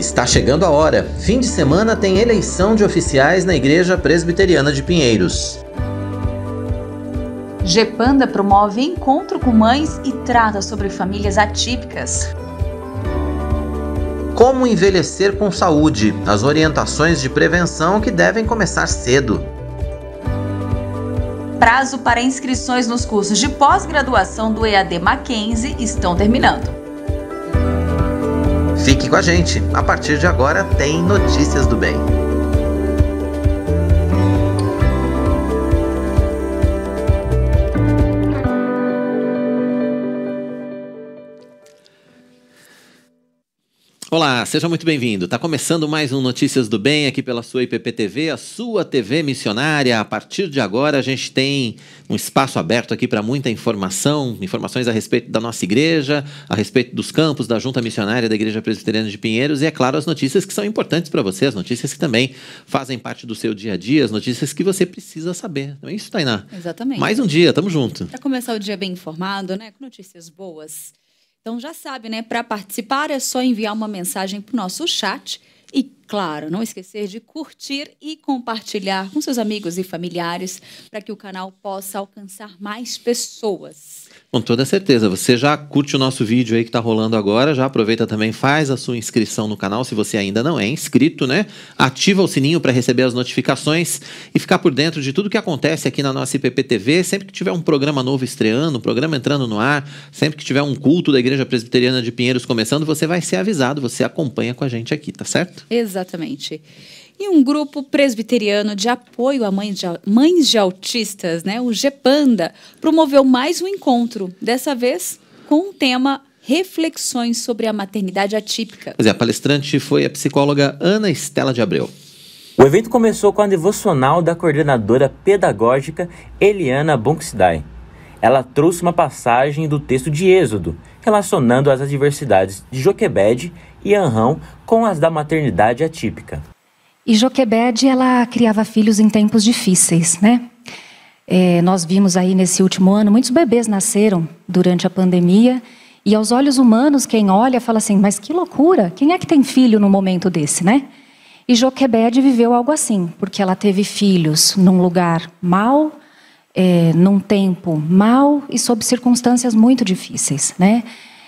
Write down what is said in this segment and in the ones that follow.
Está chegando a hora. Fim de semana tem eleição de oficiais na Igreja Presbiteriana de Pinheiros. Gepanda promove encontro com mães e trata sobre famílias atípicas. Como envelhecer com saúde? As orientações de prevenção que devem começar cedo. Prazo para inscrições nos cursos de pós-graduação do EAD Mackenzie estão terminando. Fique com a gente. A partir de agora tem Notícias do Bem. Olá, seja muito bem-vindo. Está começando mais um Notícias do Bem aqui pela sua IPP-TV, a sua TV missionária. A partir de agora a gente tem um espaço aberto aqui para muita informação, informações a respeito da nossa igreja, a respeito dos campos da Junta Missionária da Igreja Presbiteriana de Pinheiros e, é claro, as notícias que são importantes para você, as notícias que também fazem parte do seu dia a dia, as notícias que você precisa saber. Não é isso, Tainá? Exatamente. Mais um dia, tamo junto. Para começar o dia bem informado, né, com notícias boas. Então já sabe, né? Para participar é só enviar uma mensagem para o nosso chat e, claro, não esquecer de curtir e compartilhar com seus amigos e familiares para que o canal possa alcançar mais pessoas. Com toda certeza. Você já curte o nosso vídeo aí que está rolando agora, já aproveita também, faz a sua inscrição no canal, se você ainda não é inscrito, né? Ativa o sininho para receber as notificações e ficar por dentro de tudo que acontece aqui na nossa IPP-TV. Sempre que tiver um programa novo estreando, um programa entrando no ar, sempre que tiver um culto da Igreja Presbiteriana de Pinheiros começando, você vai ser avisado, você acompanha com a gente aqui, tá certo? Exatamente. E um grupo presbiteriano de apoio a mães de autistas, né, o Gepanda, promoveu mais um encontro, dessa vez com o tema Reflexões sobre a Maternidade Atípica. Pois é, a palestrante foi a psicóloga Ana Estela de Abreu. O evento começou com a devocional da coordenadora pedagógica Eliana Bonksdai. Ela trouxe uma passagem do texto de Êxodo, relacionando as adversidades de Joquebede e Anrão com as da maternidade atípica. E Joquebede, ela criava filhos em tempos difíceis, né? Nós vimos aí nesse último ano, muitos bebês nasceram durante a pandemia, e aos olhos humanos, quem olha fala assim, mas que loucura, quem é que tem filho num momento desse, né? E Joquebede viveu algo assim, porque ela teve filhos num lugar mau, num tempo mau e sob circunstâncias muito difíceis, né?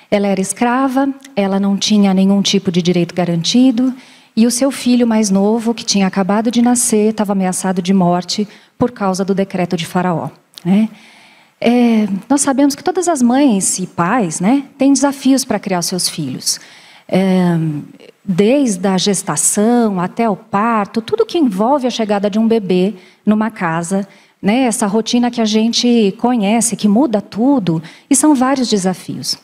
Ela era escrava, ela não tinha nenhum tipo de direito garantido, e o seu filho mais novo, que tinha acabado de nascer, estava ameaçado de morte por causa do decreto de Faraó, né? Nós sabemos que todas as mães e pais, né, têm desafios para criar seus filhos. Desde a gestação até o parto, tudo que envolve a chegada de um bebê numa casa, né, essa rotina que a gente conhece, que muda tudo, e são vários desafios.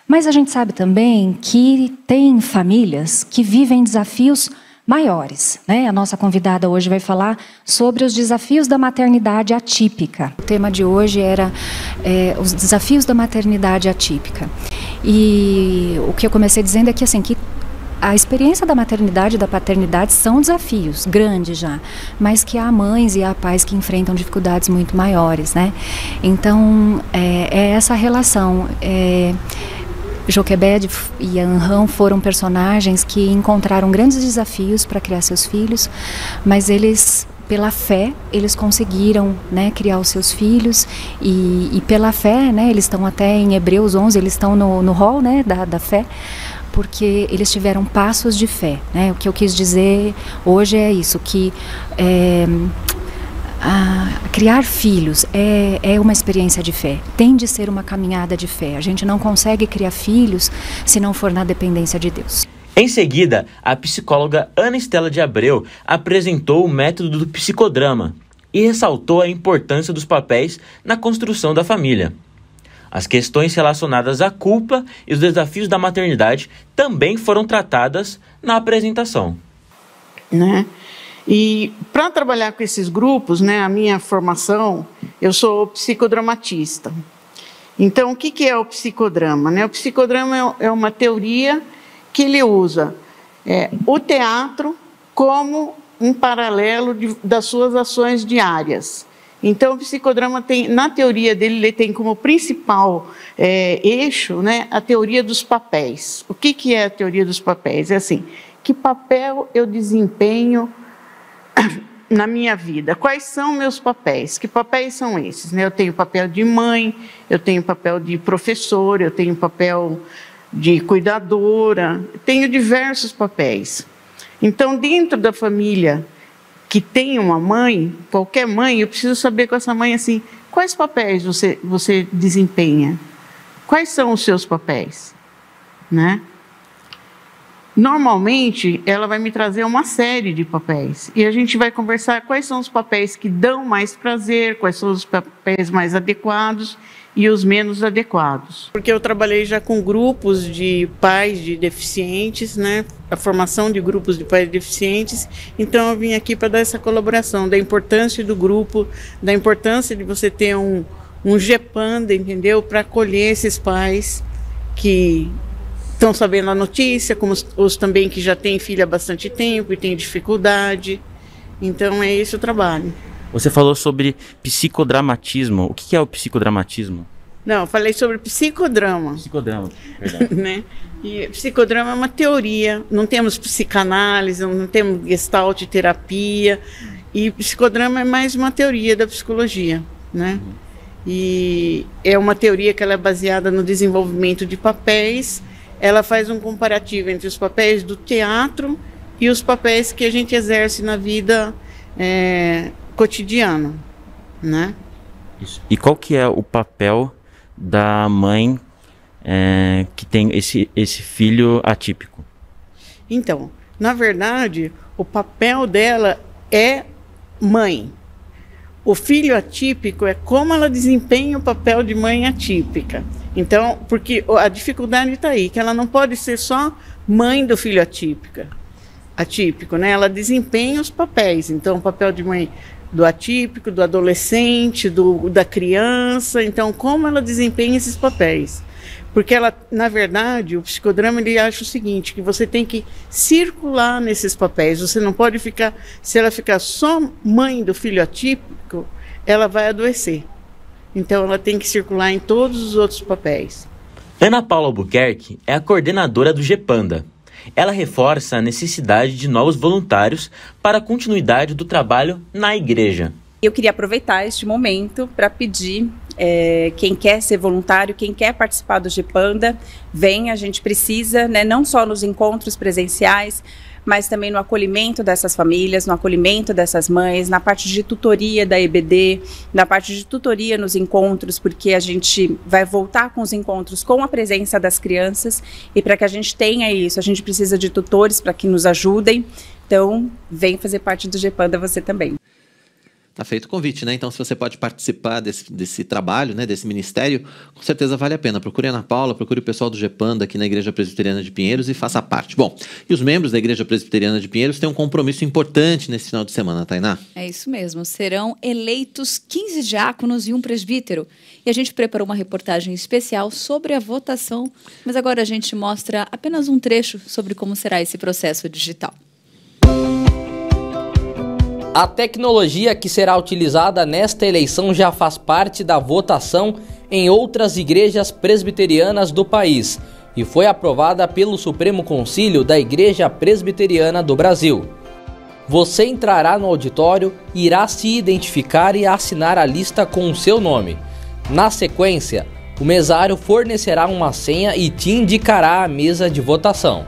Mas a gente sabe também que tem famílias que vivem desafios maiores, né? A nossa convidada hoje vai falar sobre os desafios da maternidade atípica. O tema de hoje era os desafios da maternidade atípica. E o que eu comecei dizendo é que, assim, que a experiência da maternidade e da paternidade são desafios grandes já, mas que há mães e há pais que enfrentam dificuldades muito maiores, né? Então, é essa relação. Joquebede e Anrão foram personagens que encontraram grandes desafios para criar seus filhos, mas eles, pela fé, eles conseguiram, né, criar os seus filhos e pela fé, né, eles estão até em Hebreus 11, eles estão no rol, né, da fé, porque eles tiveram passos de fé, né? O que eu quis dizer hoje é isso, que criar filhos é uma experiência de fé, tem de ser uma caminhada de fé. A gente não consegue criar filhos se não for na dependência de Deus. Em seguida, a psicóloga Ana Estela de Abreu apresentou o método do psicodrama e ressaltou a importância dos papéis na construção da família. As questões relacionadas à culpa e os desafios da maternidade também foram tratadas na apresentação. Né? E para trabalhar com esses grupos, né, a minha formação, eu sou psicodramatista. Então, o que é o psicodrama, né? O psicodrama é uma teoria que ele usa o teatro como um paralelo das suas ações diárias. Então, o psicodrama tem, na teoria dele, ele tem como principal eixo, né, a teoria dos papéis. O que é a teoria dos papéis? É assim, que papel eu desempenho na minha vida? Quais são meus papéis? Que papéis são esses, né? Eu tenho papel de mãe, eu tenho papel de professora, eu tenho papel de cuidadora, tenho diversos papéis. Então, dentro da família que tem uma mãe, qualquer mãe, eu preciso saber com essa mãe assim, quais papéis você desempenha? Quais são os seus papéis? Né? Normalmente, ela vai me trazer uma série de papéis. E a gente vai conversar quais são os papéis que dão mais prazer, quais são os papéis mais adequados e os menos adequados. Porque eu trabalhei já com grupos de pais de deficientes, né? A formação de grupos de pais deficientes. Então, eu vim aqui para dar essa colaboração, da importância do grupo, da importância de você ter um GEPANDA, entendeu? Para acolher esses pais que estão sabendo a notícia, como os também que já têm filho há bastante tempo e têm dificuldade. Então, é esse o trabalho. Você falou sobre psicodramatismo. O que é o psicodramatismo? Não, eu falei sobre psicodrama. Psicodrama, verdade. Né? E psicodrama é uma teoria, não temos psicanálise, não temos gestalt terapia, e psicodrama é mais uma teoria da psicologia, né? E é uma teoria que ela é baseada no desenvolvimento de papéis. Ela faz um comparativo entre os papéis do teatro e os papéis que a gente exerce na vida cotidiana, né? Isso. E qual que é o papel da mãe que tem esse filho atípico? Então, na verdade, o papel dela é mãe. O filho atípico é como ela desempenha o papel de mãe atípica. Então, porque a dificuldade está aí, que ela não pode ser só mãe do filho atípico, né? Ela desempenha os papéis. Então, o papel de mãe do atípico, do adolescente, da criança. Então, como ela desempenha esses papéis? Porque ela, na verdade, o psicodrama ele acha o seguinte, que você tem que circular nesses papéis. Você não pode ficar, se ela ficar só mãe do filho atípico, ela vai adoecer. Então, ela tem que circular em todos os outros papéis. Ana Paula Albuquerque é a coordenadora do GEPANDA. Ela reforça a necessidade de novos voluntários para a continuidade do trabalho na igreja. Eu queria aproveitar este momento para pedir quem quer ser voluntário, quem quer participar do GEPANDA, venha, a gente precisa, né, não só nos encontros presenciais, mas também no acolhimento dessas famílias, no acolhimento dessas mães, na parte de tutoria da EBD, na parte de tutoria nos encontros, porque a gente vai voltar com os encontros com a presença das crianças, e para que a gente tenha isso, a gente precisa de tutores para que nos ajudem. Então, vem fazer parte do GEPANDA você também. Tá feito o convite, né? Então, se você pode participar desse trabalho, né, desse ministério, com certeza vale a pena. Procure a Ana Paula, procure o pessoal do GEPANDA aqui na Igreja Presbiteriana de Pinheiros e faça parte. Bom, e os membros da Igreja Presbiteriana de Pinheiros têm um compromisso importante nesse final de semana, Tainá? É isso mesmo. Serão eleitos 15 diáconos e um presbítero. E a gente preparou uma reportagem especial sobre a votação, mas agora a gente mostra apenas um trecho sobre como será esse processo digital. A tecnologia que será utilizada nesta eleição já faz parte da votação em outras igrejas presbiterianas do país e foi aprovada pelo Supremo Concílio da Igreja Presbiteriana do Brasil. Você entrará no auditório, irá se identificar e assinar a lista com o seu nome. Na sequência, o mesário fornecerá uma senha e te indicará a mesa de votação.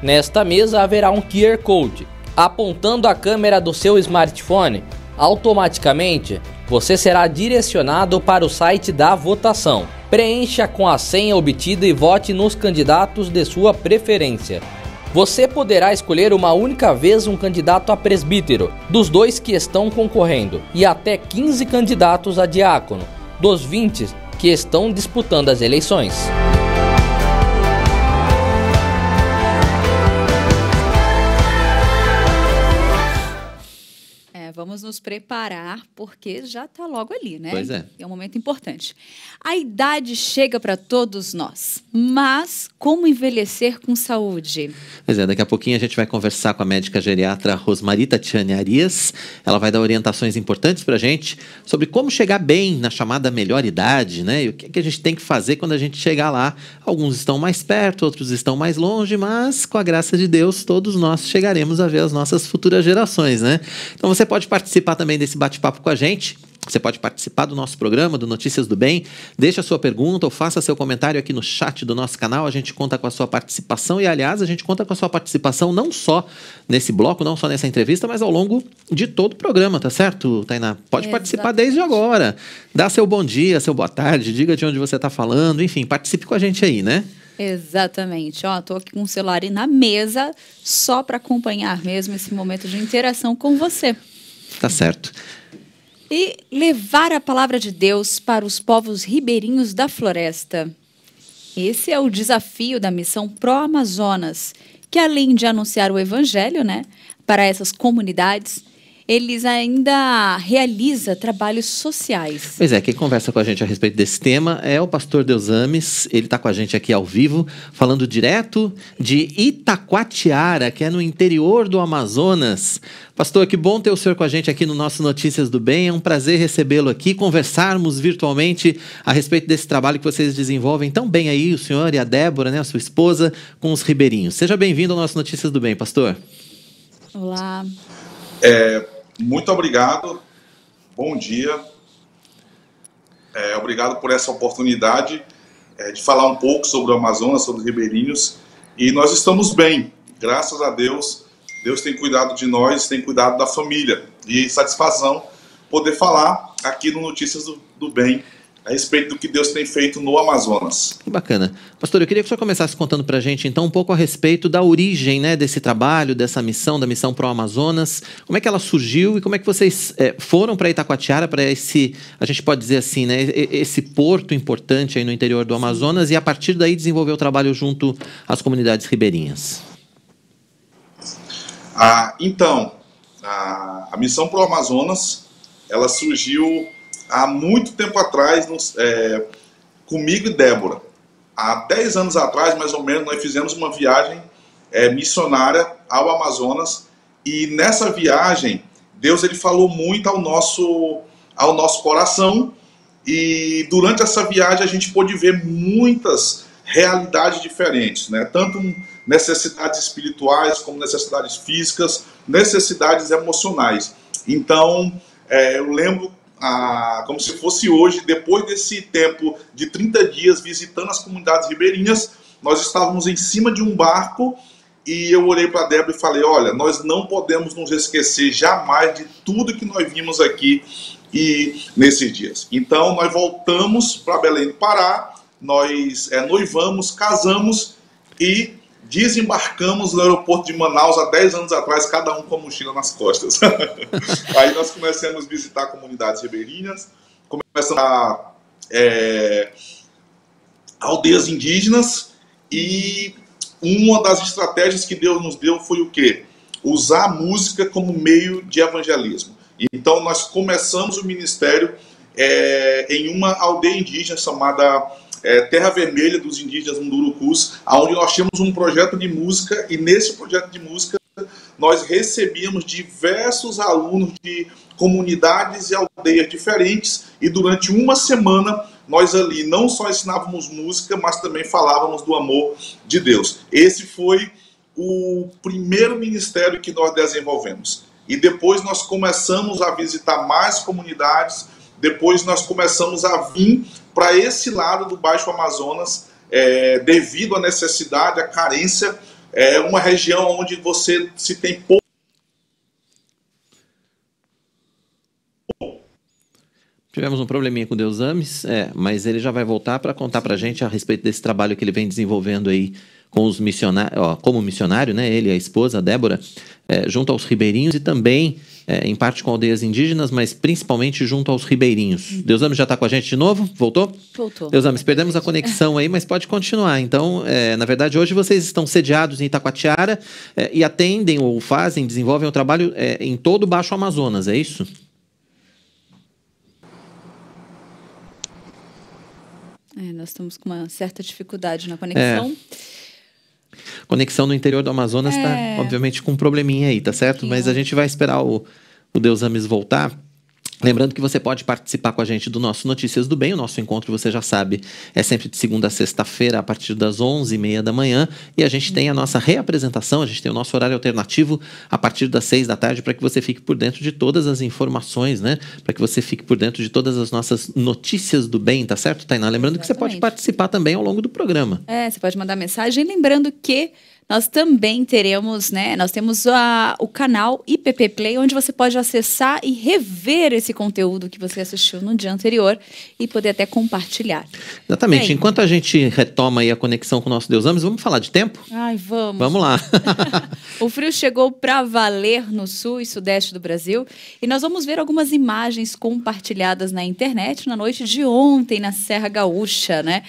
Nesta mesa haverá um QR Code. Apontando a câmera do seu smartphone, automaticamente você será direcionado para o site da votação. Preencha com a senha obtida e vote nos candidatos de sua preferência. Você poderá escolher uma única vez um candidato a presbítero, dos 2 que estão concorrendo, e até 15 candidatos a diácono, dos 20 que estão disputando as eleições. vamos nos preparar, porque já está logo ali, né? Pois é. É um momento importante. A idade chega para todos nós, mas como envelhecer com saúde? Pois é, daqui a pouquinho a gente vai conversar com a médica geriatra Rosmarita Tchane Arias. Ela vai dar orientações importantes para a gente sobre como chegar bem na chamada melhor idade, né? E o que a gente tem que fazer quando a gente chegar lá. Alguns estão mais perto, outros estão mais longe, mas com a graça de Deus, todos nós chegaremos a ver as nossas futuras gerações, né? Então você pode participar também desse bate-papo com a gente. Você pode participar do nosso programa, do Notícias do Bem. Deixa a sua pergunta ou faça seu comentário aqui no chat do nosso canal. A gente conta com a sua participação e, aliás, a gente conta com a sua participação não só nesse bloco, não só nessa entrevista, mas ao longo de todo o programa, tá certo, Tainá? Pode participar desde agora. Dá seu bom dia, seu boa tarde, diga de onde você está falando. Enfim, participe com a gente aí, né? Exatamente. Ó, tô aqui com o celular aí na mesa só para acompanhar mesmo esse momento de interação com você. Tá certo. E levar a palavra de Deus para os povos ribeirinhos da floresta. Esse é o desafio da missão Pro Amazonas, que além de anunciar o evangelho, né, para essas comunidades, eles ainda realizam trabalhos sociais. Pois é, quem conversa com a gente a respeito desse tema é o pastor Deusames. Ele está com a gente aqui ao vivo, falando direto de Itacoatiara, que é no interior do Amazonas. Pastor, que bom ter o senhor com a gente aqui no nosso Notícias do Bem. É um prazer recebê-lo aqui, conversarmos virtualmente a respeito desse trabalho que vocês desenvolvem tão bem aí, o senhor e a Débora, né, a sua esposa, com os ribeirinhos. Seja bem-vindo ao nosso Notícias do Bem, pastor. Olá. Muito obrigado, bom dia, obrigado por essa oportunidade de falar um pouco sobre o Amazonas, sobre os ribeirinhos, e nós estamos bem, graças a Deus. Deus tem cuidado de nós, tem cuidado da família, e satisfação poder falar aqui no Notícias do Bem a respeito do que Deus tem feito no Amazonas. Que bacana. Pastor, eu queria que o senhor começasse contando para a gente, então, um pouco a respeito da origem, né, desse trabalho, dessa missão, da missão Pro Amazonas. Como é que ela surgiu e como é que vocês foram para Itacoatiara, para esse, a gente pode dizer assim, né, esse porto importante aí no interior do Amazonas, e a partir daí desenvolver o trabalho junto às comunidades ribeirinhas? Então, a missão Pro Amazonas, ela surgiu há muito tempo atrás, comigo e Débora. Há 10 anos atrás, mais ou menos, nós fizemos uma viagem missionária ao Amazonas, e nessa viagem, Deus ele falou muito ao nosso coração, e durante essa viagem a gente pôde ver muitas realidades diferentes, né? Tanto necessidades espirituais, como necessidades físicas, necessidades emocionais. Então, eu lembro como se fosse hoje, depois desse tempo de 30 dias visitando as comunidades ribeirinhas, nós estávamos em cima de um barco e eu olhei para a Débora e falei, olha, nós não podemos nos esquecer jamais de tudo que nós vimos aqui e nesses dias. Então nós voltamos para Belém do Pará, nós noivamos, casamos e desembarcamos no aeroporto de Manaus há 10 anos atrás, cada um com a mochila nas costas. Aí nós começamos a visitar comunidades ribeirinhas, começamos a aldeias indígenas, e uma das estratégias que Deus nos deu foi o quê? Usar a música como meio de evangelismo. Então nós começamos o ministério em uma aldeia indígena chamada Terra Vermelha dos indígenas Mundurucus, onde nós tínhamos um projeto de música, e nesse projeto de música nós recebíamos diversos alunos de comunidades e aldeias diferentes, e durante uma semana nós ali não só ensinávamos música, mas também falávamos do amor de Deus. Esse foi o primeiro ministério que nós desenvolvemos. E depois nós começamos a visitar mais comunidades, depois nós começamos a vir para esse lado do Baixo Amazonas, devido à necessidade, à carência, uma região onde você se tem pouco. Tivemos um probleminha com o Deusames, mas ele já vai voltar para contar para a gente a respeito desse trabalho que ele vem desenvolvendo aí com os missionários, como missionário, né? Ele e a esposa, a Débora, junto aos ribeirinhos, e também em parte com aldeias indígenas, mas principalmente junto aos ribeirinhos. Deusames já está com a gente de novo? Voltou? Voltou. Deusames, perdemos a conexão aí, mas pode continuar. Então, na verdade, hoje vocês estão sediados em Itacoatiara e atendem ou fazem, desenvolvem o trabalho em todo o Baixo Amazonas, é isso? Nós estamos com uma certa dificuldade na conexão. Conexão no interior do Amazonas está, obviamente, com um probleminha aí, tá certo? Mas a gente vai esperar o Deusames voltar. Lembrando que você pode participar com a gente do nosso Notícias do Bem. O nosso encontro, você já sabe, é sempre de segunda a sexta-feira, a partir das 11h30 da manhã. E a gente tem a nossa reapresentação, a gente tem o nosso horário alternativo a partir das 6 da tarde, para que você fique por dentro de todas as informações, né? Para que você fique por dentro de todas as nossas notícias do bem, tá certo, Tainá? Lembrando que você pode participar também ao longo do programa. Você pode mandar mensagem. Lembrando que nós também teremos, nós temos o canal IPP Play, onde você pode acessar e rever esse conteúdo que você assistiu no dia anterior e poder até compartilhar. Exatamente. Enquanto a gente retoma aí a conexão com o nosso Deusames, vamos falar de tempo? Vamos. Vamos lá. O frio chegou para valer no sul e sudeste do Brasil e nós vamos ver algumas imagens compartilhadas na internet na noite de ontem na Serra Gaúcha, né?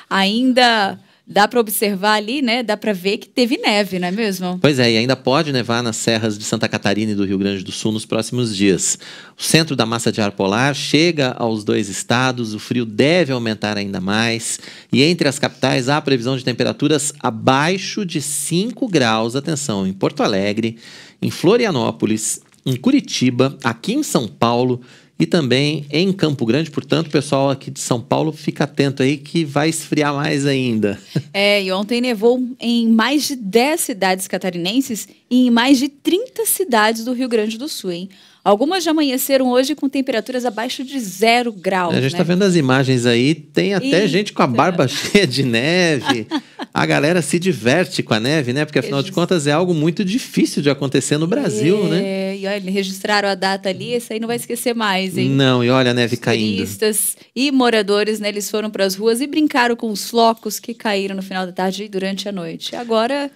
Ainda dá para observar ali, dá para ver que teve neve, não é mesmo? Pois é, e ainda pode nevar nas serras de Santa Catarina e do Rio Grande do Sul nos próximos dias. O centro da massa de ar polar chega aos 2 estados, o frio deve aumentar ainda mais. E entre as capitais há previsão de temperaturas abaixo de 5 graus, atenção, em Porto Alegre, em Florianópolis, em Curitiba, aqui em São Paulo e também em Campo Grande. Portanto, o pessoal aqui de São Paulo, fica atento aí que vai esfriar mais ainda. E ontem nevou em mais de 10 cidades catarinenses e em mais de 30 cidades do Rio Grande do Sul, hein? Algumas já amanheceram hoje com temperaturas abaixo de 0 graus. A gente está vendo as imagens aí, tem até gente com a barba cheia de neve. A galera se diverte com a neve, né? Porque, afinal de contas, é algo muito difícil de acontecer no Brasil, né? E olha, registraram a data ali, esse aí não vai esquecer mais, hein? Não, e olha a neve caindo. Turistas e moradores, eles foram para as ruas e brincaram com os flocos que caíram no final da tarde e durante a noite. Agora,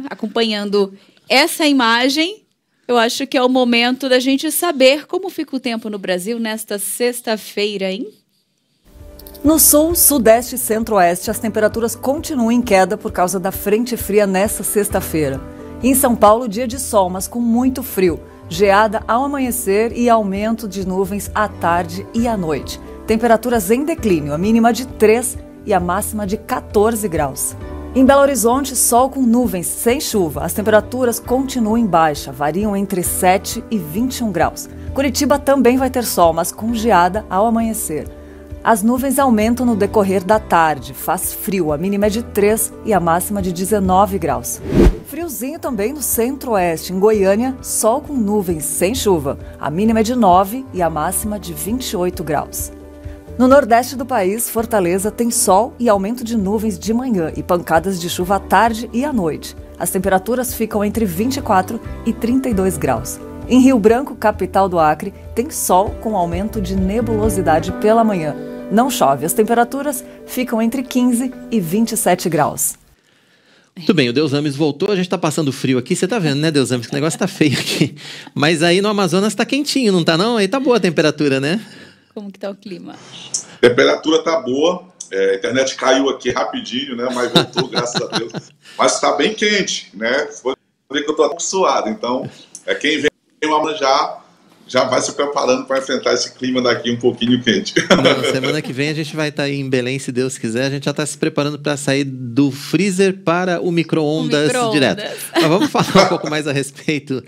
acompanhando essa imagem, eu acho que é o momento da gente saber como fica o tempo no Brasil nesta sexta-feira, hein? No sul, sudeste e centro-oeste, as temperaturas continuam em queda por causa da frente fria nesta sexta-feira. Em São Paulo, dia de sol, mas com muito frio. Geada ao amanhecer e aumento de nuvens à tarde e à noite. Temperaturas em declínio, a mínima de 3 e a máxima de 14 graus. Em Belo Horizonte, sol com nuvens, sem chuva. As temperaturas continuam em baixa, variam entre 7 e 21 graus. Curitiba também vai ter sol, mas com geada ao amanhecer. As nuvens aumentam no decorrer da tarde, faz frio, a mínima é de 3 e a máxima de 19 graus. Friozinho também no centro-oeste, em Goiânia, sol com nuvens, sem chuva. A mínima é de 9 e a máxima de 28 graus. No nordeste do país, Fortaleza tem sol e aumento de nuvens de manhã e pancadas de chuva à tarde e à noite. As temperaturas ficam entre 24 e 32 graus. Em Rio Branco, capital do Acre, tem sol com aumento de nebulosidade pela manhã. Não chove, as temperaturas ficam entre 15 e 27 graus. Muito bem, o Deusames voltou, a gente tá passando frio aqui, você tá vendo, né, Deusames, que o negócio tá feio aqui. Mas aí no Amazonas tá quentinho, não tá não? Aí tá boa a temperatura, né? Como que tá o clima? A temperatura tá boa, a internet caiu aqui rapidinho, né? Mas voltou, graças a Deus. Mas tá bem quente, né? Vou ver que eu tô até suado, então quem vem já vai se preparando para enfrentar esse clima daqui um pouquinho quente. Não, semana que vem a gente vai estar aí em Belém, se Deus quiser. A gente já está se preparando para sair do freezer para o micro-ondas direto. Mas vamos falar um pouco mais a respeito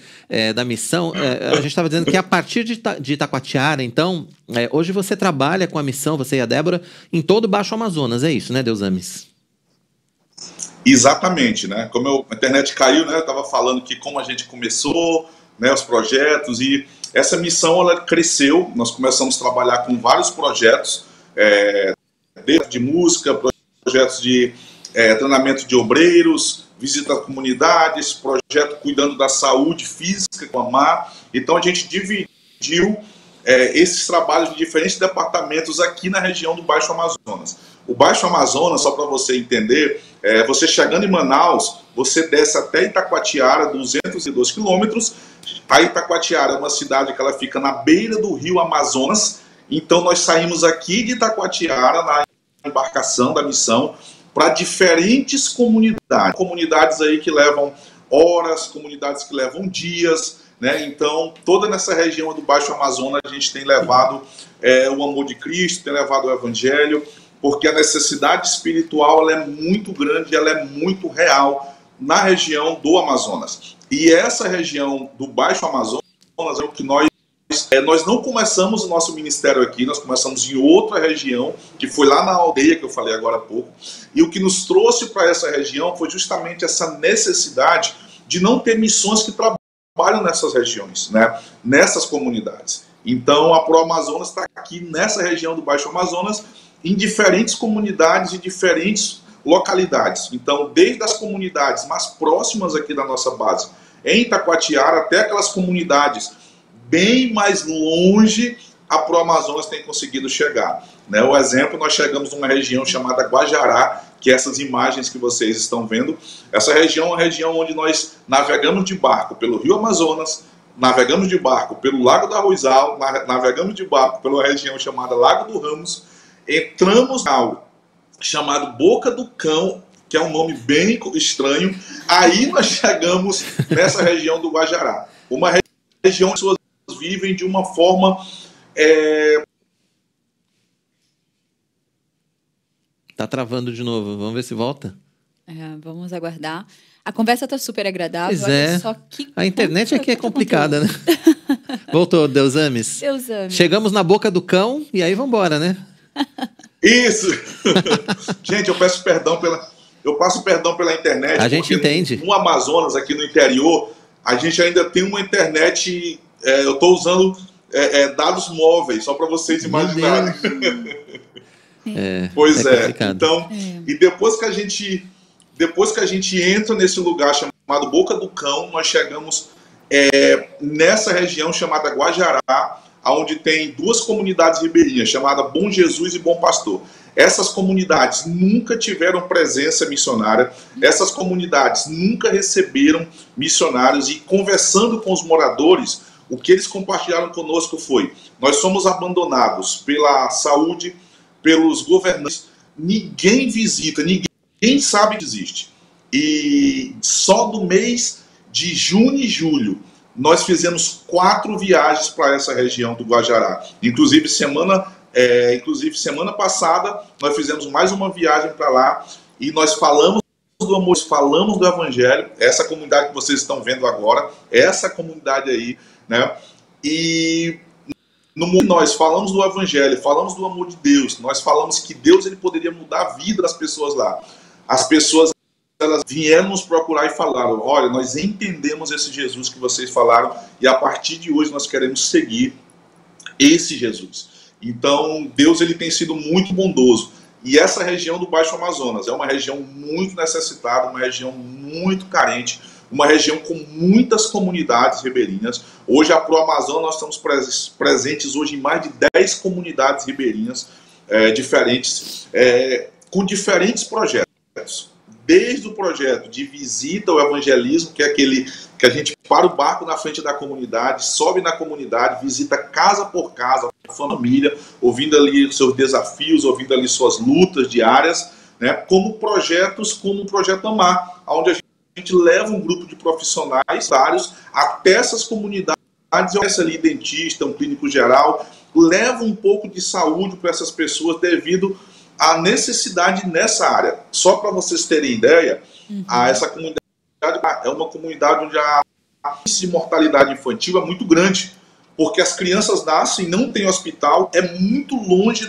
da missão. A gente estava dizendo que a partir de Itacoatiara, então, hoje você trabalha com a missão, você e a Débora, em todo o Baixo Amazonas. É isso, né, Deusames? Exatamente, né? Como a internet caiu, né? Eu estava falando que como a gente começou, né, os projetos, e essa missão ela cresceu. Nós começamos a trabalhar com vários projetos, de música, projetos de treinamento de obreiros, visita a comunidades, projeto cuidando da saúde física com a MAR. Então a gente dividiu esses trabalhos em diferentes departamentos aqui na região do Baixo Amazonas. O Baixo Amazonas, só para você entender, você chegando em Manaus, você desce até Itacoatiara, 202 quilômetros, A Itacoatiara é uma cidade que ela fica na beira do rio Amazonas, então nós saímos aqui de Itacoatiara, na embarcação da missão, para diferentes comunidades aí que levam horas, comunidades que levam dias, né? Então, toda nessa região do Baixo Amazonas a gente tem levado o amor de Cristo, tem levado o Evangelho, porque a necessidade espiritual ela é muito grande, ela é muito real na região do Amazonas. E essa região do Baixo Amazonas é o que nós não começamos o nosso ministério aqui, nós começamos em outra região, que foi lá na aldeia que eu falei agora há pouco, e o que nos trouxe para essa região foi justamente essa necessidade de não ter missões que trabalham nessas regiões, né? Nessas comunidades. Então a Pro Amazonas está aqui nessa região do Baixo Amazonas, em diferentes comunidades e diferentes localidades. Então, desde as comunidades mais próximas aqui da nossa base, em Itacoatiara, até aquelas comunidades bem mais longe, a Pro Amazonas tem conseguido chegar. Né? O exemplo, nós chegamos numa região chamada Guajará, que essas imagens que vocês estão vendo, essa região é uma região onde nós navegamos de barco pelo Rio Amazonas, navegamos de barco pelo Lago da Ruizal, navegamos de barco pela região chamada Lago do Ramos, entramos ao chamado Boca do Cão, que é um nome bem estranho, aí nós chegamos nessa região do Guajará, uma região que as pessoas vivem de uma forma... Tá travando de novo, vamos ver se volta. Vamos aguardar. A conversa tá super agradável. Pois é. Só que a internet aqui é complicada, né? Voltou, Deusames. Chegamos na Boca do Cão e aí vamos embora, né? Isso! Gente, eu passo perdão pela internet. A gente entende. No Amazonas, aqui no interior, a gente ainda tem uma internet... eu estou usando dados móveis, só para vocês imaginarem. Pois é. Então, e depois que a gente entra nesse lugar chamado Boca do Cão, nós chegamos nessa região chamada Guajará, onde tem duas comunidades ribeirinhas, chamada Bom Jesus e Bom Pastor. Essas comunidades nunca tiveram presença missionária, essas comunidades nunca receberam missionários, e conversando com os moradores, o que eles compartilharam conosco foi: nós somos abandonados pela saúde, pelos governantes, ninguém visita, ninguém sabe que existe. E só do mês de junho e julho, nós fizemos 4 viagens para essa região do Guajará. Inclusive, semana passada, nós fizemos mais uma viagem para lá, e nós falamos do amor, falamos do Evangelho, essa comunidade que vocês estão vendo agora, essa comunidade aí, né? E nós falamos do Evangelho, falamos do amor de Deus, nós falamos que Deus ele poderia mudar a vida das pessoas lá. As pessoas, elas vieram nos procurar e falaram: olha, nós entendemos esse Jesus que vocês falaram, e a partir de hoje nós queremos seguir esse Jesus. Então, Deus ele tem sido muito bondoso. E essa região do Baixo Amazonas é uma região muito necessitada, uma região muito carente, uma região com muitas comunidades ribeirinhas. Hoje, a Pro Amazonas, nós estamos presentes hoje em mais de 10 comunidades ribeirinhas diferentes, com diferentes projetos. Desde o projeto de visita ao evangelismo, que é aquele que a gente para o barco na frente da comunidade, sobe na comunidade, visita casa por casa, família, ouvindo ali seus desafios, ouvindo ali suas lutas diárias, né? Como projetos como o Projeto Amar, onde a gente leva um grupo de profissionais vários até essas comunidades, essa ali dentista, um clínico geral, leva um pouco de saúde para essas pessoas devido à necessidade nessa área. Só para vocês terem ideia, essa comunidade é uma comunidade onde a índice de mortalidade infantil é muito grande, porque as crianças nascem, não tem hospital, é muito longe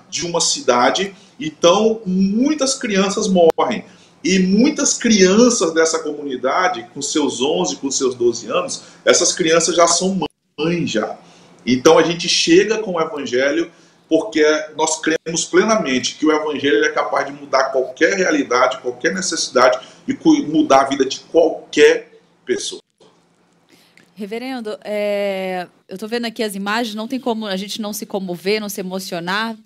de uma cidade, então muitas crianças morrem. E muitas crianças dessa comunidade, com seus 11, com seus 12 anos, essas crianças já são mães já. Então a gente chega com o Evangelho porque nós cremos plenamente que o Evangelho é capaz de mudar qualquer realidade, qualquer necessidade e mudar a vida de qualquer pessoa. Reverendo, eu estou vendo aqui as imagens, não tem como a gente não se comover, não se emocionar,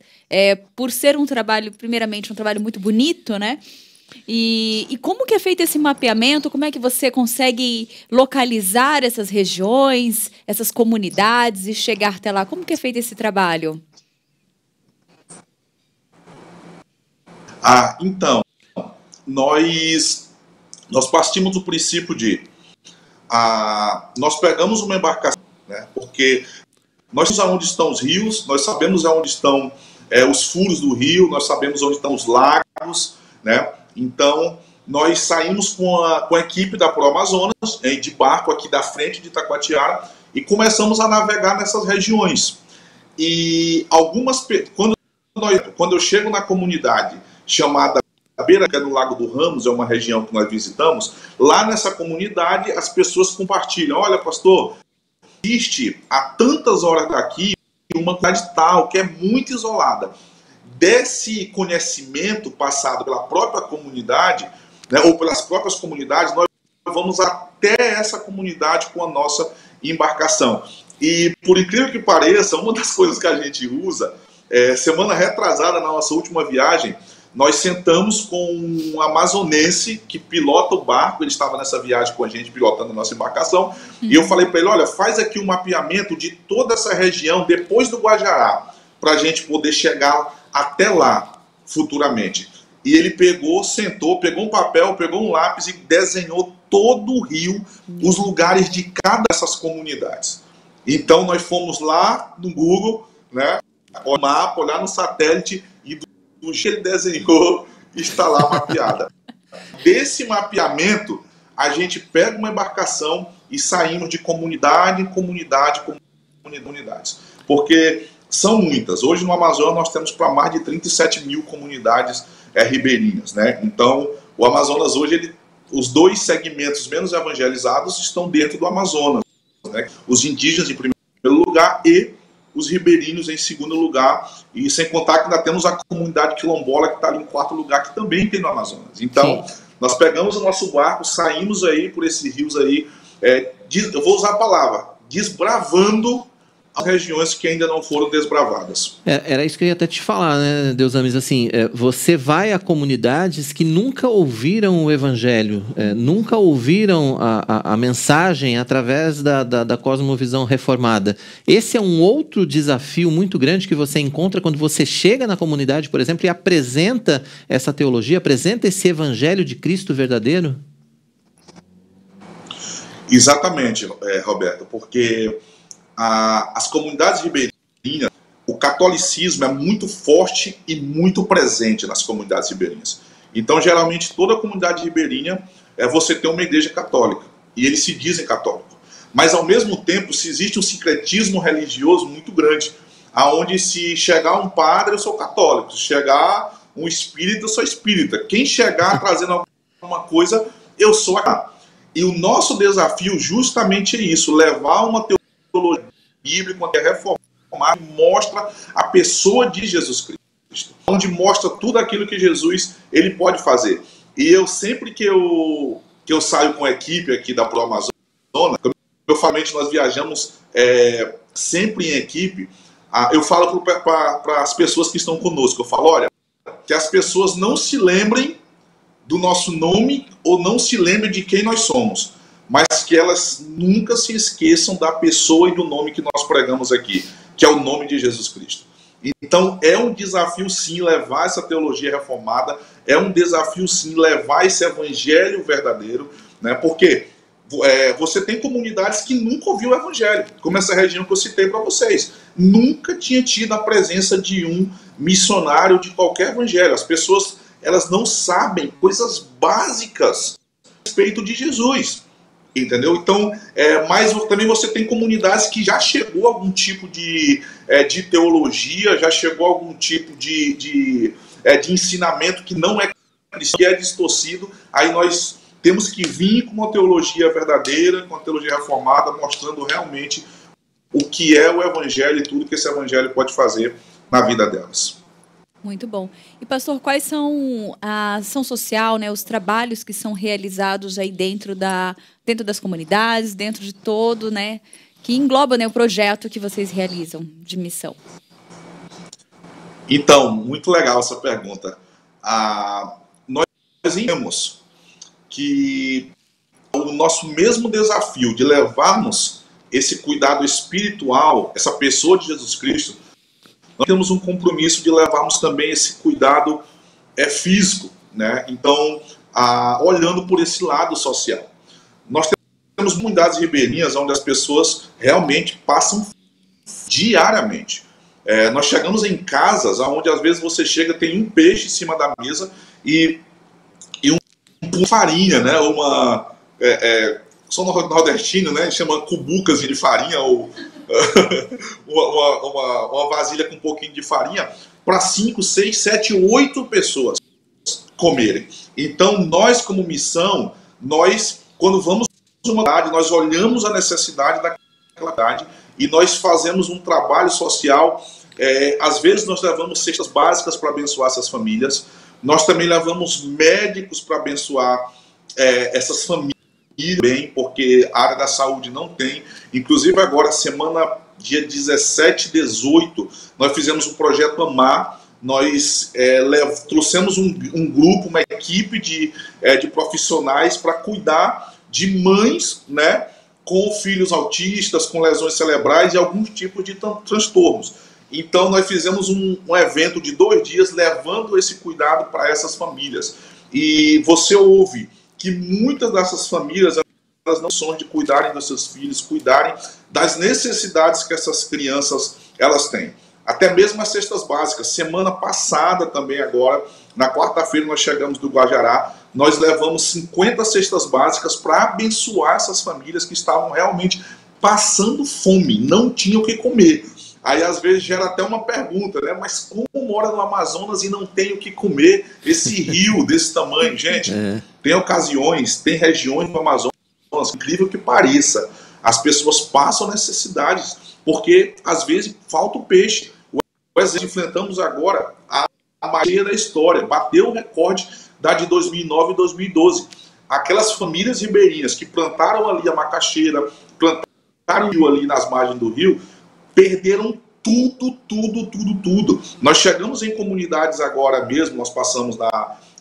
por ser um trabalho, primeiramente, um trabalho muito bonito, né? E como que é feito esse mapeamento? Como é que você consegue localizar essas regiões, essas comunidades e chegar até lá? Como que é feito esse trabalho? Então, nós partimos do princípio de nós pegamos uma embarcação, né, porque nós sabemos onde estão os rios, nós sabemos onde estão os furos do rio, nós sabemos onde estão os lagos, né? Então, nós saímos com a equipe da Proamazonas, de barco aqui da frente de Itacoatiara, e começamos a navegar nessas regiões. E quando eu chego na comunidade chamada Beira, que é no Lago do Ramos, é uma região que nós visitamos, lá nessa comunidade as pessoas compartilham: olha, pastor, existe a tantas horas daqui uma comunidade tal, que é muito isolada. Desse conhecimento passado pela própria comunidade, né, ou pelas próprias comunidades, nós vamos até essa comunidade com a nossa embarcação. E, por incrível que pareça, uma das coisas que a gente usa, semana retrasada, na nossa última viagem, nós sentamos com um amazonense que pilota o barco, ele estava nessa viagem com a gente, pilotando a nossa embarcação, e eu falei para ele: olha, faz aqui um mapeamento de toda essa região, depois do Guajará, para a gente poder chegar até lá, futuramente. E ele sentou, pegou um papel, pegou um lápis e desenhou todo o rio, os lugares de cada dessas comunidades. Então nós fomos lá no Google, né, o mapa, olhar no satélite, e do que ele desenhou está lá mapeada. Desse mapeamento, a gente pega uma embarcação e saímos de comunidade em comunidades, porque são muitas. Hoje no Amazonas nós temos para mais de 37 mil comunidades ribeirinhas, né? Então o Amazonas hoje, os dois segmentos menos evangelizados estão dentro do Amazonas, né? Os indígenas em primeiro lugar e os ribeirinhos em segundo lugar, e sem contar que ainda temos a comunidade quilombola que está ali em quarto lugar, que também tem no Amazonas. Então, nós pegamos o nosso barco, saímos aí por esses rios aí, eu vou usar a palavra, desbravando as regiões que ainda não foram desbravadas. Era isso que eu ia até te falar, né, Deusames? Assim, você vai a comunidades que nunca ouviram o Evangelho, nunca ouviram a mensagem através da cosmovisão reformada. Esse é um outro desafio muito grande que você encontra quando você chega na comunidade, por exemplo, e apresenta essa teologia, apresenta esse Evangelho de Cristo verdadeiro? Exatamente, Roberto, porque as comunidades ribeirinhas, o catolicismo é muito forte e muito presente nas comunidades ribeirinhas. Então, geralmente, toda a comunidade ribeirinha, você tem uma igreja católica, e eles se dizem católicos. Mas, ao mesmo tempo, se existe um sincretismo religioso muito grande, aonde se chegar um padre, eu sou católico, se chegar um espírita, eu sou espírita. Quem chegar trazendo alguma coisa, eu sou a... E o nosso desafio justamente é isso, levar uma teologia bíblica, uma reformada, mostra a pessoa de Jesus Cristo, onde mostra tudo aquilo que Jesus ele pode fazer. E eu sempre que eu saio com a equipe aqui da Proamazonas, provavelmente nós viajamos sempre em equipe, eu falo para as pessoas que estão conosco, eu falo: olha, que as pessoas não se lembrem do nosso nome ou não se lembrem de quem nós somos, mas que elas nunca se esqueçam da pessoa e do nome que nós pregamos aqui, que é o nome de Jesus Cristo. Então é um desafio sim levar essa teologia reformada, é um desafio sim levar esse evangelho verdadeiro, né? Porque você tem comunidades que nunca ouviu o evangelho, como essa região que eu citei para vocês, nunca tinha tido a presença de um missionário de qualquer evangelho. As pessoas, elas não sabem coisas básicas a respeito de Jesus. Entendeu? Então, mas também você tem comunidades que já chegou a algum tipo de teologia, já chegou a algum tipo de ensinamento que não é cristão, que é distorcido. Aí nós temos que vir com uma teologia verdadeira, com uma teologia reformada, mostrando realmente o que é o Evangelho e tudo que esse Evangelho pode fazer na vida delas. Muito bom. E, pastor, quais são a ação social, né, os trabalhos que são realizados aí dentro das comunidades, dentro de todo, né, que engloba, né, o projeto que vocês realizam de missão? Então, muito legal essa pergunta. Nós vemos que o nosso mesmo desafio de levarmos esse cuidado espiritual, essa pessoa de Jesus Cristo, nós temos um compromisso de levarmos também esse cuidado físico, né? Então, olhando por esse lado social. Nós temos comunidades ribeirinhas onde as pessoas realmente passam diariamente. Nós chegamos em casas onde às vezes você chega, tem um peixe em cima da mesa e um farinha, né? Sou nordestino, né? Chama cubucas de farinha ou uma vasilha com um pouquinho de farinha para 5, 6, 7, 8 pessoas comerem. Então, nós como missão, quando vamos uma cidade, nós olhamos a necessidade daquela cidade e nós fazemos um trabalho social. Às vezes nós levamos cestas básicas para abençoar essas famílias. Nós também levamos médicos para abençoar essas famílias bem, porque a área da saúde não tem. Inclusive agora, dia 17 e 18, nós fizemos um projeto Amar. Nós trouxemos um grupo, uma equipe de profissionais para cuidar de mães, né, com filhos autistas, com lesões cerebrais e alguns tipos de transtornos. Então nós fizemos um evento de 2 dias levando esse cuidado para essas famílias. E você ouve que muitas dessas famílias elas não são de cuidarem dos seus filhos, cuidarem das necessidades que essas crianças elas têm. Até mesmo as cestas básicas. Semana passada também agora, na quarta-feira nós chegamos do Guajará, nós levamos 50 cestas básicas para abençoar essas famílias que estavam realmente passando fome, não tinham o que comer. Aí às vezes gera até uma pergunta, né? Mas como mora no Amazonas e não tem o que comer esse rio desse tamanho? Gente, tem ocasiões, tem regiões no Amazonas, incrível que pareça, as pessoas passam necessidades, porque às vezes falta o peixe. Nós enfrentamos agora a magia da história, bateu o recorde da de 2009 e 2012. Aquelas famílias ribeirinhas que plantaram ali a macaxeira, plantaram ali nas margens do rio, perderam tudo. Nós chegamos em comunidades agora mesmo, nós passamos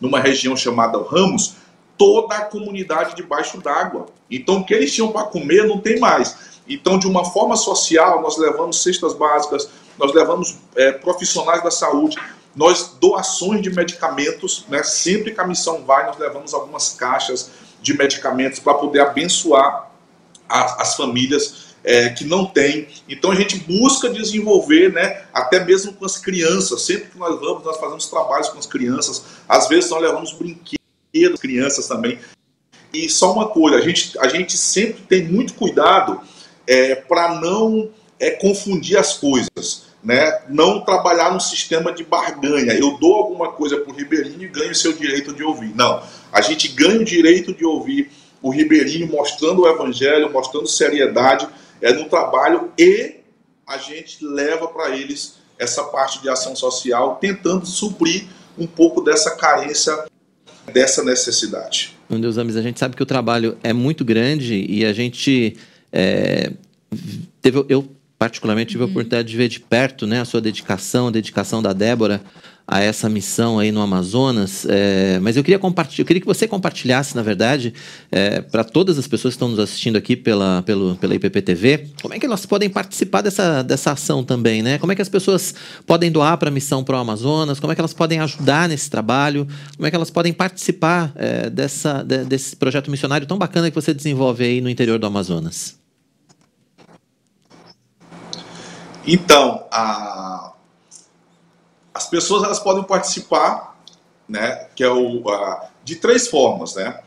numa região chamada Ramos, toda a comunidade debaixo d'água. Então o que eles tinham para comer não tem mais. Então, de uma forma social, nós levamos cestas básicas, nós levamos profissionais da saúde, nós doações de medicamentos, né? Sempre que a missão vai, nós levamos algumas caixas de medicamentos para poder abençoar as famílias que não têm. Então a gente busca desenvolver, né? Até mesmo com as crianças. Sempre que nós vamos, nós fazemos trabalhos com as crianças. Às vezes nós levamos brinquedos das crianças também. E só uma coisa, a gente sempre tem muito cuidado para não confundir as coisas, né? Não trabalhar num sistema de barganha. Eu dou alguma coisa para o ribeirinho e ganho o seu direito de ouvir. Não, a gente ganha o direito de ouvir o ribeirinho mostrando o evangelho, mostrando seriedade no trabalho, e a gente leva para eles essa parte de ação social, tentando suprir um pouco dessa carência, dessa necessidade. Meu Deus, Amis, a gente sabe que o trabalho é muito grande e a gente eu particularmente tive a oportunidade de ver de perto, né, a sua dedicação, a dedicação da Débora a essa missão aí no Amazonas, mas eu queria que você compartilhasse, na verdade, para todas as pessoas que estão nos assistindo aqui pela IPPTV, como é que elas podem participar dessa ação também, né? Como é que as pessoas podem doar para a missão Pro Amazonas, como é que elas podem ajudar nesse trabalho, como é que elas podem participar desse projeto missionário tão bacana que você desenvolve aí no interior do Amazonas? Então, as pessoas elas podem participar, né, que de 3 formas, né?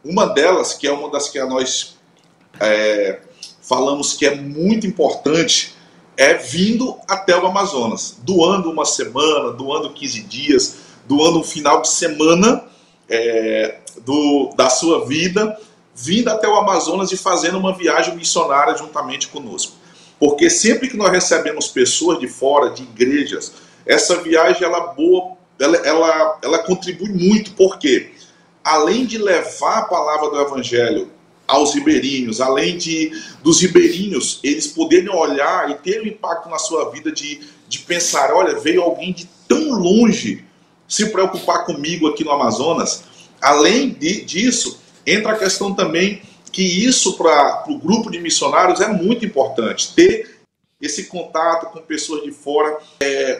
Uma delas, que é uma das que nós falamos que é muito importante, vindo até o Amazonas, doando uma semana, doando 15 dias, doando um final de semana da sua vida, vindo até o Amazonas e fazendo uma viagem missionária juntamente conosco. Porque sempre que nós recebemos pessoas de fora, de igrejas, essa viagem ela contribui muito, porque além de levar a palavra do evangelho aos ribeirinhos, além dos ribeirinhos eles poderem olhar e ter um impacto na sua vida de pensar, olha, veio alguém de tão longe se preocupar comigo aqui no Amazonas, Além disso, entra a questão também que isso para o grupo de missionários é muito importante, ter esse contato com pessoas de fora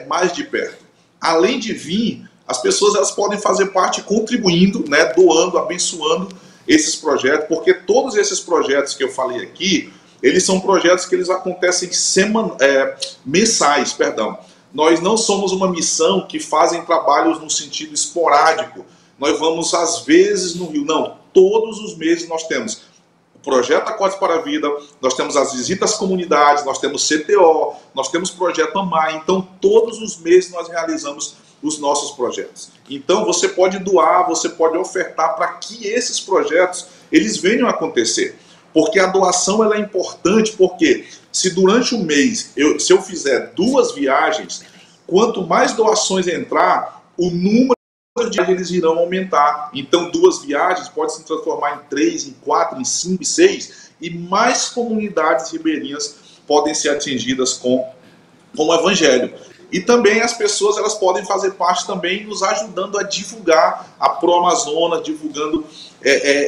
mais de perto. Além de vir, as pessoas elas podem fazer parte contribuindo, né, doando, abençoando esses projetos, porque todos esses projetos que eu falei aqui, eles são projetos que eles acontecem mensais, perdão. Nós não somos uma missão que fazem trabalhos no sentido esporádico. Nós vamos às vezes no Rio. Não, todos os meses nós temos o Projeto Acordes para a Vida, nós temos as visitas às comunidades, nós temos CTO, nós temos Projeto Amar. Então, todos os meses nós realizamos os nossos projetos. Então, você pode doar, você pode ofertar para que esses projetos eles venham a acontecer. Porque a doação ela é importante, porque se durante um mês, se eu fizer 2 viagens, quanto mais doações entrar, o número de viagens eles irão aumentar. Então 2 viagens pode se transformar em 3, em 4, em 5, em 6, e mais comunidades ribeirinhas podem ser atingidas com o Evangelho. E também as pessoas elas podem fazer parte também nos ajudando a divulgar a Pro Amazonas, divulgando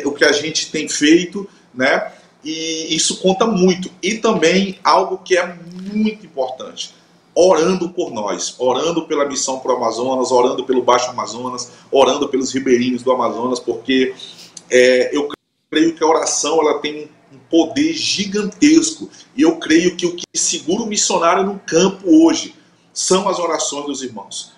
o que a gente tem feito, né? E isso conta muito. E também algo que é muito importante, orando por nós, orando pela Missão Pro Amazonas, orando pelo Baixo Amazonas, orando pelos ribeirinhos do Amazonas, porque eu creio que a oração ela tem um poder gigantesco, e eu creio que o que segura o missionário no campo hoje são as orações dos irmãos.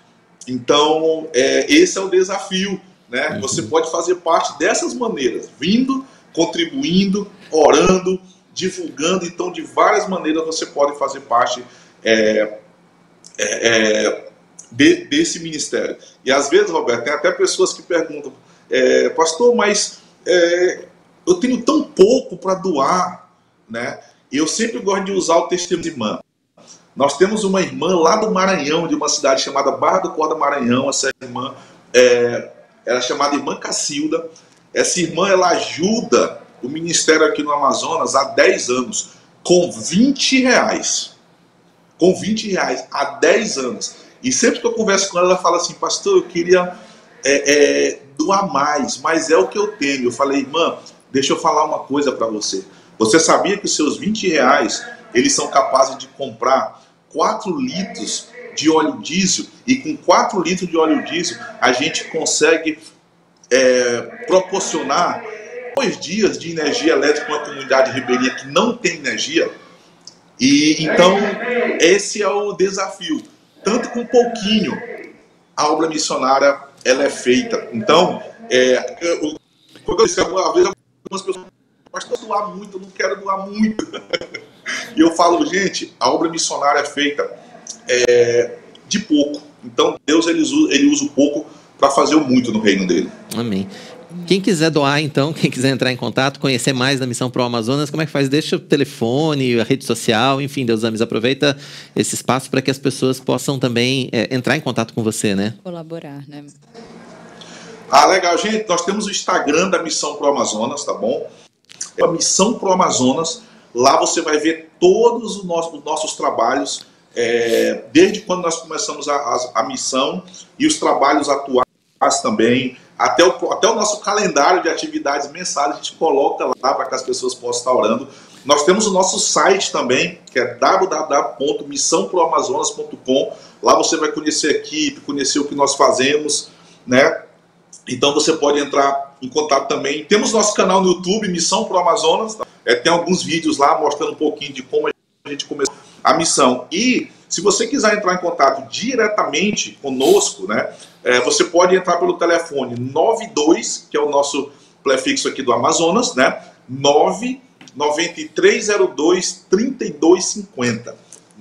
Então, esse é o desafio, né? Você pode fazer parte dessas maneiras, vindo, contribuindo, orando, divulgando. Então, de várias maneiras você pode fazer parte desse ministério. E às vezes, Roberto, tem até pessoas que perguntam, pastor, mas eu tenho tão pouco para doar, né? E eu sempre gosto de usar o testemunho de irmã. Nós temos uma irmã lá do Maranhão, de uma cidade chamada Barra do Corda, Maranhão. Essa irmã ela é chamada Irmã Cacilda. Essa irmã ela ajuda o ministério aqui no Amazonas há 10 anos, com R$20. Com R$20 há 10 anos. E sempre que eu converso com ela, ela fala assim, pastor, eu queria doar mais, mas é o que eu tenho. Eu falei, irmã, deixa eu falar uma coisa para você. Você sabia que os seus R$20, eles são capazes de comprar 4 litros de óleo diesel, e com 4 litros de óleo diesel a gente consegue proporcionar 2 dias de energia elétrica para uma comunidade ribeirinha que não tem energia. E então esse é o desafio. Tanto com pouquinho a obra missionária ela é feita. Então, quando eu disse, às vezes algumas pessoas, pastor, doar muito, eu não quero doar muito. E eu falo, gente, a obra missionária é feita de pouco. Então Deus ele usa o pouco para fazer o muito no reino dele. Amém. Quem quiser doar, então, quem quiser entrar em contato, conhecer mais da Missão Pro Amazonas, como é que faz? Deixa o telefone, a rede social, enfim, Deus Ames, aproveita esse espaço para que as pessoas possam também entrar em contato com você, né? Colaborar, né? Legal, gente. Nós temos o Instagram da Missão Pro Amazonas, tá bom? É a Missão Pro Amazonas. Lá você vai ver todos os nossos trabalhos, desde quando nós começamos a missão, e os trabalhos atuais também, até o nosso calendário de atividades mensais a gente coloca lá para que as pessoas possam estar orando. Nós temos o nosso site também, que é www.missãoproamazonas.com. Lá você vai conhecer a equipe, conhecer o que nós fazemos, né? Então você pode entrar em contato também. Temos nosso canal no YouTube, Missão Pro Amazonas. Tem alguns vídeos lá mostrando um pouquinho de como a gente começou a missão. E se você quiser entrar em contato diretamente conosco, né, você pode entrar pelo telefone 92, que é o nosso prefixo aqui do Amazonas, né, 99302-3250.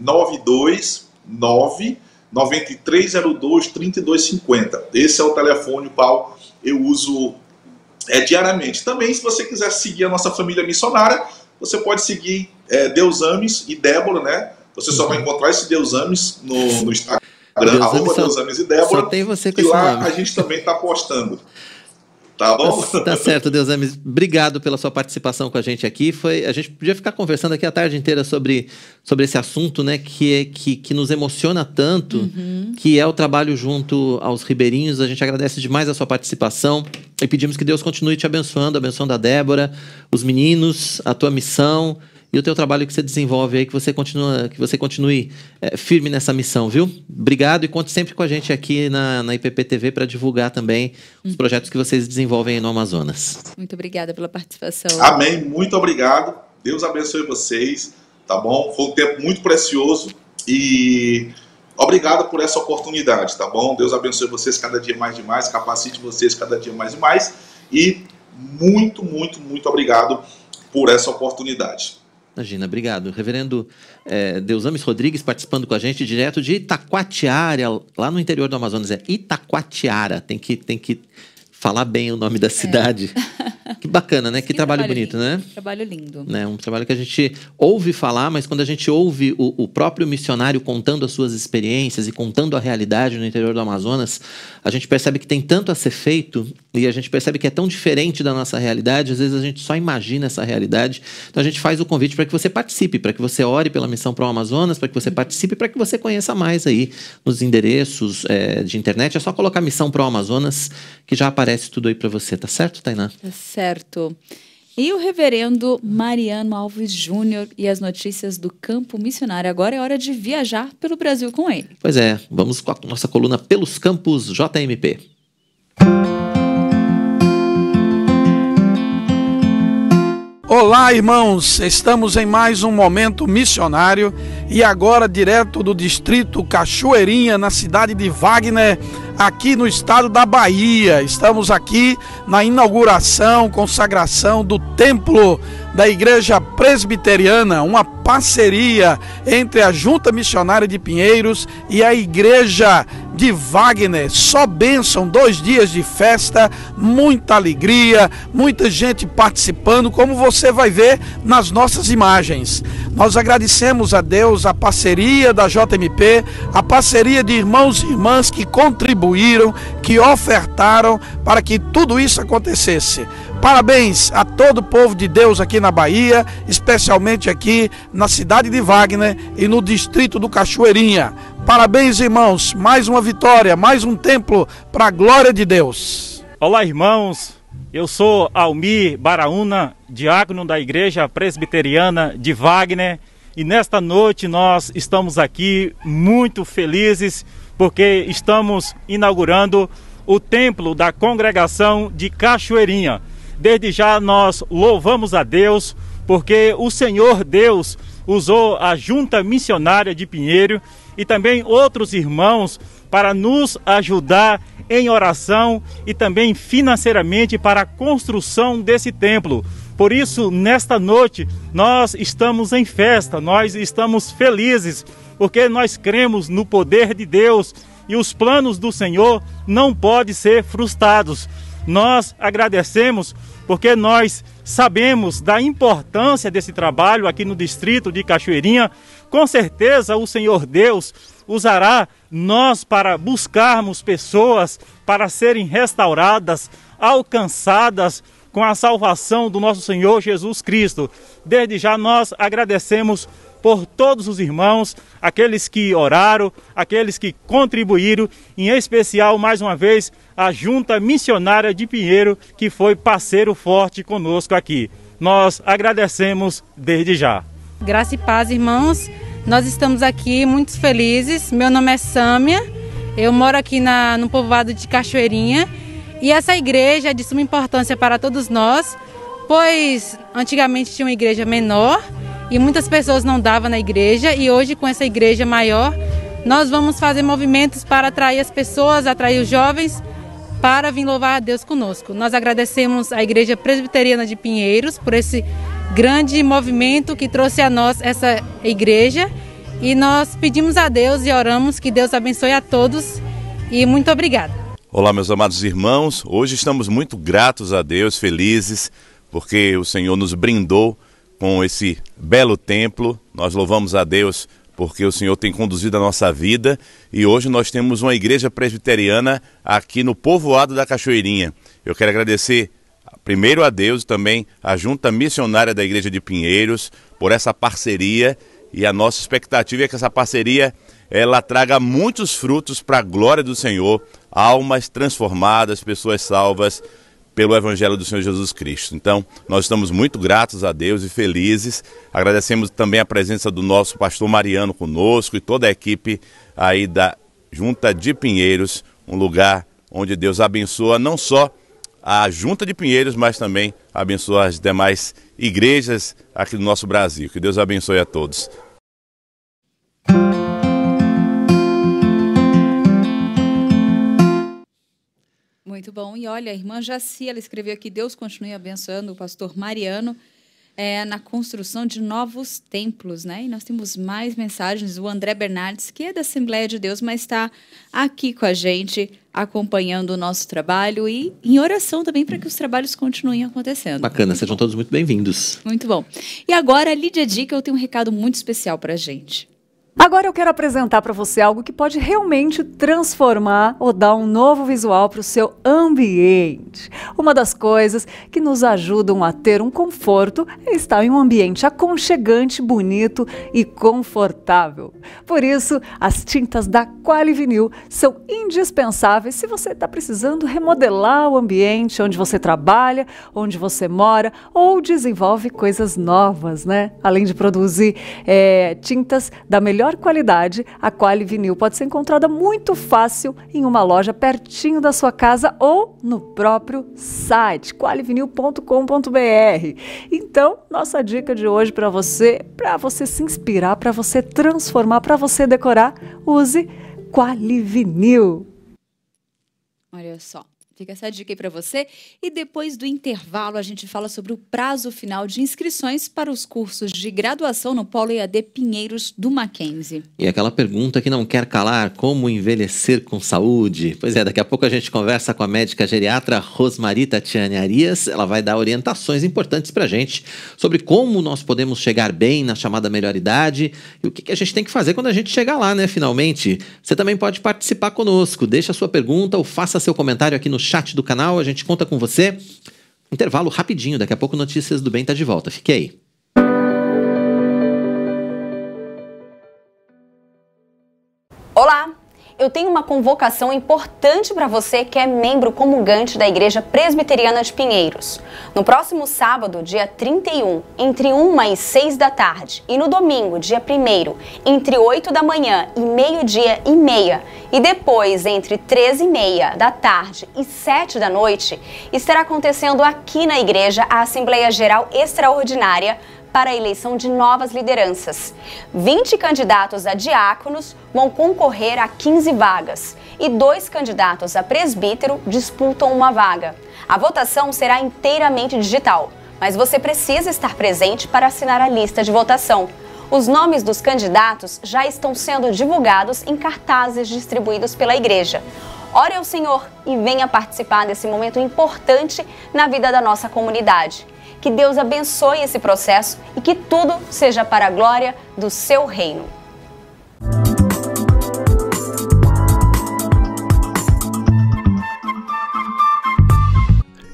92302-3250. Esse é o telefone o qual eu uso diariamente. Também, se você quiser seguir a nossa família missionária, você pode seguir Deus Ames e Débora, né? Você só vai encontrar esse Deus Ames no Instagram, @Deus Ames e Débora. Só tem você com e esse lá nome. a gente também está postando. Tá bom? Tá certo, Deusames. Obrigado pela sua participação com a gente aqui. A gente podia ficar conversando aqui a tarde inteira sobre esse assunto, né, que nos emociona tanto, que é o trabalho junto aos ribeirinhos. A gente agradece demais a sua participação e pedimos que Deus continue te abençoando a Débora, os meninos, a tua missão e o teu trabalho que você desenvolve aí, que você continue firme nessa missão, viu? Obrigado e conte sempre com a gente aqui na IPP-TV para divulgar também os projetos que vocês desenvolvem aí no Amazonas. Muito obrigada pela participação. Amém, muito obrigado. Deus abençoe vocês, tá bom? Foi um tempo muito precioso e obrigado por essa oportunidade, tá bom? Deus abençoe vocês cada dia mais e mais, capacite vocês cada dia mais e mais e muito, muito, muito obrigado por essa oportunidade. Imagina, obrigado. Reverendo Deusames Rodrigues participando com a gente direto de Itacoatiara, lá no interior do Amazonas. É Itacoatiara, tem que falar bem o nome da cidade. Que bacana, né? Que trabalho bonito, lindo, né? Trabalho lindo. Né? Um trabalho que a gente ouve falar, mas quando a gente ouve o próprio missionário contando as suas experiências e contando a realidade no interior do Amazonas, a gente percebe que tem tanto a ser feito e a gente percebe que é tão diferente da nossa realidade, às vezes a gente só imagina essa realidade. Então a gente faz o convite para que você participe, para que você ore pela Missão Pro Amazonas, para que você participe, para que você conheça mais aí nos endereços de internet. É só colocar Missão Pro Amazonas que já aparece tudo aí para você, tá certo, Tainá? Tá certo. E o reverendo Mariano Alves Júnior e as notícias do campo missionário. Agora é hora de viajar pelo Brasil com ele. Pois é, vamos com a nossa coluna Pelos Campos JMP. Olá, irmãos! Estamos em mais um momento missionário e agora direto do distrito Cachoeirinha, na cidade de Wagner, aqui no estado da Bahia. Estamos aqui na inauguração, consagração do templo da Igreja Presbiteriana, uma parceria entre a Junta Missionária de Pinheiros e a Igreja de Wagner. Só bênção, 2 dias de festa, muita alegria, muita gente participando, como você vai ver nas nossas imagens. Nós agradecemos a Deus a parceria da JMP, a parceria de irmãos e irmãs que contribuíram, que ofertaram para que tudo isso acontecesse. Parabéns a todo o povo de Deus aqui na Bahia, especialmente aqui na cidade de Wagner e no distrito do Cachoeirinha. Parabéns, irmãos, mais uma vitória, mais um templo para a glória de Deus. Olá, irmãos, eu sou Almir Baraúna, diácono da Igreja Presbiteriana de Wagner, e nesta noite nós estamos aqui muito felizes porque estamos inaugurando o templo da congregação de Cachoeirinha. Desde já nós louvamos a Deus, porque o Senhor Deus usou a Junta Missionária de Pinheiro e também outros irmãos para nos ajudar em oração e também financeiramente para a construção desse templo. Por isso, nesta noite, nós estamos em festa, nós estamos felizes, porque nós cremos no poder de Deus e os planos do Senhor não podem ser frustrados. Nós agradecemos porque nós sabemos da importância desse trabalho aqui no distrito de Cachoeirinha. Com certeza o Senhor Deus usará nós para buscarmos pessoas para serem restauradas, alcançadas com a salvação do nosso Senhor Jesus Cristo. Desde já nós agradecemos por todos os irmãos, aqueles que oraram, aqueles que contribuíram, em especial, mais uma vez, a Junta Missionária de Pinheiro, que foi parceiro forte conosco aqui. Nós agradecemos desde já. Graça e paz, irmãos. Nós estamos aqui muito felizes. Meu nome é Sâmia, eu moro aqui no povoado de Cachoeirinha, e essa igreja é de suma importância para todos nós, pois antigamente tinha uma igreja menor, e muitas pessoas não davam na igreja, e hoje com essa igreja maior, nós vamos fazer movimentos para atrair as pessoas, atrair os jovens, para vir louvar a Deus conosco. Nós agradecemos à Igreja Presbiteriana de Pinheiros por esse grande movimento que trouxe a nós essa igreja, e nós pedimos a Deus e oramos que Deus abençoe a todos, e muito obrigada. Olá, meus amados irmãos, hoje estamos muito gratos a Deus, felizes, porque o Senhor nos brindou com esse belo templo. Nós louvamos a Deus porque o Senhor tem conduzido a nossa vida e hoje nós temos uma igreja presbiteriana aqui no povoado da Cachoeirinha. Eu quero agradecer primeiro a Deus e também a Junta Missionária da Igreja de Pinheiros por essa parceria, e a nossa expectativa é que essa parceria ela traga muitos frutos para a glória do Senhor, almas transformadas, pessoas salvas pelo Evangelho do Senhor Jesus Cristo. Então, nós estamos muito gratos a Deus e felizes. Agradecemos também a presença do nosso pastor Mariano conosco e toda a equipe aí da Junta de Pinheiros, um lugar onde Deus abençoa não só a Junta de Pinheiros, mas também abençoa as demais igrejas aqui do nosso Brasil. Que Deus abençoe a todos. Muito bom. E olha, a irmã Jaci, ela escreveu aqui: Deus continue abençoando o pastor Mariano na construção de novos templos, né? E nós temos mais mensagens. O André Bernardes, que é da Assembleia de Deus, mas está aqui com a gente, acompanhando o nosso trabalho e em oração também para que os trabalhos continuem acontecendo. Bacana, sejam todos muito bem-vindos. Muito bom. E agora, Lídia Dica, eu tenho um recado muito especial para a gente. Agora eu quero apresentar para você algo que pode realmente transformar ou dar um novo visual para o seu ambiente. Uma das coisas que nos ajudam a ter um conforto é estar em um ambiente aconchegante, bonito e confortável. Por isso, as tintas da Qualivinil são indispensáveis se você está precisando remodelar o ambiente onde você trabalha, onde você mora ou desenvolve coisas novas, né? Além de produzir tintas da melhor qualidade, a Qualivinil pode ser encontrada muito fácil em uma loja pertinho da sua casa ou no próprio site qualivinil.com.br. Então, nossa dica de hoje para você se inspirar, para você transformar, para você decorar, use Qualivinil. Olha só. Fica essa dica aí para você. E depois do intervalo, a gente fala sobre o prazo final de inscrições para os cursos de graduação no Polo EAD Pinheiros do Mackenzie. E aquela pergunta que não quer calar: como envelhecer com saúde? Pois é, daqui a pouco a gente conversa com a médica geriatra Rosmary Tatiane Arias. Ela vai dar orientações importantes para a gente sobre como nós podemos chegar bem na chamada melhor idade e o que a gente tem que fazer quando a gente chegar lá, né, finalmente. Você também pode participar conosco. Deixa a sua pergunta ou faça seu comentário aqui no chat do canal, a gente conta com você. Intervalo rapidinho, daqui a pouco Notícias do Bem tá de volta. Fique aí. Olá! Eu tenho uma convocação importante para você que é membro comungante da Igreja Presbiteriana de Pinheiros. No próximo sábado, dia 31, entre 1 e 6 da tarde, e no domingo, dia 1º, entre 8 da manhã e meio-dia e meia, e depois entre 13h30 da tarde e 7 da noite, estará acontecendo aqui na igreja a Assembleia Geral Extraordinária para a eleição de novas lideranças. 20 candidatos a diáconos vão concorrer a 15 vagas e 2 candidatos a presbítero disputam uma vaga. A votação será inteiramente digital, mas você precisa estar presente para assinar a lista de votação. Os nomes dos candidatos já estão sendo divulgados em cartazes distribuídos pela igreja. Ore ao Senhor e venha participar desse momento importante na vida da nossa comunidade. Que Deus abençoe esse processo e que tudo seja para a glória do seu reino.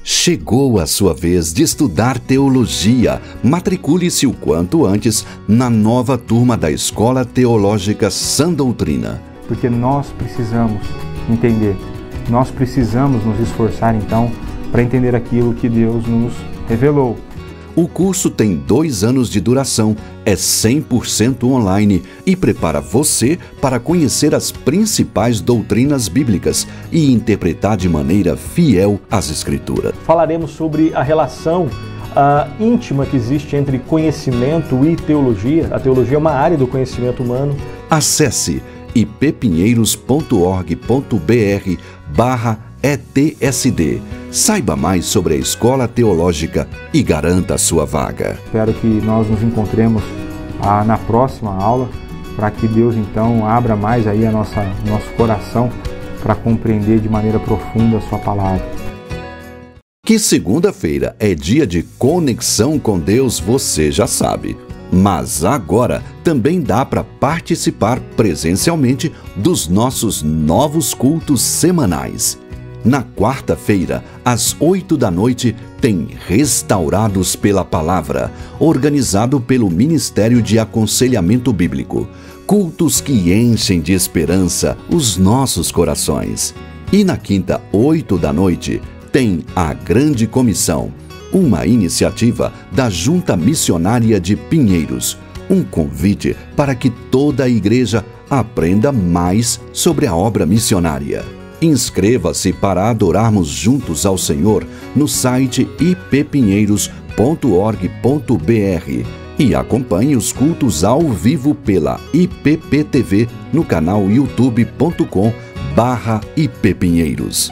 Chegou a sua vez de estudar teologia. Matricule-se o quanto antes na nova turma da Escola Teológica Sã Doutrina. Porque nós precisamos entender, nós precisamos nos esforçar então para entender aquilo que Deus nos revelou. O curso tem 2 anos de duração, é 100% online e prepara você para conhecer as principais doutrinas bíblicas e interpretar de maneira fiel as Escrituras. Falaremos sobre a relação íntima que existe entre conhecimento e teologia. A teologia é uma área do conhecimento humano. Acesse ippinheiros.org.br/ETSD. Saiba mais sobre a Escola Teológica e garanta a sua vaga. Espero que nós nos encontremos na próxima aula, para que Deus então abra mais aí nosso coração para compreender de maneira profunda a sua palavra. Que segunda-feira é dia de conexão com Deus, você já sabe. Mas agora também dá para participar presencialmente dos nossos novos cultos semanais. Na quarta-feira, às 8h, tem Restaurados pela Palavra, organizado pelo Ministério de Aconselhamento Bíblico. Cultos que enchem de esperança os nossos corações. E na quinta, 8h, tem a Grande Comissão, uma iniciativa da Junta Missionária de Pinheiros. Um convite para que toda a igreja aprenda mais sobre a obra missionária. Inscreva-se para adorarmos juntos ao Senhor no site ippinheiros.org.br e acompanhe os cultos ao vivo pela IPPTV no canal youtube.com/ippinheiros.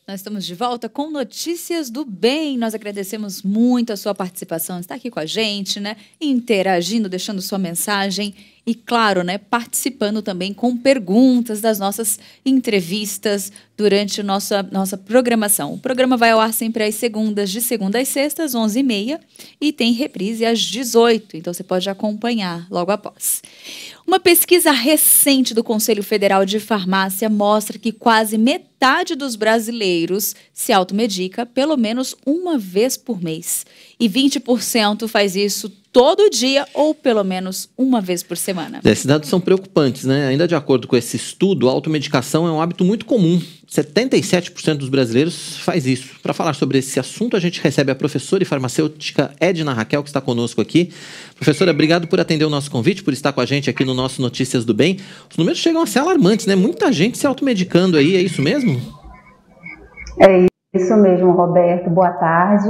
Nós estamos de volta com Notícias do Bem. Nós agradecemos muito a sua participação, está aqui com a gente, né? Interagindo, deixando sua mensagem e, claro, né, participando também com perguntas das nossas entrevistas durante a nossa programação. O programa vai ao ar sempre às segundas, de segunda às sextas, 11h30, e tem reprise às 18h, então você pode acompanhar logo após. Uma pesquisa recente do Conselho Federal de Farmácia mostra que quase metade dos brasileiros se automedica pelo menos uma vez por mês. E 20% faz isso todo dia ou pelo menos uma vez por semana. Esses dados são preocupantes, né? Ainda de acordo com esse estudo, a automedicação é um hábito muito comum. 77% dos brasileiros faz isso. Para falar sobre esse assunto, a gente recebe a professora e farmacêutica Edna Raquel, que está conosco aqui. Professora, obrigado por atender o nosso convite, por estar com a gente aqui no nosso Notícias do Bem. Os números chegam a ser alarmantes, né? Muita gente se automedicando aí, é isso mesmo? É isso mesmo, Roberto. Boa tarde.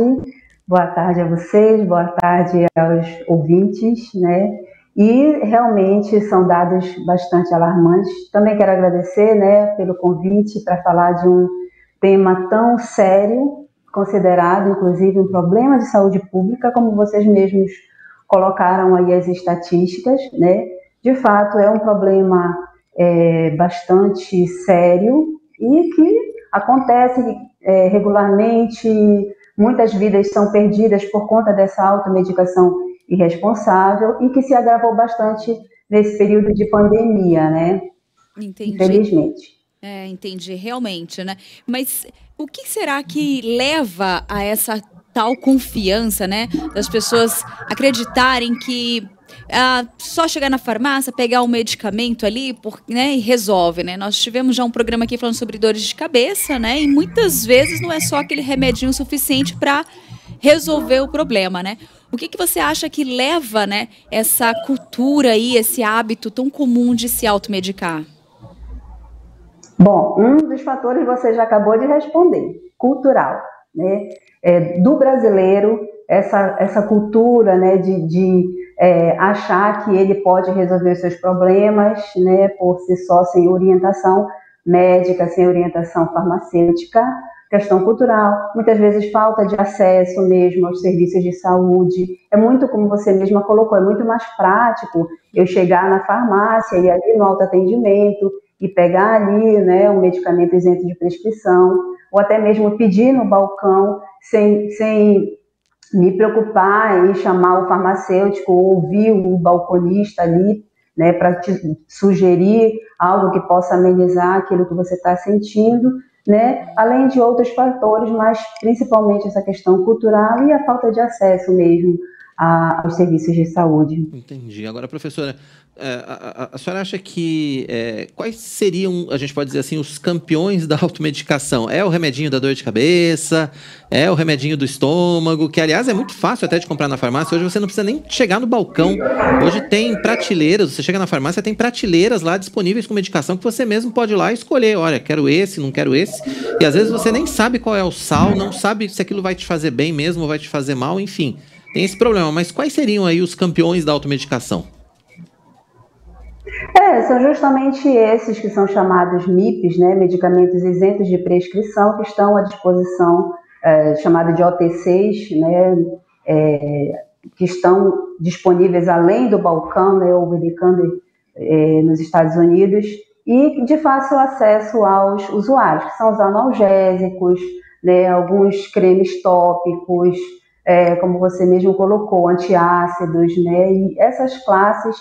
Boa tarde a vocês, boa tarde aos ouvintes, né? E realmente são dados bastante alarmantes. Também quero agradecer, né, pelo convite para falar de um tema tão sério, considerado inclusive um problema de saúde pública, como vocês mesmos colocaram aí as estatísticas, né? De fato, é um problema bastante sério e que acontece regularmente. Muitas vidas são perdidas por conta dessa automedicação irresponsável e que se agravou bastante nesse período de pandemia, né? Entendi. Infelizmente. Entendi, realmente, né? Mas o que será que leva a essa tal confiança, né? Das pessoas acreditarem que só chegar na farmácia, pegar um medicamento ali, né, e resolve, né? Nós tivemos já um programa aqui falando sobre dores de cabeça, né? E muitas vezes não é só aquele remedinho suficiente para resolver o problema, né? O que você acha que leva, né, essa cultura aí, esse hábito tão comum de se automedicar? Bom, um dos fatores você já acabou de responder, cultural, né? Do brasileiro, essa cultura, né, de achar que ele pode resolver os seus problemas, né, por si só, sem orientação médica, sem orientação farmacêutica, questão cultural, muitas vezes falta de acesso mesmo aos serviços de saúde. É muito, como você mesma colocou, é muito mais prático eu chegar na farmácia e ali no autoatendimento e pegar ali, né, um medicamento isento de prescrição, ou até mesmo pedir no balcão sem me preocupar em chamar o farmacêutico ou ouvir o balconista ali, né, para te sugerir algo que possa amenizar aquilo que você está sentindo, né, além de outros fatores, mas principalmente essa questão cultural e a falta de acesso mesmo aos serviços de saúde. Entendi. Agora, professora, a senhora acha que quais seriam, a gente pode dizer assim, os campeões da automedicação? É o remedinho da dor de cabeça? É o remedinho do estômago? Que, aliás, é muito fácil até de comprar na farmácia. Hoje você não precisa nem chegar no balcão. Hoje tem prateleiras, você chega na farmácia, tem prateleiras lá disponíveis com medicação que você mesmo pode ir lá e escolher. Olha, quero esse, não quero esse. E às vezes você nem sabe qual é o sal, não sabe se aquilo vai te fazer bem mesmo ou vai te fazer mal, enfim. Tem esse problema, mas quais seriam aí os campeões da automedicação? São justamente esses que são chamados MIPs, né, medicamentos isentos de prescrição, que estão à disposição, chamado de OTCs, né, que estão disponíveis além do balcão, né, over the counter, nos Estados Unidos, e de fácil acesso aos usuários, que são os analgésicos, né, alguns cremes tópicos, como você mesmo colocou, antiácidos, né, e essas classes,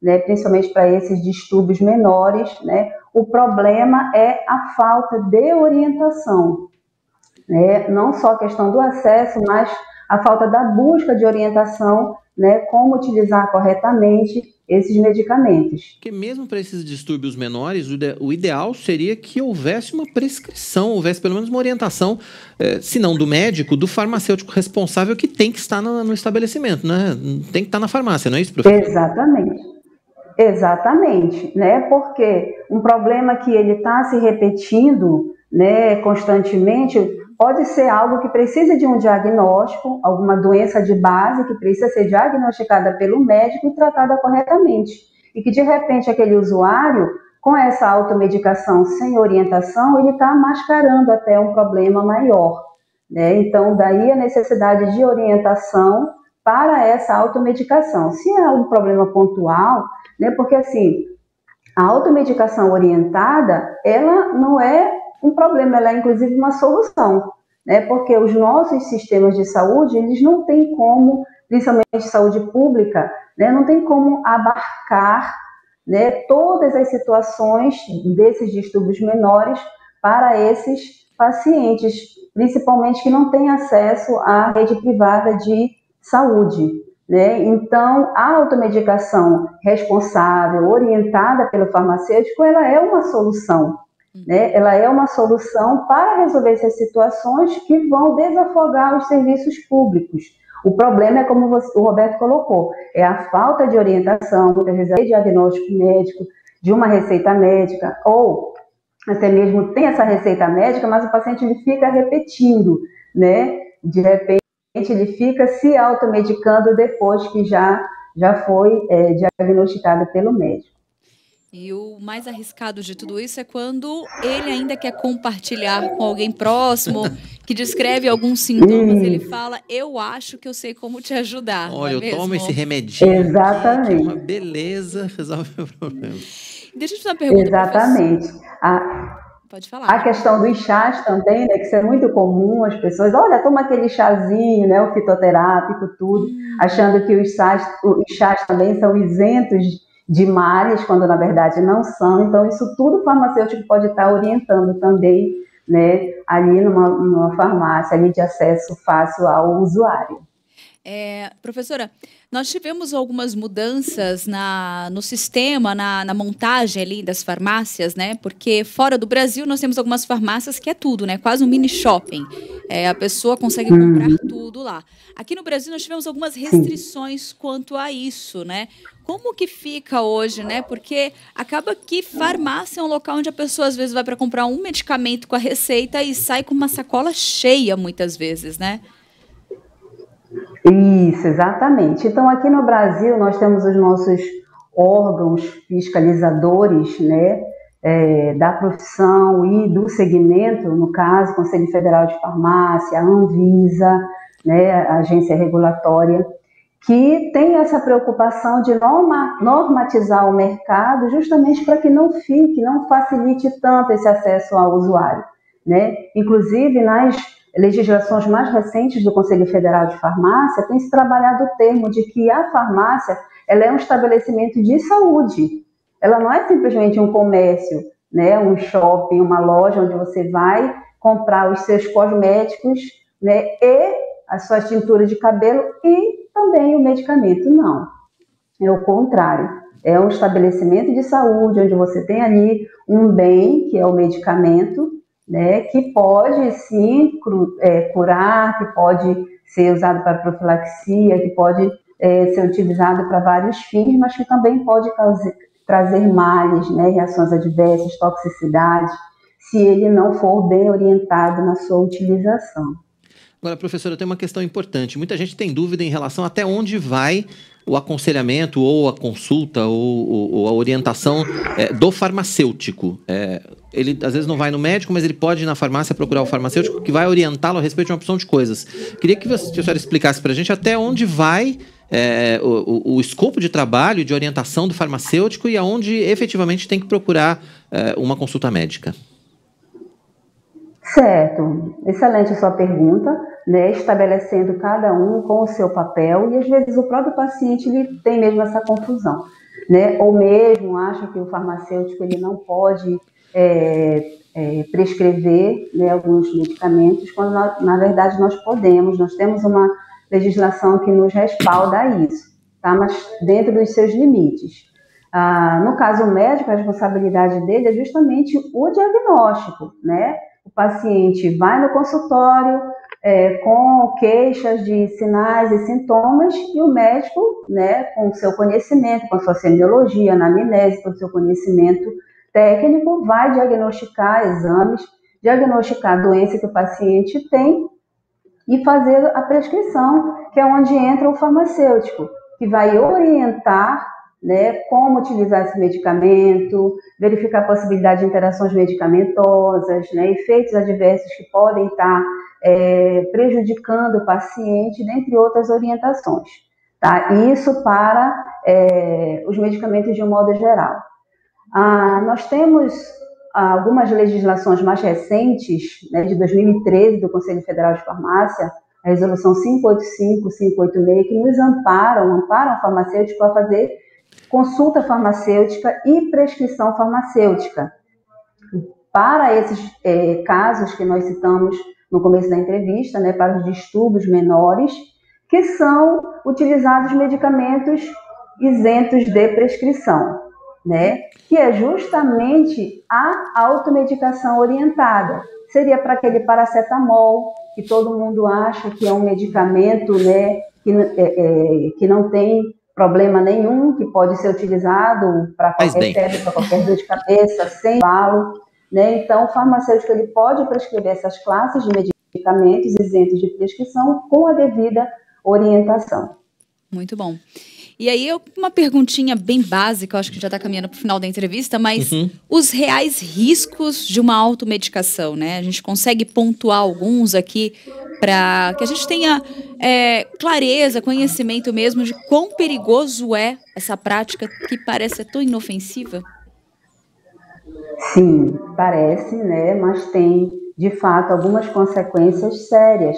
né, principalmente para esses distúrbios menores, né, o problema é a falta de orientação, né, não só a questão do acesso, mas a falta da busca de orientação, né, como utilizar corretamente esses medicamentos. Porque mesmo para esses distúrbios menores, o ideal seria que houvesse uma prescrição, houvesse pelo menos uma orientação, se não do médico, do farmacêutico responsável, que tem que estar no estabelecimento, né? Tem que estar na farmácia, não é isso, professor? Exatamente. Exatamente, né? Porque um problema que ele está se repetindo, né, constantemente, pode ser algo que precisa de um diagnóstico, alguma doença de base que precisa ser diagnosticada pelo médico e tratada corretamente. E que, de repente, aquele usuário, com essa automedicação sem orientação, ele está mascarando até um problema maior, né? Então, daí a necessidade de orientação para essa automedicação. Se é um problema pontual, né, porque, assim, a automedicação orientada, ela não é um problema, ela é inclusive uma solução, né? Porque os nossos sistemas de saúde, eles não têm como, principalmente saúde pública, né, não tem como abarcar, né, todas as situações desses distúrbios menores para esses pacientes, principalmente que não têm acesso à rede privada de saúde, né? Então, a automedicação responsável, orientada pelo farmacêutico, ela é uma solução, né? Ela é uma solução para resolver essas situações que vão desafogar os serviços públicos. O problema é, como o Roberto colocou, é a falta de orientação, muitas vezes de diagnóstico médico, de uma receita médica, ou até mesmo tem essa receita médica, mas o paciente ele fica repetindo, né? De repente, ele fica se automedicando depois que já foi diagnosticado pelo médico. E o mais arriscado de tudo isso é quando ele ainda quer compartilhar com alguém próximo, que descreve alguns sintomas, ele fala, eu acho que eu sei como te ajudar. Olha, não é eu tomo mesmo? esse remedinho. Exatamente. Que é uma beleza, resolve o problema. Deixa eu te fazer uma pergunta, Exatamente. Pode falar. A questão dos chás também, né, que isso é muito comum, as pessoas, olha, toma aquele chazinho, né, o fitoterápico, tudo, achando que os chás também são isentos de males, quando na verdade não são. Então, isso tudo o farmacêutico pode estar orientando também, né, ali numa farmácia ali de acesso fácil ao usuário. Professora, nós tivemos algumas mudanças no sistema, na montagem ali das farmácias, né? Porque fora do Brasil nós temos algumas farmácias que é tudo, né? Quase um mini shopping. A pessoa consegue comprar tudo lá. Aqui no Brasil nós tivemos algumas restrições quanto a isso, né? Como que fica hoje, né? Porque acaba que farmácia é um local onde a pessoa às vezes vai para comprar um medicamento com a receita e sai com uma sacola cheia muitas vezes, né? Isso, exatamente. Então, aqui no Brasil, nós temos os nossos órgãos fiscalizadores, né, da profissão e do segmento, no caso, Conselho Federal de Farmácia, a Anvisa, né, a agência regulatória, que tem essa preocupação de normatizar o mercado justamente para que não facilite tanto esse acesso ao usuário, né? Inclusive, nas legislações mais recentes do Conselho Federal de Farmácia, tem se trabalhado o termo de que a farmácia ela é um estabelecimento de saúde. Ela não é simplesmente um comércio, né, um shopping, uma loja onde você vai comprar os seus cosméticos, né, e a sua tintura de cabelo e também o medicamento. Não, é o contrário. É um estabelecimento de saúde onde você tem ali um bem, que é o medicamento, né, que pode sim curar, que pode ser usado para profilaxia, que pode ser utilizado para vários fins, mas que também pode trazer males, né, reações adversas, toxicidade, se ele não for bem orientado na sua utilização. Agora, professora, tem uma questão importante. Muita gente tem dúvida em relação até onde vai o aconselhamento ou a consulta ou a orientação do farmacêutico. Ele às vezes não vai no médico, mas ele pode ir na farmácia procurar o farmacêutico que vai orientá-lo a respeito de uma opção de coisas. Queria que a senhora explicasse para a gente até onde vai o escopo de trabalho e de orientação do farmacêutico e aonde efetivamente tem que procurar uma consulta médica. Certo, excelente a sua pergunta, né? Estabelecendo cada um com o seu papel, e às vezes o próprio paciente ele tem mesmo essa confusão, né? Ou mesmo acha que o farmacêutico ele não pode prescrever, né, alguns medicamentos, quando na verdade nós podemos, nós temos uma legislação que nos respalda a isso, tá? Mas dentro dos seus limites. No caso médico, a responsabilidade dele é justamente o diagnóstico, né? O paciente vai no consultório com queixas de sinais e sintomas e o médico, né, com o seu conhecimento, com a sua semiologia, anamnese, com o seu conhecimento técnico, vai diagnosticar exames, diagnosticar a doença que o paciente tem e fazer a prescrição, que é onde entra o farmacêutico, que vai orientar, né, como utilizar esse medicamento, verificar a possibilidade de interações medicamentosas, né, efeitos adversos que podem estar prejudicando o paciente, dentre outras orientações. Tá? Isso para os medicamentos de um modo geral. Nós temos algumas legislações mais recentes, né, de 2013, do Conselho Federal de Farmácia, a resolução 585, 586, que nos amparam o farmacêutico a fazer consulta farmacêutica e prescrição farmacêutica. Para esses casos que nós citamos no começo da entrevista, né, para os distúrbios menores, que são utilizados medicamentos isentos de prescrição, né, que é justamente a automedicação orientada. Seria para aquele paracetamol, que todo mundo acha que é um medicamento, né, que não tem problema nenhum, que pode ser utilizado para qualquer febre, para qualquer dor de cabeça, sem falo, né? Então, o farmacêutico ele pode prescrever essas classes de medicamentos isentos de prescrição com a devida orientação. Muito bom. E aí, uma perguntinha bem básica, eu acho que já está caminhando para o final da entrevista, mas os reais riscos de uma automedicação, né? A gente consegue pontuar alguns aqui para que a gente tenha clareza, conhecimento mesmo de quão perigoso é essa prática que parece ser tão inofensiva? Sim, parece, né? Mas tem, de fato, algumas consequências sérias,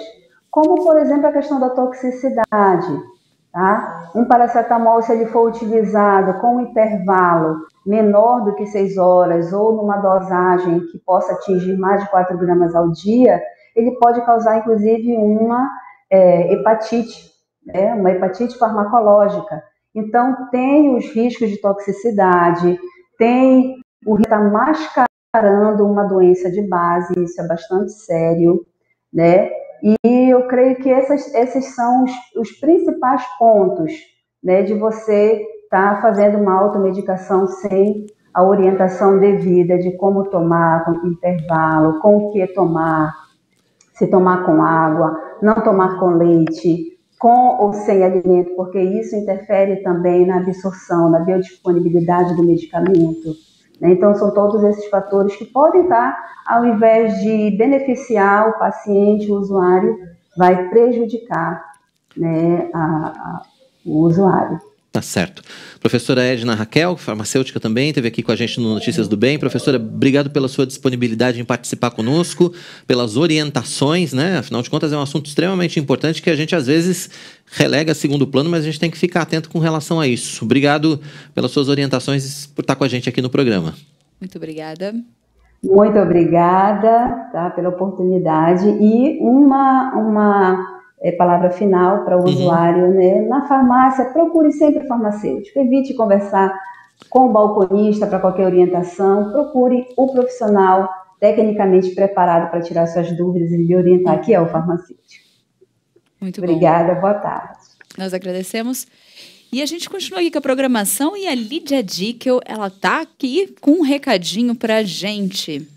como, por exemplo, a questão da toxicidade. Tá? Um paracetamol, se ele for utilizado com um intervalo menor do que 6 horas ou numa dosagem que possa atingir mais de 4 gramas ao dia, ele pode causar, inclusive, uma hepatite, né? Uma hepatite farmacológica. Então, tem os riscos de toxicidade, tem o risco de estar mascarando uma doença de base, isso é bastante sério, né? E eu creio que esses são os principais pontos, né, de você estar fazendo uma automedicação sem a orientação devida de como tomar, com que intervalo, com o que tomar, se tomar com água, não tomar com leite, com ou sem alimento, porque isso interfere também na absorção, na biodisponibilidade do medicamento. Então, são todos esses fatores que podem estar, ao invés de beneficiar o paciente, o usuário, vai prejudicar, né, o usuário. Tá certo. Professora Edna Raquel, farmacêutica também, esteve aqui com a gente no Notícias do Bem. Professora, obrigado pela sua disponibilidade em participar conosco, pelas orientações, né? Afinal de contas, é um assunto extremamente importante que a gente, às vezes, relega a segundo plano, mas a gente tem que ficar atento com relação a isso. Obrigado pelas suas orientações e por estar com a gente aqui no programa. Muito obrigada. Muito obrigada, tá, pela oportunidade. E uma palavra final para o usuário, né? Na farmácia, procure sempre o farmacêutico. Evite conversar com o balconista para qualquer orientação. Procure o profissional tecnicamente preparado para tirar suas dúvidas e lhe orientar, que é o farmacêutico. Muito Obrigada, boa tarde. Nós agradecemos. E a gente continua aqui com a programação e a Lídia Dickel, ela tá aqui com um recadinho para a gente.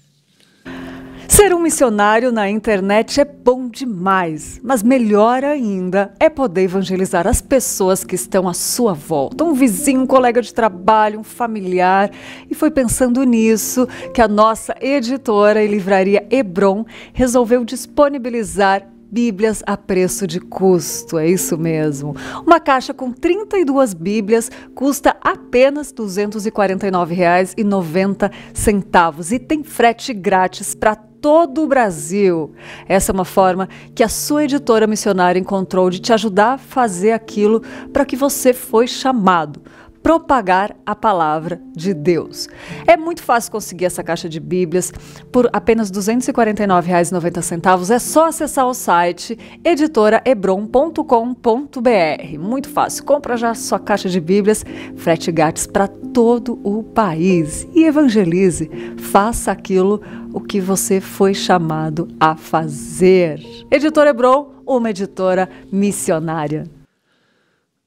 Ser um missionário na internet é bom demais, mas melhor ainda é poder evangelizar as pessoas que estão à sua volta. Um vizinho, um colega de trabalho, um familiar. E foi pensando nisso que a nossa editora e livraria Hebron resolveu disponibilizar Bíblias a preço de custo, é isso mesmo. Uma caixa com 32 Bíblias custa apenas R$ 249,90 e tem frete grátis para todo o Brasil. Essa é uma forma que a sua editora missionária encontrou de te ajudar a fazer aquilo para que você foi chamado. Propagar a palavra de Deus. É muito fácil conseguir essa caixa de Bíblias por apenas R$ 249,90. É só acessar o site editoraebron.com.br. Muito fácil. Compra já a sua caixa de Bíblias, frete grátis para todo o país. E evangelize. Faça aquilo o que você foi chamado a fazer. Editora Hebron, uma editora missionária.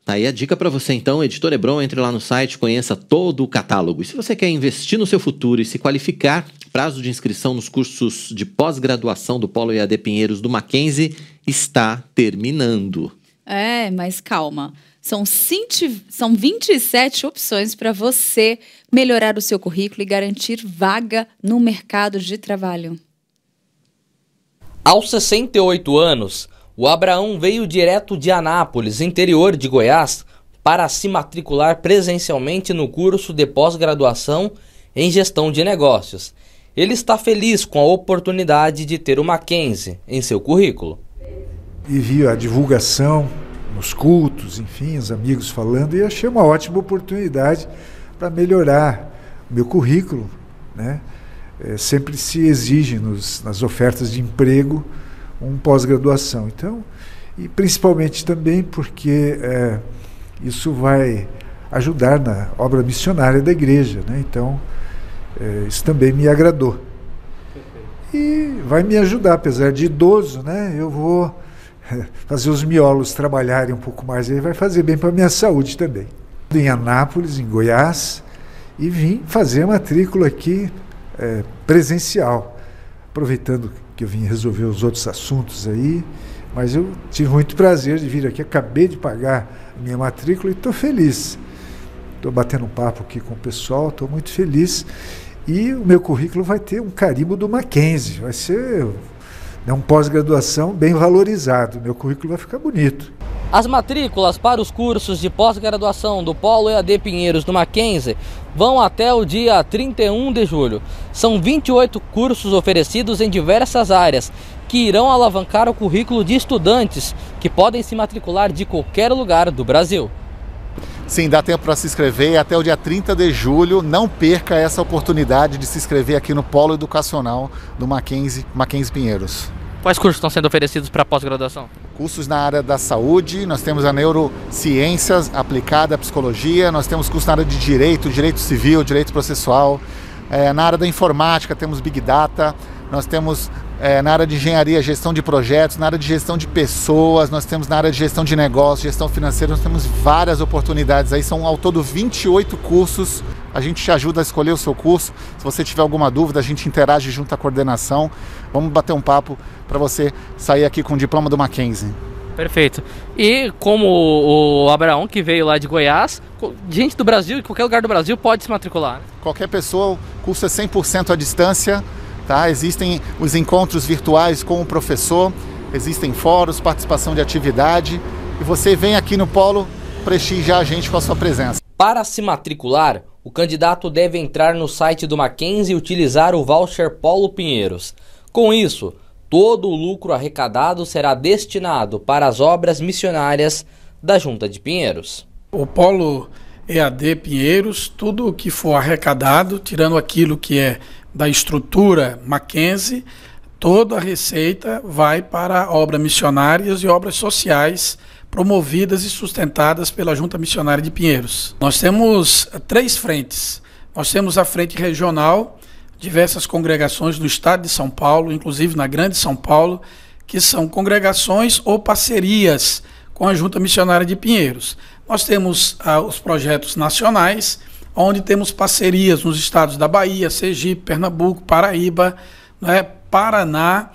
Tá aí a dica para você então, Editora Hebron, entre lá no site, conheça todo o catálogo. E se você quer investir no seu futuro e se qualificar, prazo de inscrição nos cursos de pós-graduação do Polo EAD Pinheiros do Mackenzie está terminando. Mas calma. São 27 opções para você melhorar o seu currículo e garantir vaga no mercado de trabalho. Aos 68 anos, o Abraão veio direto de Anápolis, interior de Goiás, para se matricular presencialmente no curso de pós-graduação em gestão de negócios. Ele está feliz com a oportunidade de ter o Mackenzie em seu currículo. E vi a divulgação nos cultos, enfim, os amigos falando, e achei uma ótima oportunidade para melhorar o meu currículo, né? Sempre se exige nas ofertas de emprego um pós-graduação. Então, e principalmente também porque isso vai ajudar na obra missionária da igreja, né? Então, isso também me agradou. E vai me ajudar, apesar de idoso, né? Eu vou fazer os miolos trabalharem um pouco mais, aí vai fazer bem para a minha saúde também. Em Anápolis, em Goiás, e vim fazer a matrícula aqui presencial, aproveitando que eu vim resolver os outros assuntos aí, mas eu tive muito prazer de vir aqui, acabei de pagar a minha matrícula e estou feliz. Estou batendo um papo aqui com o pessoal, estou muito feliz. E o meu currículo vai ter um carimbo do Mackenzie, vai ser um pós-graduação bem valorizado, meu currículo vai ficar bonito. As matrículas para os cursos de pós-graduação do Polo EAD Pinheiros do Mackenzie vão até o dia 31 de julho. São 28 cursos oferecidos em diversas áreas que irão alavancar o currículo de estudantes que podem se matricular de qualquer lugar do Brasil. Sim, dá tempo para se inscrever até o dia 30 de julho. Não perca essa oportunidade de se inscrever aqui no Polo Educacional do Mackenzie Pinheiros. Quais cursos estão sendo oferecidos para pós-graduação? Cursos na área da saúde, nós temos a neurociências aplicada à psicologia, nós temos cursos na área de direito civil, direito processual, na área da informática temos Big Data, nós temos na área de engenharia, gestão de projetos, na área de gestão de pessoas, nós temos na área de gestão de negócios, gestão financeira, nós temos várias oportunidades aí, são ao todo 28 cursos. A gente te ajuda a escolher o seu curso. Se você tiver alguma dúvida, a gente interage junto à coordenação. Vamos bater um papo para você sair aqui com o diploma do Mackenzie. Perfeito. E como o Abraão, que veio lá de Goiás, gente do Brasil, em qualquer lugar do Brasil, pode se matricular. Qualquer pessoa, o curso é 100% à distância. Tá? Existem os encontros virtuais com o professor, existem fóruns, participação de atividade. E você vem aqui no Polo prestigiar a gente com a sua presença. Para se matricular, o candidato deve entrar no site do Mackenzie e utilizar o voucher Polo Pinheiros. Com isso, todo o lucro arrecadado será destinado para as obras missionárias da Junta de Pinheiros. O Polo EAD Pinheiros, tudo o que for arrecadado, tirando aquilo que é da estrutura Mackenzie, toda a receita vai para obras missionárias e obras sociais promovidas e sustentadas pela Junta Missionária de Pinheiros. Nós temos 3 frentes. Nós temos a frente regional, diversas congregações no estado de São Paulo, inclusive na Grande São Paulo, que são congregações ou parcerias com a Junta Missionária de Pinheiros. Nós temos os projetos nacionais, onde temos parcerias nos estados da Bahia, Sergipe, Pernambuco, Paraíba, né, Paraná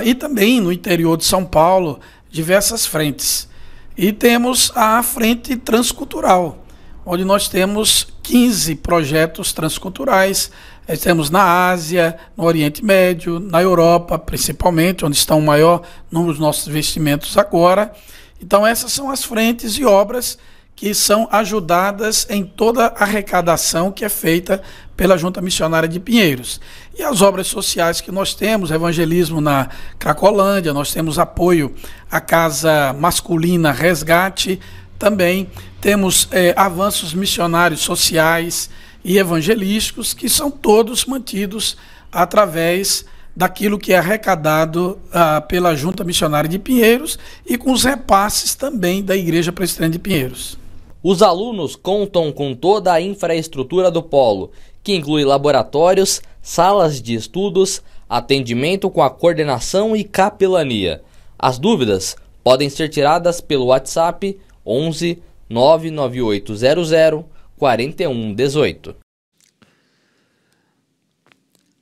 e também no interior de São Paulo, diversas frentes. E temos a frente transcultural, onde nós temos 15 projetos transculturais temos na Ásia, no Oriente Médio, na Europa, principalmente, onde estão o maior número dos nossos investimentos agora. Então, essas são as frentes e obras que são ajudadas em toda a arrecadação que é feita pela Junta Missionária de Pinheiros. E as obras sociais que nós temos, evangelismo na Cracolândia, nós temos apoio à Casa Masculina Resgate, também temos avanços missionários sociais e evangelísticos, que são todos mantidos através daquilo que é arrecadado pela Junta Missionária de Pinheiros e com os repasses também da Igreja Presbiteriana de Pinheiros. Os alunos contam com toda a infraestrutura do polo, que inclui laboratórios, salas de estudos, atendimento com a coordenação e capelania. As dúvidas podem ser tiradas pelo WhatsApp 11 99800 4118.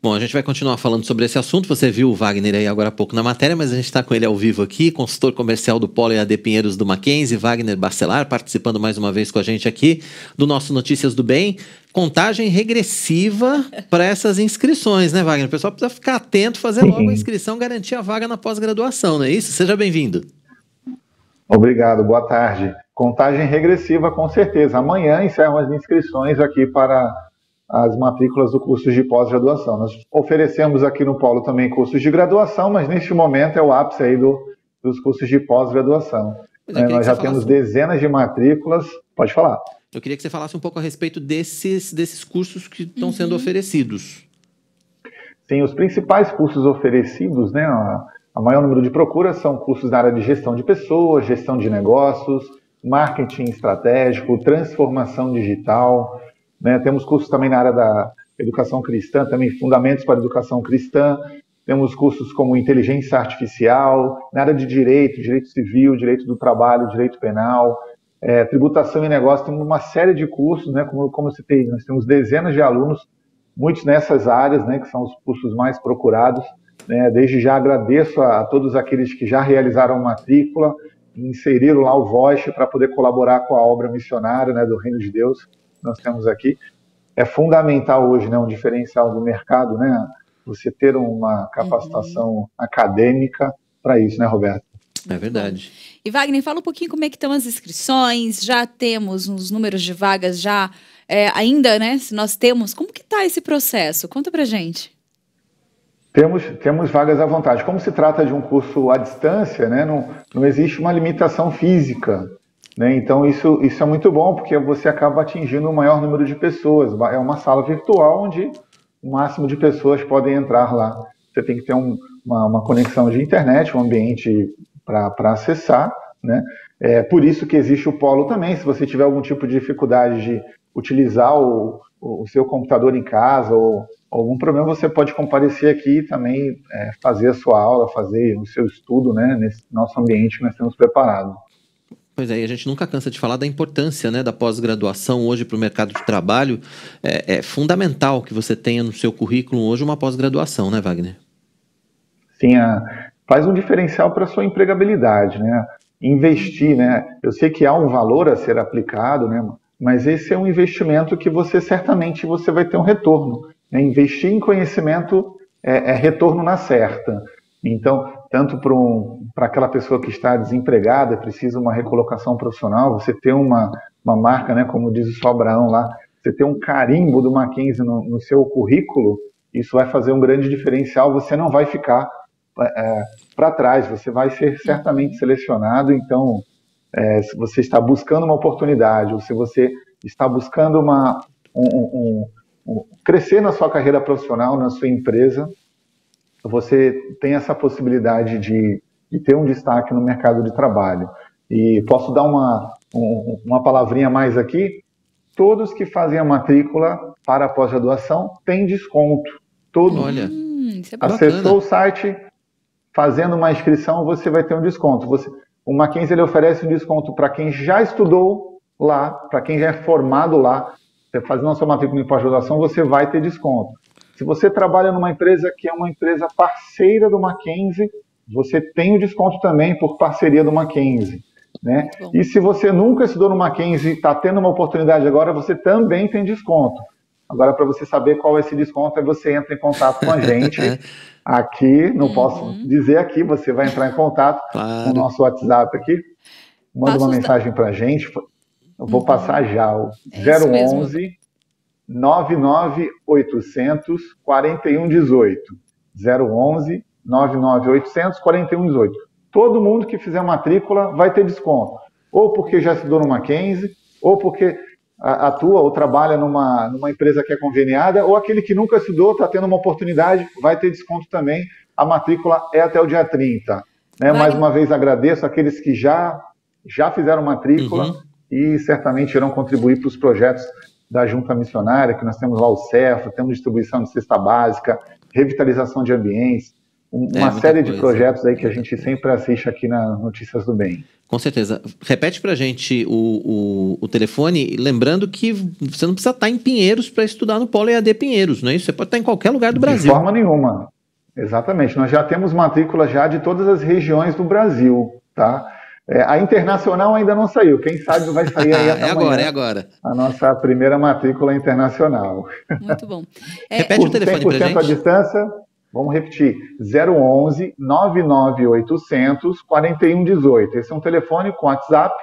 Bom, a gente vai continuar falando sobre esse assunto. Você viu o Wagner aí agora há pouco na matéria, mas a gente está com ele ao vivo aqui, consultor comercial do Polo EAD Pinheiros do Mackenzie, Wagner Bacelar, participando mais uma vez com a gente aqui do nosso Notícias do Bem. Contagem regressiva para essas inscrições, né, Wagner? O pessoal precisa ficar atento, fazer logo a inscrição, garantir a vaga na pós-graduação, não é isso? Seja bem-vindo. Obrigado, boa tarde. Contagem regressiva, com certeza. Amanhã encerram as inscrições aqui para as matrículas do curso de pós-graduação. Nós oferecemos aqui no Polo também cursos de graduação, mas neste momento é o ápice aí dos cursos de pós-graduação. Nós já temos dezenas de matrículas. Pode falar. Eu queria que você falasse um pouco a respeito desses cursos que estão sendo oferecidos. Sim, os principais cursos oferecidos, né, a maior número de procuras são cursos na área de gestão de pessoas, gestão de negócios, marketing estratégico, transformação digital, né? Temos cursos também na área da educação cristã, também fundamentos para a educação cristã. Temos cursos como inteligência artificial, na área de direito civil, direito do trabalho, direito penal, tributação e negócio. Temos uma série de cursos, né? Como eu citei, nós temos dezenas de alunos, muitos nessas áreas, né? Que são os cursos mais procurados. Né? Desde já agradeço a todos aqueles que já realizaram matrícula, inseriram lá o Voice para poder colaborar com a obra missionária, né, do Reino de Deus que nós temos aqui. É fundamental hoje, né, um diferencial do mercado, né, você ter uma capacitação acadêmica para isso, né, Roberto? É verdade. E Wagner, fala um pouquinho como é que estão as inscrições, já temos os números de vagas, ainda, né, se nós temos, como que está esse processo? Conta pra gente. Temos vagas à vontade. Como se trata de um curso à distância, né, não existe uma limitação física, né, então isso é muito bom, porque você acaba atingindo o maior número de pessoas. É uma sala virtual onde o máximo de pessoas podem entrar lá. Você tem que ter uma conexão de internet, um ambiente para acessar, né? Por isso que existe o Polo também. Se você tiver algum tipo de dificuldade de utilizar o seu computador em casa ou algum problema, você pode comparecer aqui e também fazer a sua aula, fazer o seu estudo, né, nesse nosso ambiente que nós temos preparado. Pois é, e a gente nunca cansa de falar da importância, né, da pós-graduação hoje para o mercado de trabalho. É fundamental que você tenha no seu currículo hoje uma pós-graduação, né, Wagner? Sim, faz um diferencial para a sua empregabilidade, né? Investir, né? Eu sei que há um valor a ser aplicado, né? Mas esse é um investimento que certamente você vai ter um retorno. Né? Investir em conhecimento é retorno na certa. Então, tanto para aquela pessoa que está desempregada, precisa uma recolocação profissional, você ter uma marca, né, como diz o Sr. Abraão lá, você ter um carimbo do Mackenzie no seu currículo, isso vai fazer um grande diferencial, você não vai ficar para trás, você vai ser certamente selecionado. Então, se você está buscando uma oportunidade, ou se você está buscando crescer na sua carreira profissional, na sua empresa, você tem essa possibilidade de ter um destaque no mercado de trabalho. E posso dar uma palavrinha mais aqui? Todos que fazem a matrícula para a pós-graduação têm desconto. Todos. Olha, isso é bacana. Acessou o site, fazendo uma inscrição, você vai ter um desconto. O Mackenzie ele oferece um desconto para quem já estudou lá, para quem já é formado lá. Você fazendo a sua matrícula em pós-graduação, você vai ter desconto. Se você trabalha numa empresa que é uma empresa parceira do Mackenzie, você tem o desconto também por parceria do Mackenzie, né? E se você nunca estudou no Mackenzie e está tendo uma oportunidade agora, você também tem desconto. Agora, para você saber qual é esse desconto, aí você entra em contato com a gente aqui, não posso dizer aqui, você vai entrar em contato com o nosso WhatsApp aqui, manda uma mensagem para a gente, eu vou passar já, o 011 99800 4118. 011 99800 4118. Todo mundo que fizer matrícula vai ter desconto. Ou porque já estudou no Mackenzie, ou porque atua ou trabalha numa empresa que é conveniada, ou aquele que nunca estudou, está tendo uma oportunidade, vai ter desconto também. A matrícula é até o dia 30. Né? Mais uma vez agradeço àqueles que já fizeram matrícula e certamente irão contribuir para os projetos da Junta Missionária, que nós temos lá o CEFA, temos distribuição de cesta básica, revitalização de ambientes, uma série de projetos aí que a gente sempre assiste aqui na Notícias do Bem. Com certeza. Repete pra gente o telefone, lembrando que você não precisa estar em Pinheiros para estudar no Polo EAD Pinheiros, não é isso? Você pode estar em qualquer lugar do Brasil. De forma nenhuma. Exatamente. Nós já temos matrícula já de todas as regiões do Brasil, tá? A internacional ainda não saiu. Quem sabe vai sair aí até amanhã. É agora. A nossa primeira matrícula internacional. Muito bom. Repete o telefone pra gente. 100% à distância, vamos repetir. 011 99800 4118. Esse é um telefone com WhatsApp.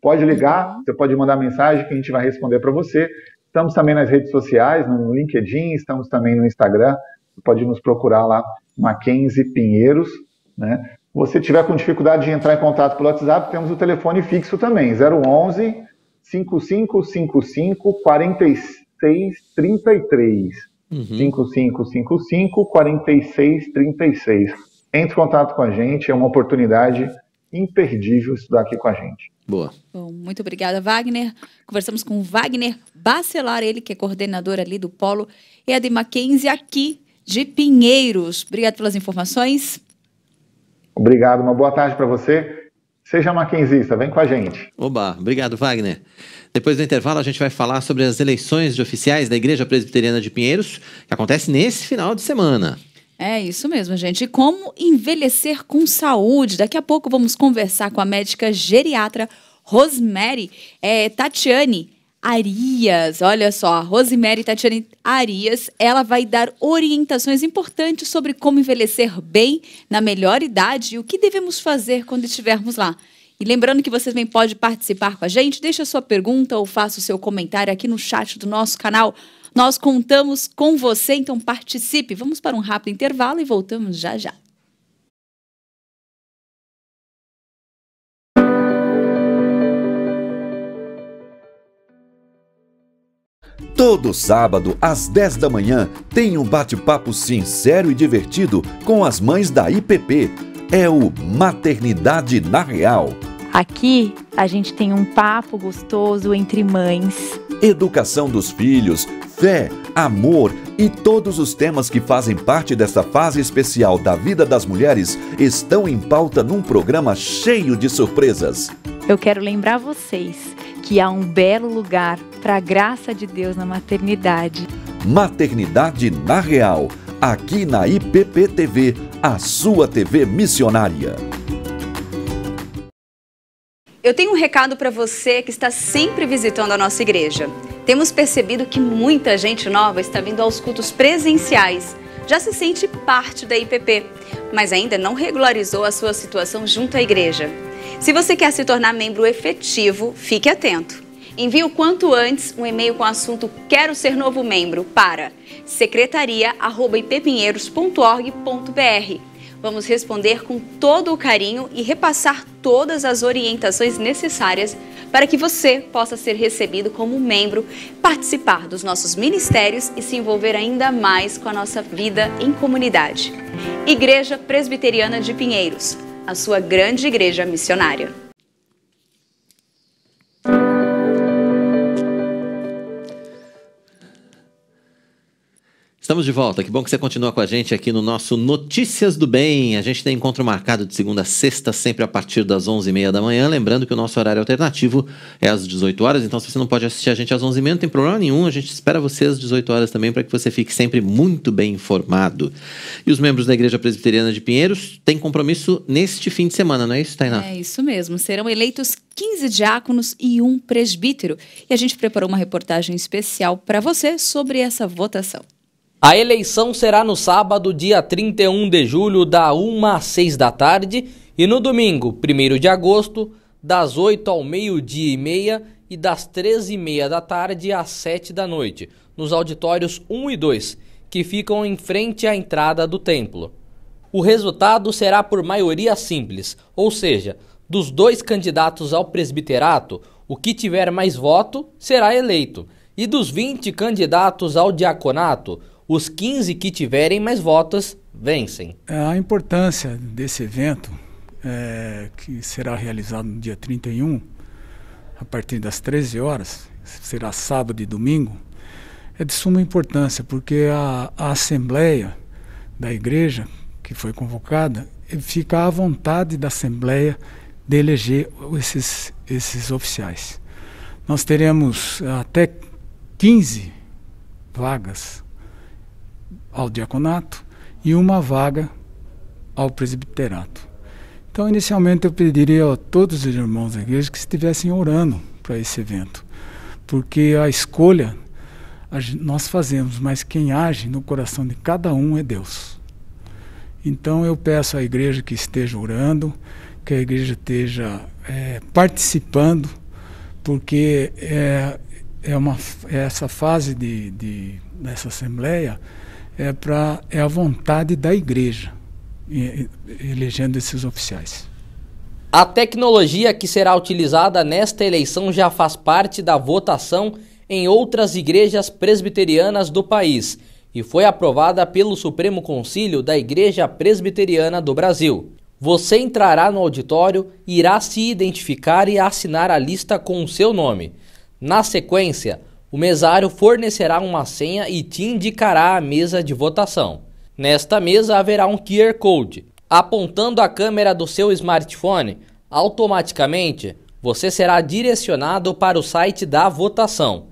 Pode ligar, você pode mandar mensagem que a gente vai responder para você. Estamos também nas redes sociais, no LinkedIn, estamos também no Instagram. Você pode nos procurar lá, Mackenzie Pinheiros, né? Você tiver com dificuldade de entrar em contato pelo WhatsApp, temos o telefone fixo também, 011 5555 4633. 5555 4636. Entre em contato com a gente, é uma oportunidade imperdível estudar aqui com a gente. Boa. Bom, muito obrigada, Wagner. Conversamos com o Wagner Bacelar, ele que é coordenador ali do Polo EAD Mackenzie aqui de Pinheiros. Obrigado pelas informações. Obrigado, uma boa tarde para você. Seja mackenzista, vem com a gente. Oba, obrigado, Wagner. Depois do intervalo, a gente vai falar sobre as eleições de oficiais da Igreja Presbiteriana de Pinheiros, que acontece nesse final de semana. É isso mesmo, gente. E como envelhecer com saúde? Daqui a pouco vamos conversar com a médica geriatra Rosemary Tatiane Arias. Olha só, a Rosemary Tatiane Arias, ela vai dar orientações importantes sobre como envelhecer bem na melhor idade e o que devemos fazer quando estivermos lá. E lembrando que você também pode participar com a gente, deixa a sua pergunta ou faça o seu comentário aqui no chat do nosso canal. Nós contamos com você, então participe. Vamos para um rápido intervalo e voltamos já já. Todo sábado, às 10 da manhã, tem um bate-papo sincero e divertido com as mães da IPP. É o Maternidade na Real. Aqui, a gente tem um papo gostoso entre mães. Educação dos filhos, fé, amor e todos os temas que fazem parte desta fase especial da vida das mulheres estão em pauta num programa cheio de surpresas. Eu quero lembrar vocês que há um belo lugar para a graça de Deus na maternidade. Maternidade na Real, aqui na IPP TV, a sua TV missionária. Eu tenho um recado para você que está sempre visitando a nossa igreja. Temos percebido que muita gente nova está vindo aos cultos presenciais. Já se sente parte da IPP, mas ainda não regularizou a sua situação junto à igreja. Se você quer se tornar membro efetivo, fique atento. Envie o quanto antes um e-mail com o assunto Quero Ser Novo Membro para secretaria@ippinheiros.org.br. Vamos responder com todo o carinho e repassar todas as orientações necessárias para que você possa ser recebido como membro, participar dos nossos ministérios e se envolver ainda mais com a nossa vida em comunidade. Igreja Presbiteriana de Pinheiros, a sua grande igreja missionária. Estamos Estamos de volta, que bom que você continua com a gente aqui no nosso Notícias do Bem. A gente tem encontro marcado de segunda a sexta, sempre a partir das 11h30 da manhã. Lembrando que o nosso horário alternativo é às 18 horas, então se você não pode assistir a gente às 11h30, não tem problema nenhum. A gente espera você às 18 horas também, para que você fique sempre muito bem informado. E os membros da Igreja Presbiteriana de Pinheiros têm compromisso neste fim de semana, não é isso, Tainá? É isso mesmo, serão eleitos 15 diáconos e um presbítero. E a gente preparou uma reportagem especial para você sobre essa votação. A eleição será no sábado, dia 31 de julho, da 1 às 6 da tarde, e no domingo, 1º de agosto, das 8 ao meio-dia e meia e das 13h30 da tarde às 7 da noite, nos auditórios 1 e 2, que ficam em frente à entrada do templo. O resultado será por maioria simples, ou seja, dos 2 candidatos ao presbiterato, o que tiver mais voto será eleito, e dos 20 candidatos ao diaconato, os 15 que tiverem mais votos vencem. A importância desse evento, que será realizado no dia 31, a partir das 13 horas, será sábado e domingo, é de suma importância, porque a Assembleia da Igreja, que foi convocada, fica à vontade da Assembleia de eleger esses oficiais. Nós teremos até 15 vagas ao diaconato e uma vaga ao presbiterato. Então, inicialmente, eu pediria a todos os irmãos da igreja que estivessem orando para esse evento, porque a escolha nós fazemos, mas quem age no coração de cada um é Deus. Então, eu peço à igreja que esteja orando, que a igreja esteja participando, porque essa fase dessa Assembleia é a vontade da igreja, elegendo esses oficiais. A tecnologia que será utilizada nesta eleição já faz parte da votação em outras igrejas presbiterianas do país e foi aprovada pelo Supremo Concílio da Igreja Presbiteriana do Brasil. Você entrará no auditório, irá se identificar e assinar a lista com o seu nome. Na sequência, o mesário fornecerá uma senha e te indicará a mesa de votação. Nesta mesa haverá um QR Code. Apontando a câmera do seu smartphone, automaticamente você será direcionado para o site da votação.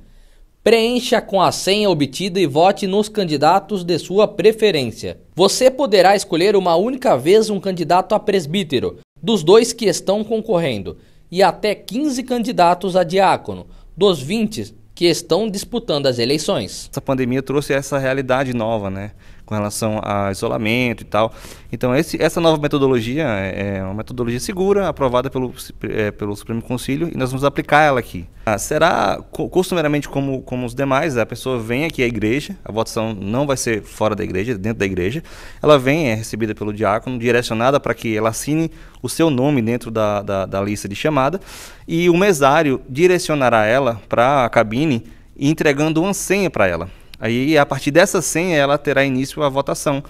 Preencha com a senha obtida e vote nos candidatos de sua preferência. Você poderá escolher uma única vez um candidato a presbítero, dos 2 que estão concorrendo, e até 15 candidatos a diácono, dos 20 que estão disputando as eleições. Essa pandemia trouxe essa realidade nova, né, com relação a isolamento e tal. Então essa nova metodologia é uma metodologia segura, aprovada pelo Supremo Concílio, e nós vamos aplicar ela aqui. Será costumeiramente como os demais, a pessoa vem aqui à igreja, a votação não vai ser fora da igreja, dentro da igreja, ela vem, é recebida pelo diácono, direcionada para que ela assine o seu nome dentro da lista de chamada, e o mesário direcionará ela para a cabine, entregando uma senha para ela. Aí, a partir dessa senha, ela terá início a votação.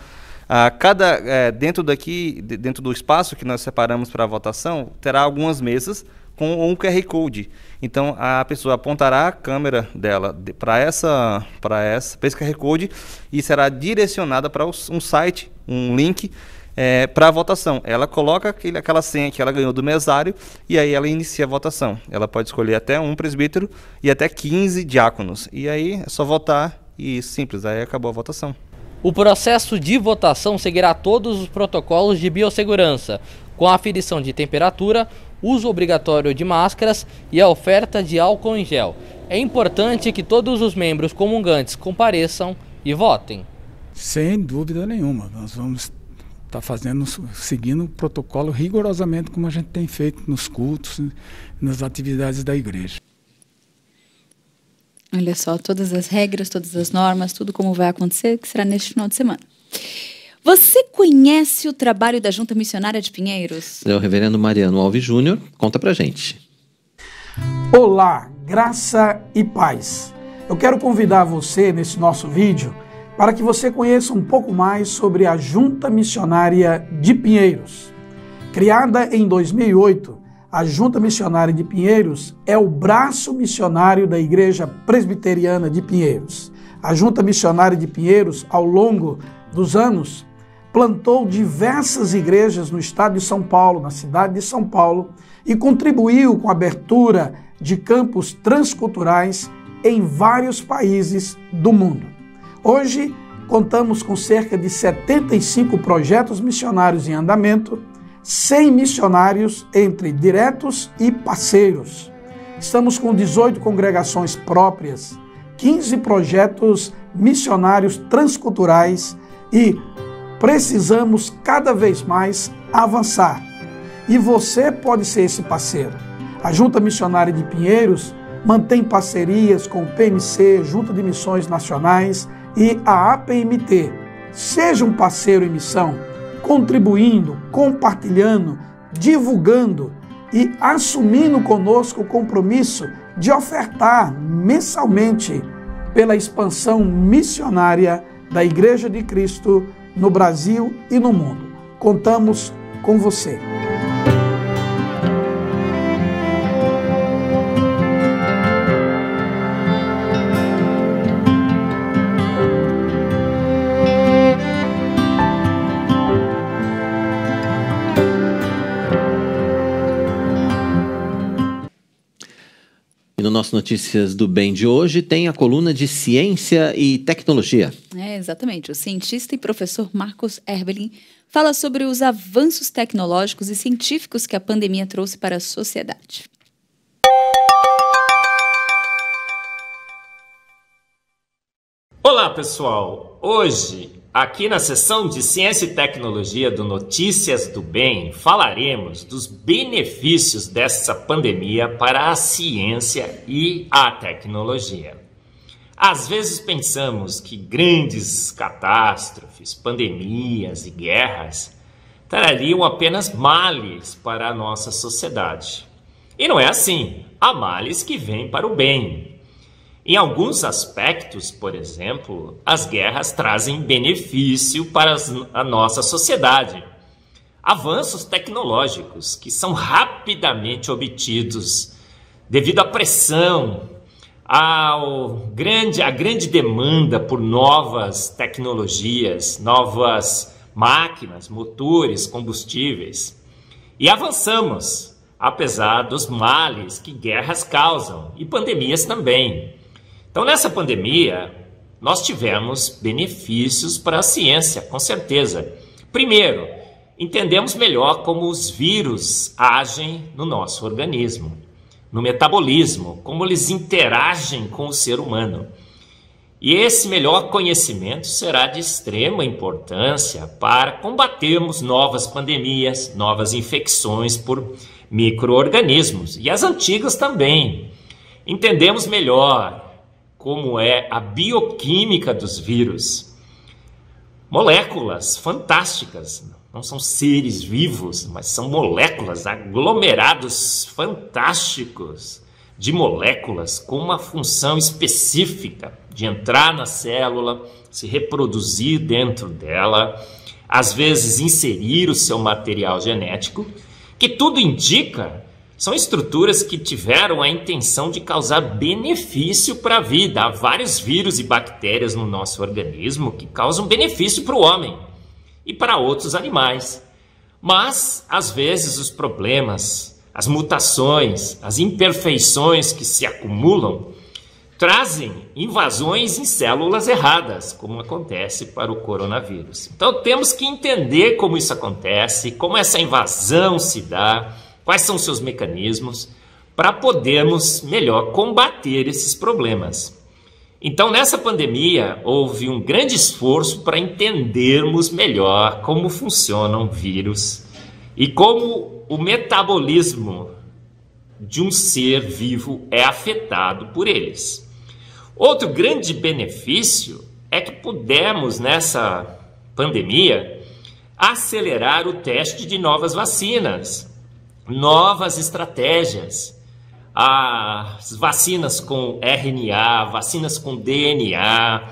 Dentro do espaço que nós separamos para a votação, terá algumas mesas com um QR Code. Então, a pessoa apontará a câmera dela para esse QR Code e será direcionada para um site, um link, para a votação. Ela coloca aquela senha que ela ganhou do mesário e aí ela inicia a votação. Ela pode escolher até um presbítero e até 15 diáconos. E aí é só votar e simples, aí acabou a votação. O processo de votação seguirá todos os protocolos de biossegurança, com a aferição de temperatura, uso obrigatório de máscaras e a oferta de álcool em gel. É importante que todos os membros comungantes compareçam e votem. Sem dúvida nenhuma, nós vamos estar seguindo o protocolo rigorosamente como a gente tem feito nos cultos, nas atividades da igreja. Olha só, todas as regras, todas as normas, tudo como vai acontecer, que será neste final de semana. Você conhece o trabalho da Junta Missionária de Pinheiros? É o reverendo Mariano Alves Júnior, conta pra gente. Olá, graça e paz. Eu quero convidar você nesse nosso vídeo para que você conheça um pouco mais sobre a Junta Missionária de Pinheiros. Criada em 2008, a Junta Missionária de Pinheiros é o braço missionário da Igreja Presbiteriana de Pinheiros. A Junta Missionária de Pinheiros, ao longo dos anos, plantou diversas igrejas no estado de São Paulo, na cidade de São Paulo, e contribuiu com a abertura de campos transculturais em vários países do mundo. Hoje, contamos com cerca de 75 projetos missionários em andamento, 100 missionários entre diretos e parceiros. Estamos com 18 congregações próprias, 15 projetos missionários transculturais e precisamos cada vez mais avançar. E você pode ser esse parceiro. A Junta Missionária de Pinheiros mantém parcerias com o PMC, Junta de Missões Nacionais e a APMT. Seja um parceiro em missão, contribuindo, compartilhando, divulgando e assumindo conosco o compromisso de ofertar mensalmente pela expansão missionária da Igreja de Cristo no Brasil e no mundo. Contamos com você. E no nosso Notícias do Bem de hoje tem a coluna de Ciência e Tecnologia. Exatamente. O cientista e professor Marcos Erbelin fala sobre os avanços tecnológicos e científicos que a pandemia trouxe para a sociedade. Olá, pessoal! Hoje, aqui na seção de Ciência e Tecnologia do Notícias do Bem, falaremos dos benefícios dessa pandemia para a ciência e a tecnologia. Às vezes pensamos que grandes catástrofes, pandemias e guerras trariam apenas males para a nossa sociedade. E não é assim. Há males que vêm para o bem. Em alguns aspectos, por exemplo, as guerras trazem benefício para a nossa sociedade. Avanços tecnológicos que são rapidamente obtidos devido à pressão, à grande demanda por novas tecnologias, novas máquinas, motores, combustíveis. E avançamos, apesar dos males que guerras causam e pandemias também. Então, nessa pandemia, nós tivemos benefícios para a ciência, com certeza. Primeiro, entendemos melhor como os vírus agem no nosso organismo, no metabolismo, como eles interagem com o ser humano. E esse melhor conhecimento será de extrema importância para combatermos novas pandemias, novas infecções por micro-organismos, e as antigas também. Entendemos melhor como é a bioquímica dos vírus. Moléculas fantásticas, não são seres vivos, mas são moléculas, aglomerados fantásticos de moléculas com uma função específica de entrar na célula, se reproduzir dentro dela, às vezes inserir o seu material genético, que tudo indica são estruturas que tiveram a intenção de causar benefício para a vida. Há vários vírus e bactérias no nosso organismo que causam benefício para o homem e para outros animais. Mas, às vezes, os problemas, as mutações, as imperfeições que se acumulam trazem invasões em células erradas, como acontece para o coronavírus. Então, temos que entender como isso acontece, como essa invasão se dá, quais são os seus mecanismos, para podermos melhor combater esses problemas. Então, nessa pandemia, houve um grande esforço para entendermos melhor como funcionam vírus e como o metabolismo de um ser vivo é afetado por eles. Outro grande benefício é que pudemos, nessa pandemia, acelerar o teste de novas vacinas, novas estratégias, as vacinas com RNA, vacinas com DNA,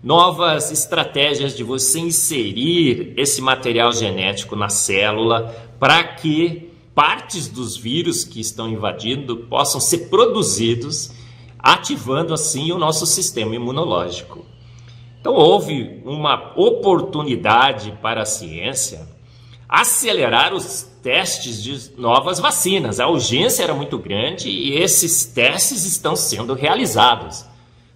novas estratégias de você inserir esse material genético na célula para que partes dos vírus que estão invadindo possam ser produzidos, ativando assim o nosso sistema imunológico. Então houve uma oportunidade para a ciência acelerar os testes de novas vacinas. A urgência era muito grande e esses testes estão sendo realizados.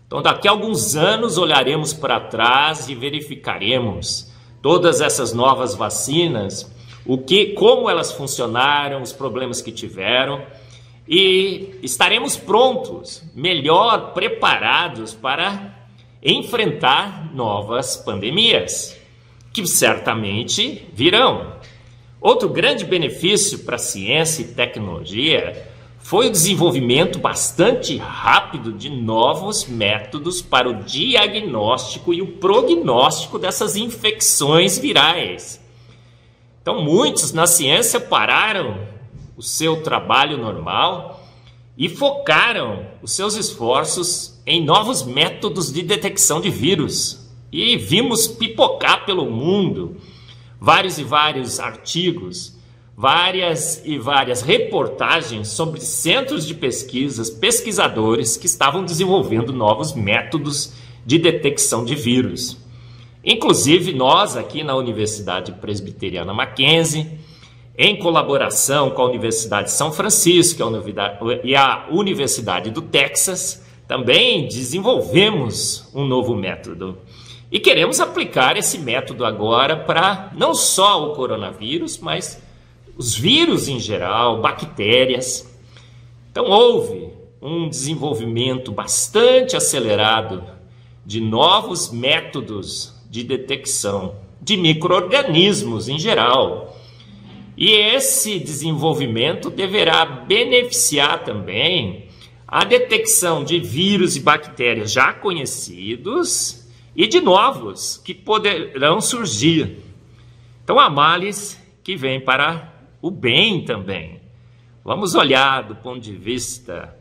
Então daqui a alguns anos olharemos para trás e verificaremos todas essas novas vacinas, como elas funcionaram, os problemas que tiveram, e estaremos prontos, melhor preparados para enfrentar novas pandemias, que certamente virão. Outro grande benefício para a ciência e tecnologia foi o desenvolvimento bastante rápido de novos métodos para o diagnóstico e o prognóstico dessas infecções virais. Então, muitos na ciência pararam o seu trabalho normal e focaram os seus esforços em novos métodos de detecção de vírus. E vimos pipocar pelo mundo vários e vários artigos, várias e várias reportagens sobre centros de pesquisas, pesquisadores que estavam desenvolvendo novos métodos de detecção de vírus. Inclusive nós aqui na Universidade Presbiteriana Mackenzie, em colaboração com a Universidade de São Francisco e a Universidade do Texas, também desenvolvemos um novo método. E queremos aplicar esse método agora para não só o coronavírus, mas os vírus em geral, bactérias. Então houve um desenvolvimento bastante acelerado de novos métodos de detecção de micro-organismos em geral. E esse desenvolvimento deverá beneficiar também a detecção de vírus e bactérias já conhecidos e de novos que poderão surgir. Então há males que vêm para o bem também. Vamos olhar do ponto de vista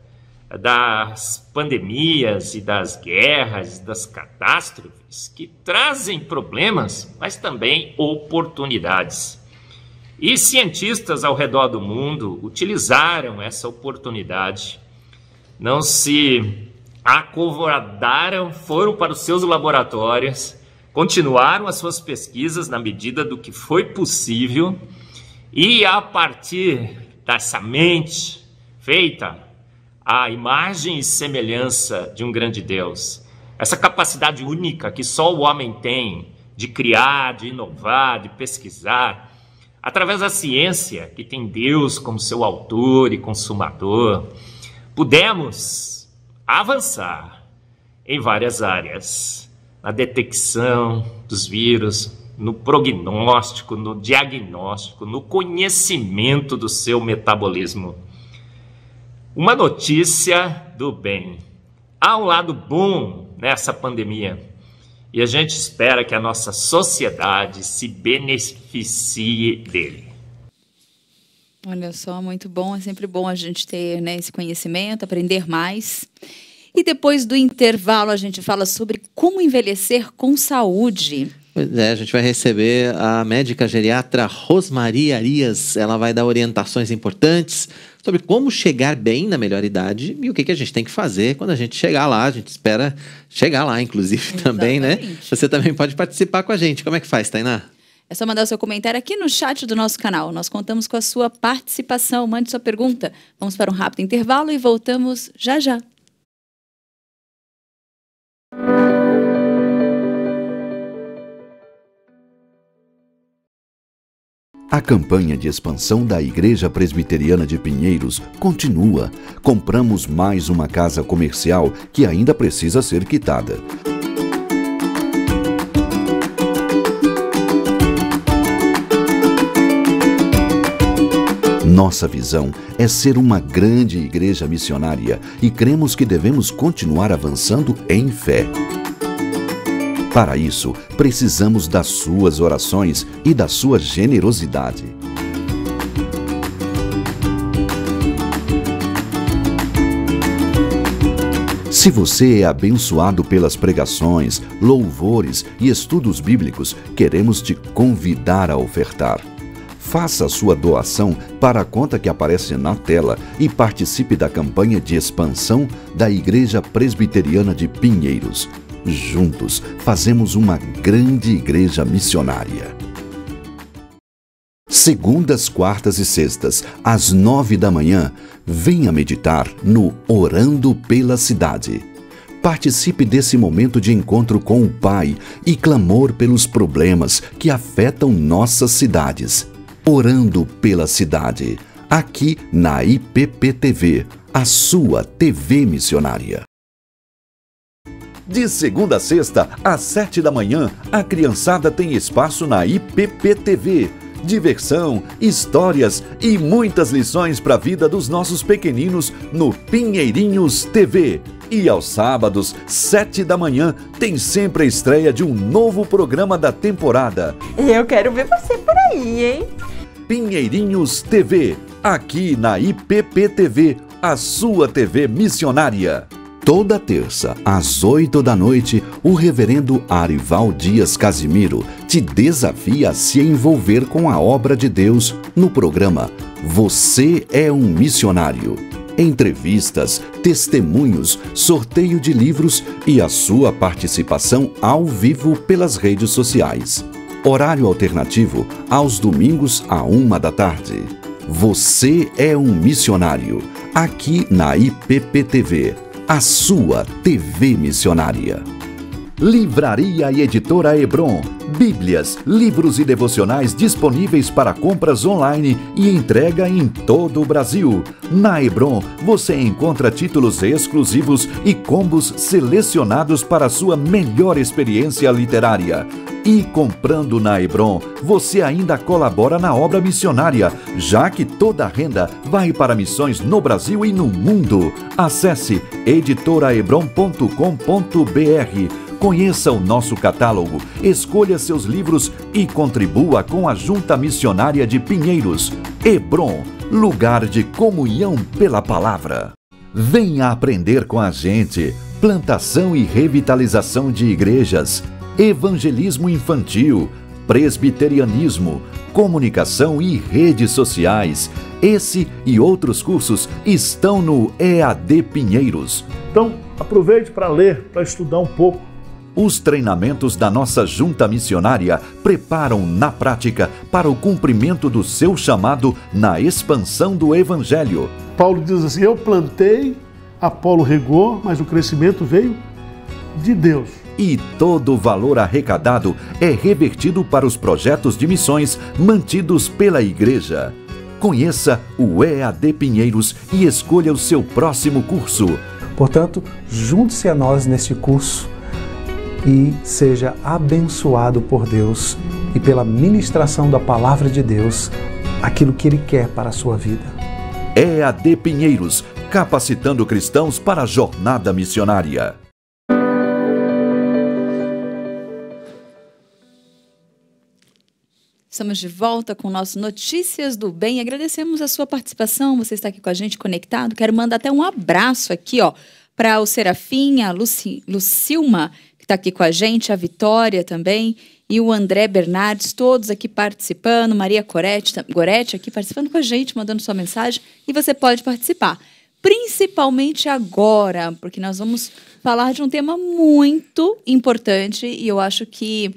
das pandemias e das guerras, das catástrofes, que trazem problemas, mas também oportunidades. E cientistas ao redor do mundo utilizaram essa oportunidade, não se acovardaram, foram para os seus laboratórios, continuaram as suas pesquisas na medida do que foi possível e a partir dessa mente feita à imagem e semelhança de um grande Deus, essa capacidade única que só o homem tem de criar, de inovar, de pesquisar, através da ciência que tem Deus como seu autor e consumador, pudemos avançar em várias áreas, na detecção dos vírus, no prognóstico, no diagnóstico, no conhecimento do seu metabolismo. Uma notícia do bem. Há um lado bom nessa pandemia e a gente espera que a nossa sociedade se beneficie dele. Olha só, muito bom, é sempre bom a gente ter, né, esse conhecimento, aprender mais. E depois do intervalo a gente fala sobre como envelhecer com saúde. Pois é, a gente vai receber a médica geriatra Rosmaria Arias. Ela vai dar orientações importantes sobre como chegar bem na melhor idade e o que a gente tem que fazer quando a gente chegar lá. A gente espera chegar lá, inclusive, também, né? Você também pode participar com a gente. Como é que faz, Tainá? É só mandar o seu comentário aqui no chat do nosso canal. Nós contamos com a sua participação. Mande sua pergunta. Vamos para um rápido intervalo e voltamos já já. A campanha de expansão da Igreja Presbiteriana de Pinheiros continua. Compramos mais uma casa comercial que ainda precisa ser quitada. Nossa visão é ser uma grande igreja missionária e cremos que devemos continuar avançando em fé. Para isso, precisamos das suas orações e da sua generosidade. Se você é abençoado pelas pregações, louvores e estudos bíblicos, queremos te convidar a ofertar. Faça a sua doação para a conta que aparece na tela e participe da campanha de expansão da Igreja Presbiteriana de Pinheiros. juntos fazemos uma grande igreja missionária. Segundas, quartas e sextas, às 9 da manhã, venha meditar no Orando pela Cidade. Participe desse momento de encontro com o Pai e clamor pelos problemas que afetam nossas cidades. Orando pela Cidade, aqui na IPPTV, a sua TV missionária. De segunda a sexta, às 7 da manhã, a criançada tem espaço na IPPTV. Diversão, histórias e muitas lições para a vida dos nossos pequeninos no Pinheirinhos TV. E aos sábados, 7 da manhã, tem sempre a estreia de um novo programa da temporada. Eu quero ver você por aí, hein? Pinheirinhos TV, aqui na IPPTV, a sua TV missionária. Toda terça, às 8 da noite, o reverendo Arival Dias Casimiro te desafia a se envolver com a obra de Deus no programa Você é um Missionário. Entrevistas, testemunhos, sorteio de livros e a sua participação ao vivo pelas redes sociais. Horário alternativo aos domingos à 1 da tarde. Você é um Missionário, aqui na IPPTV. A sua TV missionária. Livraria e Editora Hebron. Bíblias, livros e devocionais disponíveis para compras online e entrega em todo o Brasil. Na Hebron, você encontra títulos exclusivos e combos selecionados para a sua melhor experiência literária. E comprando na Hebron, você ainda colabora na obra missionária, já que toda a renda vai para missões no Brasil e no mundo. Acesse editoraebron.com.br. Conheça o nosso catálogo, escolha seus livros e contribua com a Junta Missionária de Pinheiros. Hebron, lugar de comunhão pela palavra. Venha aprender com a gente. Plantação e revitalização de igrejas, evangelismo infantil, presbiterianismo, comunicação e redes sociais. Esse e outros cursos estão no EAD Pinheiros. Então, aproveite para ler, para estudar um pouco. Os treinamentos da nossa junta missionária preparam na prática para o cumprimento do seu chamado na expansão do Evangelho. Paulo diz assim: eu plantei, Apolo regou, mas o crescimento veio de Deus. E todo o valor arrecadado é revertido para os projetos de missões mantidos pela igreja. Conheça o EAD Pinheiros e escolha o seu próximo curso. Portanto, junte-se a nós neste curso e seja abençoado por Deus e pela ministração da Palavra de Deus, aquilo que Ele quer para a sua vida. EAD Pinheiros, capacitando cristãos para a jornada missionária. Estamos de volta com o nosso Notícias do Bem. Agradecemos a sua participação, você está aqui com a gente conectado. Quero mandar até um abraço aqui, ó, para o Serafim, a Lucilma, que está aqui com a gente, a Vitória também, e o André Bernardes, todos aqui participando, Maria Goretti aqui participando com a gente, mandando sua mensagem, e você pode participar. Principalmente agora, porque nós vamos falar de um tema muito importante e eu acho que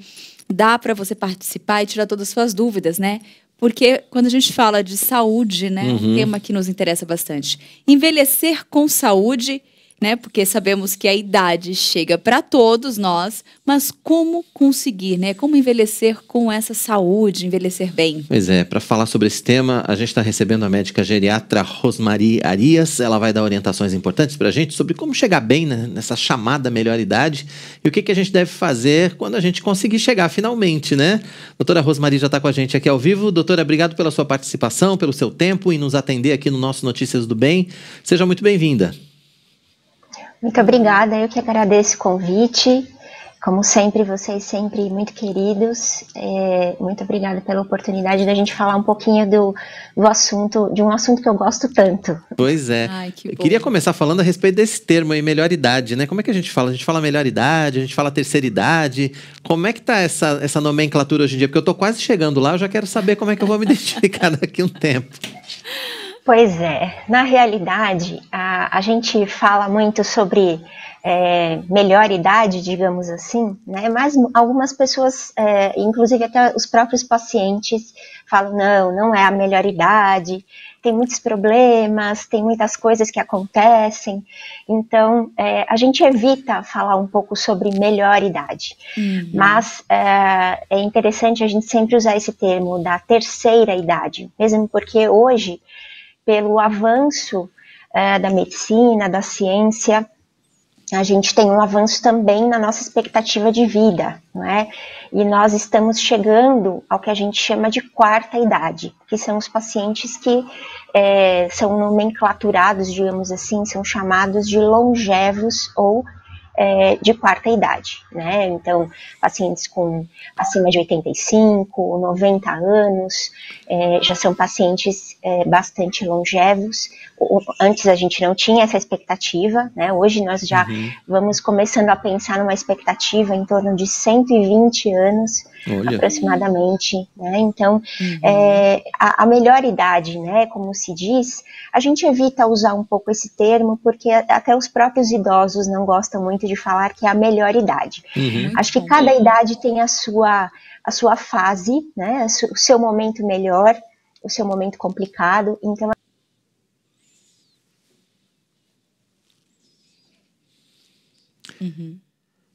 dá para você participar e tirar todas as suas dúvidas, né? Porque quando a gente fala de saúde, né, um tema que nos interessa bastante. Envelhecer com saúde, né? Porque sabemos que a idade chega para todos nós, mas como conseguir, né? Como envelhecer com essa saúde, envelhecer bem? Pois é, para falar sobre esse tema, a gente está recebendo a médica geriatra Rosmari Arias. Ela vai dar orientações importantes para a gente sobre como chegar bem, né, nessa chamada melhor idade e o que a gente deve fazer quando a gente conseguir chegar finalmente, né? Doutora Rosmari já está com a gente aqui ao vivo. Doutora, obrigado pela sua participação, pelo seu tempo e nos atender aqui no nosso Notícias do Bem. Seja muito bem-vinda. Muito obrigada, eu que agradeço o convite. Como sempre, vocês sempre muito queridos. Muito obrigada pela oportunidade da gente falar um pouquinho do assunto, de um assunto que eu gosto tanto. Pois é. Ai, que bom. Eu queria começar falando a respeito desse termo aí, melhor idade, né? Como é que a gente fala? A gente fala melhor idade, a gente fala terceira idade. Como é que tá essa nomenclatura hoje em dia? Porque eu tô quase chegando lá, eu já quero saber como é que eu vou me identificar daqui a um tempo. Pois é, na realidade, a gente fala muito sobre melhor idade, digamos assim, né? Mas algumas pessoas, inclusive até os próprios pacientes, falam, não é a melhor idade, tem muitos problemas, tem muitas coisas que acontecem, então a gente evita falar um pouco sobre melhor idade, mas é interessante a gente sempre usar esse termo da terceira idade, mesmo porque hoje, pelo avanço da medicina, da ciência, a gente tem um avanço também na nossa expectativa de vida, não é? E nós estamos chegando ao que a gente chama de quarta idade, que são os pacientes que são nomenclaturados, digamos assim, são chamados de longevos ou de quarta idade, né? Então, pacientes com acima de 85, 90 anos, já são pacientes bastante longevos. Antes a gente não tinha essa expectativa, né? Hoje nós já vamos começando a pensar numa expectativa em torno de 120 anos, aproximadamente, né? Então, a melhor idade, né, como se diz, a gente evita usar um pouco esse termo, porque até os próprios idosos não gostam muito de falar que é a melhor idade. Acho que cada idade tem a sua fase, né, o seu momento melhor, o seu momento complicado, então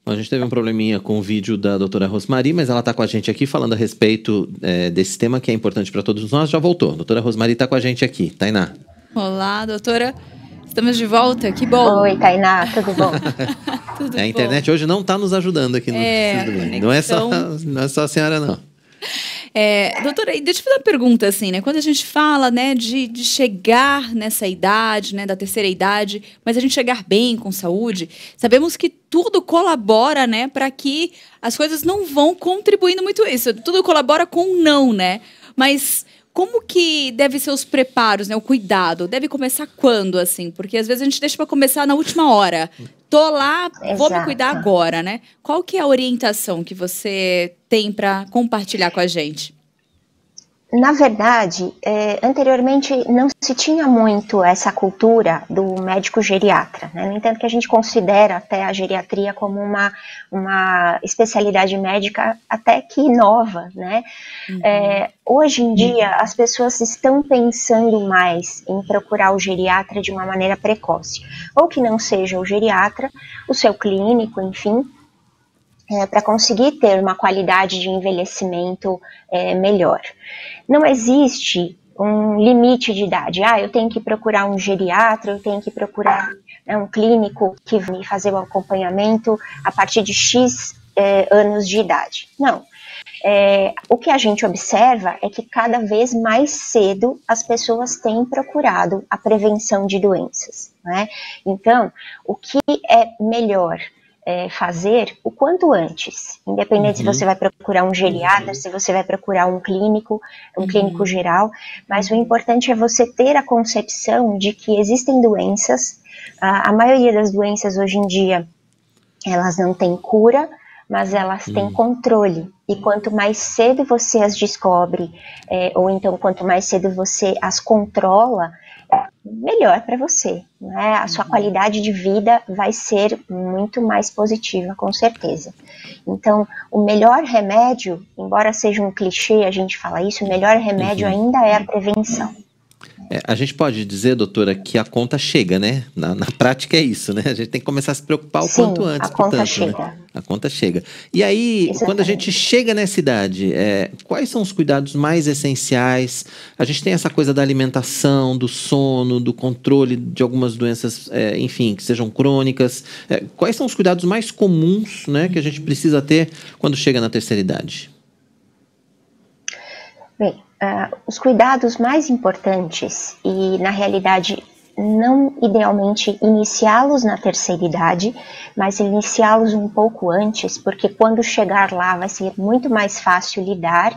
A gente teve um probleminha com o vídeo da doutora Rosmary, mas ela está com a gente aqui falando a respeito desse tema que é importante para todos nós. Já voltou. A doutora Rosmary está com a gente aqui. Tainá. Olá, doutora. Estamos de volta. Que bom. Oi, Tainá. Tudo bom? A internet hoje não está nos ajudando aqui no Notícias do Bem. Não é só a senhora, não. Doutora, deixa eu fazer uma pergunta, assim, né? Quando a gente fala, né, de chegar nessa idade, né, da terceira idade, mas a gente chegar bem com saúde, sabemos que tudo colabora, né, para que as coisas não vão contribuindo muito isso. Tudo colabora com o não, né? Mas como que deve ser os preparos, né, o cuidado? Deve começar quando, assim? Porque às vezes a gente deixa para começar na última hora. Tô lá, vou me cuidar agora, né? Qual que é a orientação que você tem para compartilhar com a gente? Na verdade, anteriormente não se tinha muito essa cultura do médico geriatra, né? No entanto que a gente considera até a geriatria como uma especialidade médica até que nova, né? Hoje em dia as pessoas estão pensando mais em procurar o geriatra de uma maneira precoce, ou que não seja o geriatra, o seu clínico, enfim, para conseguir ter uma qualidade de envelhecimento melhor. Não existe um limite de idade. Eu tenho que procurar um geriatra, eu tenho que procurar um clínico que vai me fazer o acompanhamento a partir de X anos de idade. Não. O que a gente observa é que cada vez mais cedo as pessoas têm procurado a prevenção de doenças, né? Então, o que é melhor fazer o quanto antes, independente se você vai procurar um geriatra, se você vai procurar um clínico geral, mas o importante é você ter a concepção de que existem doenças, a maioria das doenças hoje em dia, elas não têm cura, mas elas têm controle, e quanto mais cedo você as descobre, ou então quanto mais cedo você as controla, melhor para você, né? A sua qualidade de vida vai ser muito mais positiva, com certeza. Então, o melhor remédio, embora seja um clichê a gente falar isso, o melhor remédio ainda é a prevenção. A gente pode dizer, doutora, que a conta chega, né? Na prática é isso, né? A gente tem que começar a se preocupar o quanto antes. A conta chega. Né? A conta chega. E aí, exatamente, quando a gente chega nessa idade, quais são os cuidados mais essenciais? A gente tem essa coisa da alimentação, do sono, do controle de algumas doenças, enfim, que sejam crônicas. Quais são os cuidados mais comuns, né, que a gente precisa ter quando chega na terceira idade? Bem, os cuidados mais importantes, e na realidade não idealmente iniciá-los na terceira idade, mas iniciá-los um pouco antes, porque quando chegar lá vai ser muito mais fácil lidar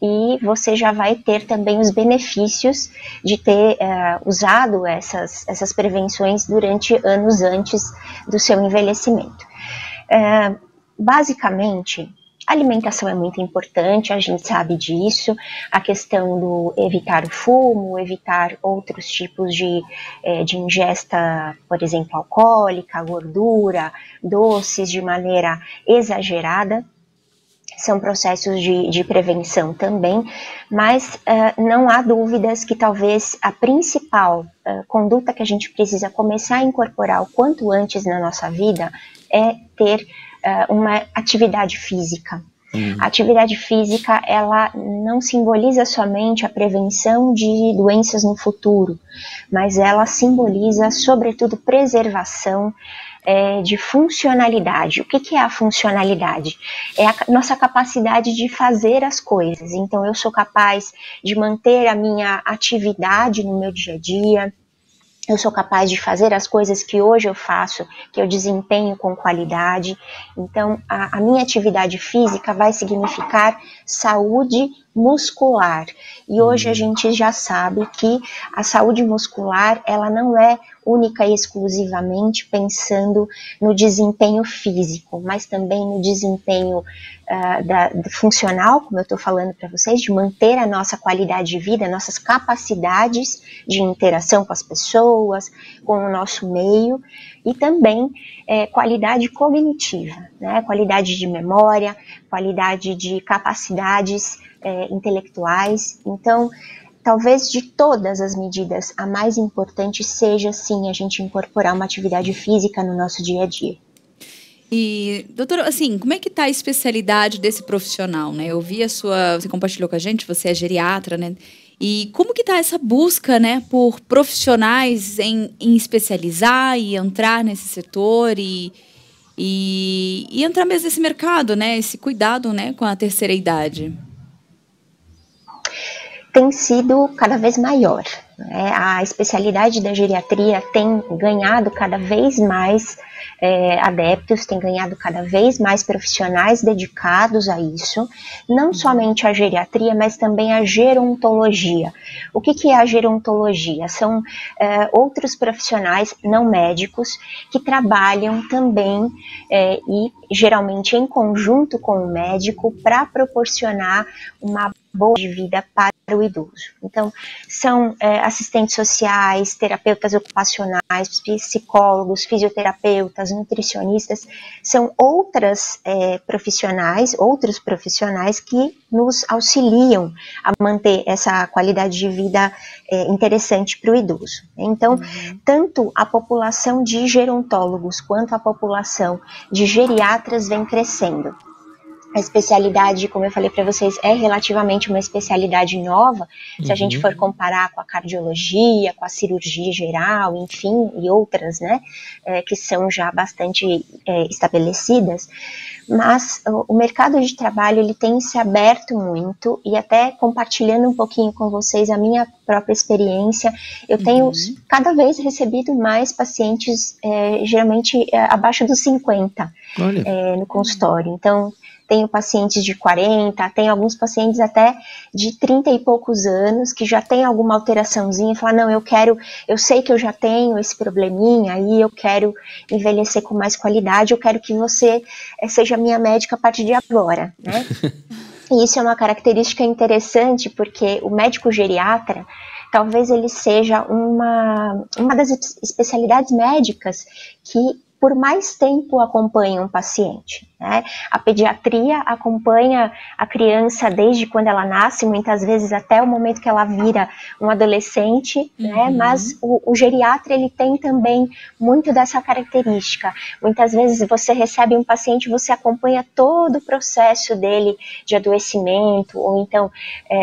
e você já vai ter também os benefícios de ter usado essas prevenções durante anos antes do seu envelhecimento. Basicamente, Alimentação é muito importante, a gente sabe disso, a questão do evitar o fumo, evitar outros tipos de ingesta, por exemplo, alcoólica, gordura, doces de maneira exagerada. São processos de prevenção também, mas não há dúvidas que talvez a principal conduta que a gente precisa começar a incorporar o quanto antes na nossa vida é ter uma atividade física. A atividade física, ela não simboliza somente a prevenção de doenças no futuro, mas ela simboliza, sobretudo, preservação de funcionalidade. O que é a funcionalidade? É a nossa capacidade de fazer as coisas. Então, eu sou capaz de manter a minha atividade no meu dia a dia, eu sou capaz de fazer as coisas que hoje eu faço, que eu desempenho com qualidade. Então, a minha atividade física vai significar saúde muscular. E hoje a gente já sabe que a saúde muscular, ela não é única e exclusivamente pensando no desempenho físico, mas também no desempenho funcional, como eu estou falando para vocês, de manter a nossa qualidade de vida, nossas capacidades de interação com as pessoas, com o nosso meio, e também qualidade cognitiva, né? Qualidade de memória, qualidade de capacidades intelectuais. Então, talvez de todas as medidas, a mais importante seja, sim, a gente incorporar uma atividade física no nosso dia a dia. E, doutora, assim, como é que está a especialidade desse profissional, né? Eu vi você compartilhou com a gente, você é geriatra, né? E como que está essa busca, né, por profissionais em especializar e entrar nesse setor e entrar mesmo nesse mercado, né? Esse cuidado, né, com a terceira idade? Tem sido cada vez maior, né? A especialidade da geriatria tem ganhado cada vez mais adeptos, tem ganhado cada vez mais profissionais dedicados a isso, não somente a geriatria, mas também a gerontologia. O que é a gerontologia? São outros profissionais não médicos que trabalham também e geralmente em conjunto com o médico para proporcionar uma boa de vida para o idoso. Então, são assistentes sociais, terapeutas ocupacionais, psicólogos, fisioterapeutas, nutricionistas, são outros profissionais que nos auxiliam a manter essa qualidade de vida interessante para o idoso. Então, tanto a população de gerontólogos quanto a população de geriatras vem crescendo. A especialidade, como eu falei para vocês, é relativamente uma especialidade nova, se a gente for comparar com a cardiologia, com a cirurgia geral, enfim, e outras, né, que são já bastante estabelecidas, mas o mercado de trabalho, ele tem se aberto muito, e até compartilhando um pouquinho com vocês a minha própria experiência, eu tenho cada vez recebido mais pacientes, geralmente abaixo dos 50, no consultório. Então, tenho pacientes de 40, tenho alguns pacientes até de 30 e poucos anos que já tem alguma alteraçãozinha e falam, não, eu sei que eu já tenho esse probleminha aí, eu quero envelhecer com mais qualidade, eu quero que você seja minha médica a partir de agora, né? E isso é uma característica interessante porque o médico geriatra, talvez ele seja uma das especialidades médicas que por mais tempo acompanha um paciente, né? A pediatria acompanha a criança desde quando ela nasce, muitas vezes até o momento que ela vira um adolescente, né? Mas o geriatra, ele tem também muito dessa característica. Muitas vezes você recebe um paciente, você acompanha todo o processo dele de adoecimento, ou então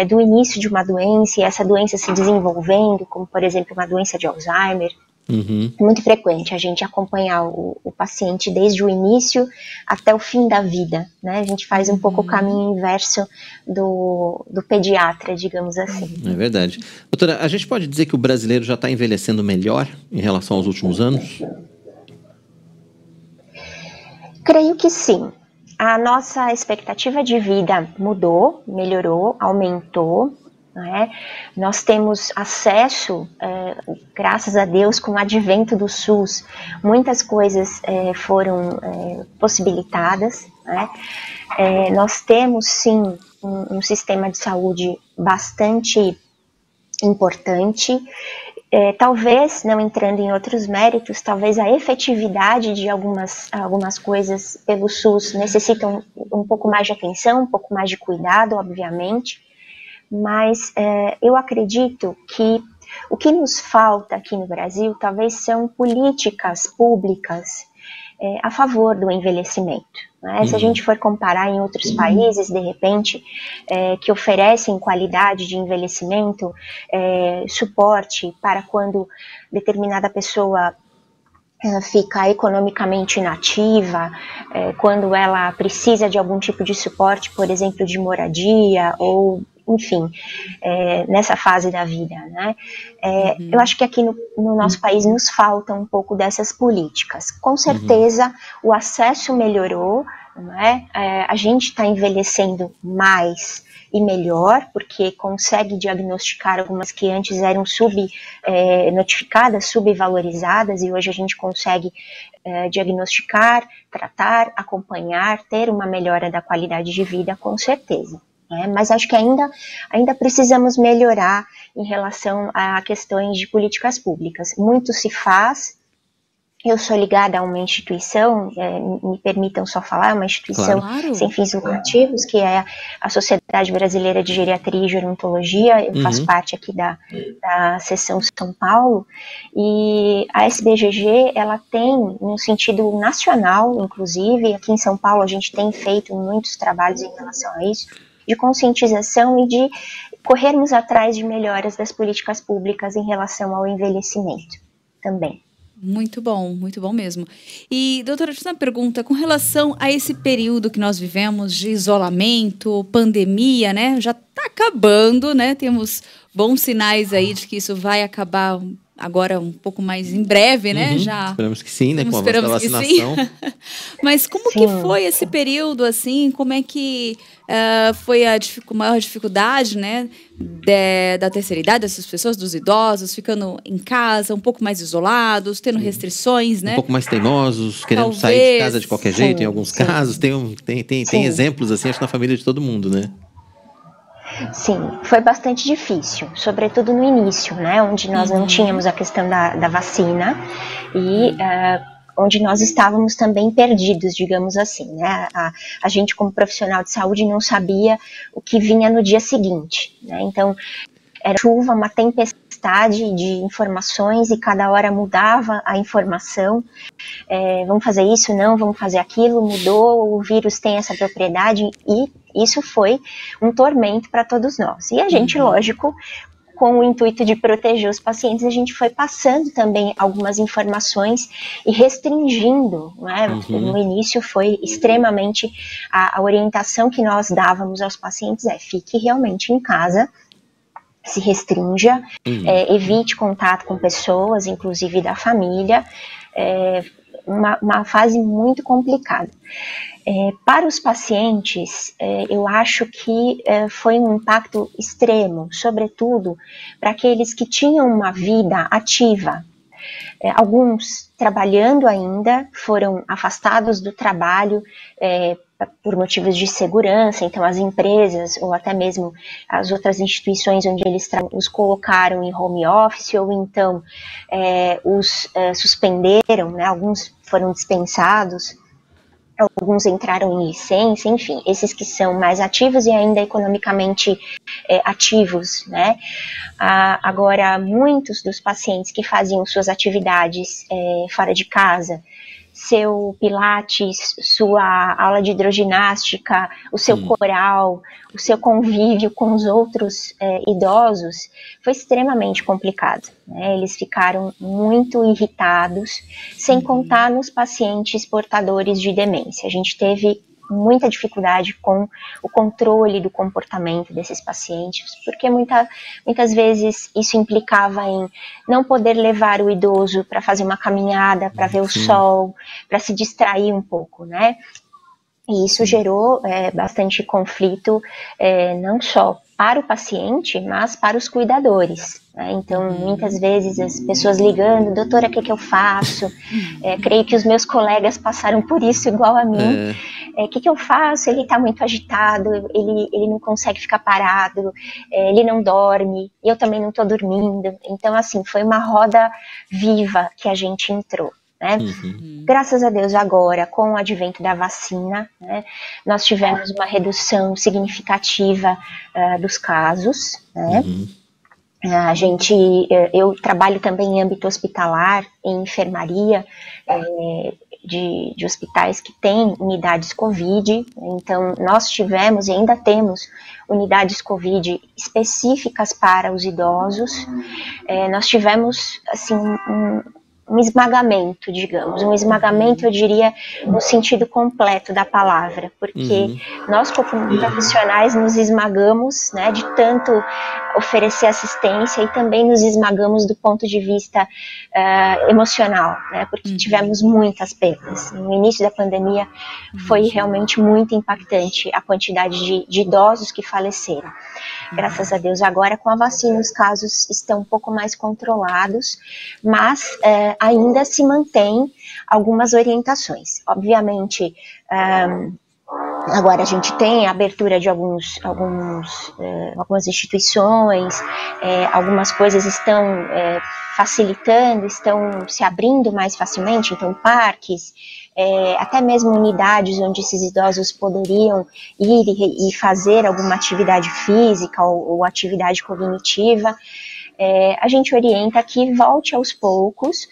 do início de uma doença, e essa doença se desenvolvendo, como por exemplo uma doença de Alzheimer. Muito frequente a gente acompanhar o paciente desde o início até o fim da vida, né? A gente faz um pouco o caminho inverso do pediatra, digamos assim. É verdade. Doutora, a gente pode dizer que o brasileiro já está envelhecendo melhor em relação aos últimos anos? Creio que sim. A nossa expectativa de vida mudou, melhorou, aumentou. não é? Nós temos acesso, graças a Deus, com o advento do SUS, muitas coisas foram possibilitadas, né? Nós temos sim um sistema de saúde bastante importante. Talvez, não entrando em outros méritos, talvez a efetividade de algumas coisas pelo SUS necessitam um pouco mais de atenção, um pouco mais de cuidado, obviamente, mas eu acredito que o que nos falta aqui no Brasil talvez são políticas públicas a favor do envelhecimento, né? Se a gente for comparar em outros países, de repente, que oferecem qualidade de envelhecimento, suporte para quando determinada pessoa fica economicamente inativa, quando ela precisa de algum tipo de suporte, por exemplo, de moradia ou enfim, nessa fase da vida, né? Eu acho que aqui no nosso país nos falta um pouco dessas políticas. Com certeza o acesso melhorou, né? A gente está envelhecendo mais e melhor, porque consegue diagnosticar algumas que antes eram notificadas, subvalorizadas, e hoje a gente consegue diagnosticar, tratar, acompanhar, ter uma melhora da qualidade de vida, com certeza. Mas acho que ainda precisamos melhorar em relação a questões de políticas públicas. Muito se faz. Eu sou ligada a uma instituição, me permitam só falar, uma instituição sem fins lucrativos, que é a Sociedade Brasileira de Geriatria e Gerontologia. Eu faço parte aqui da seção São Paulo, e a SBGG, ela tem, no sentido nacional, inclusive, aqui em São Paulo a gente tem feito muitos trabalhos em relação a isso, de conscientização e de corrermos atrás de melhoras das políticas públicas em relação ao envelhecimento também. Muito bom mesmo. E, doutora, deixa eu fazer uma pergunta com relação a esse período que nós vivemos de isolamento, pandemia, né? Já está acabando, né? Temos bons sinais aí de que isso vai acabar agora um pouco mais em breve, né? Já esperamos que sim, né? Com a volta da vacinação. Mas como que foi esse período, assim? Como é que foi a maior dificuldade, né? Da terceira idade, dessas pessoas, dos idosos, ficando em casa, um pouco mais isolados, tendo restrições, né? Um pouco mais teimosos, querendo sair de casa de qualquer jeito, em alguns casos. Tem exemplos, assim, acho, na família de todo mundo, né? Sim, foi bastante difícil, sobretudo no início, né, onde nós não tínhamos a questão da vacina e onde nós estávamos também perdidos, digamos assim, né, a gente como profissional de saúde não sabia o que vinha no dia seguinte, né, então era chuva, uma tempestade de informações e cada hora mudava a informação, vamos fazer isso, não, vamos fazer aquilo, mudou, o vírus tem essa propriedade, e isso foi um tormento para todos nós. E a gente, lógico, com o intuito de proteger os pacientes, a gente foi passando também algumas informações e restringindo, né? No início foi extremamente, a orientação que nós dávamos aos pacientes fique realmente em casa, se restrinja, evite contato com pessoas, inclusive da família, uma fase muito complicada. Para os pacientes, eu acho que foi um impacto extremo, sobretudo para aqueles que tinham uma vida ativa. Alguns trabalhando ainda foram afastados do trabalho por motivos de segurança, então as empresas ou até mesmo as outras instituições onde eles os colocaram em home office ou então os suspenderam, né? Alguns foram dispensados, alguns entraram em licença, enfim, esses que são mais ativos e ainda economicamente ativos, né? Agora, muitos dos pacientes que faziam suas atividades fora de casa, seu pilates, sua aula de hidroginástica, o seu coral, o seu convívio com os outros idosos, foi extremamente complicado, né? Eles ficaram muito irritados, sem contar nos pacientes portadores de demência. A gente teve muita dificuldade com o controle do comportamento desses pacientes, porque muitas vezes isso implicava em não poder levar o idoso para fazer uma caminhada, para ver o sol, para se distrair um pouco, né? E isso gerou bastante conflito, não só para o paciente, mas para os cuidadores. Né? Então, muitas vezes as pessoas ligando, doutora, o que eu faço? Creio que os meus colegas passaram por isso igual a mim. O que eu faço? Ele está muito agitado, ele não consegue ficar parado, ele não dorme, eu também não estou dormindo. Então, assim, foi uma roda viva que a gente entrou. Né? Graças a Deus agora, com o advento da vacina, né, nós tivemos uma redução significativa dos casos, né? Eu trabalho também em âmbito hospitalar, em enfermaria de hospitais que têm unidades Covid, então nós tivemos e ainda temos unidades Covid específicas para os idosos. Nós tivemos assim um esmagamento, digamos, um esmagamento, eu diria, no sentido completo da palavra, porque nós, como profissionais, nos esmagamos, né, de tanto oferecer assistência e também nos esmagamos do ponto de vista emocional, né, porque tivemos muitas perdas. No início da pandemia foi realmente muito impactante a quantidade de idosos que faleceram. Graças a Deus, agora com a vacina os casos estão um pouco mais controlados, mas ainda se mantém algumas orientações. Obviamente, agora a gente tem a abertura de algumas instituições, algumas coisas estão facilitando, estão se abrindo mais facilmente, então parques, até mesmo unidades onde esses idosos poderiam ir e fazer alguma atividade física ou atividade cognitiva, a gente orienta que volte aos poucos,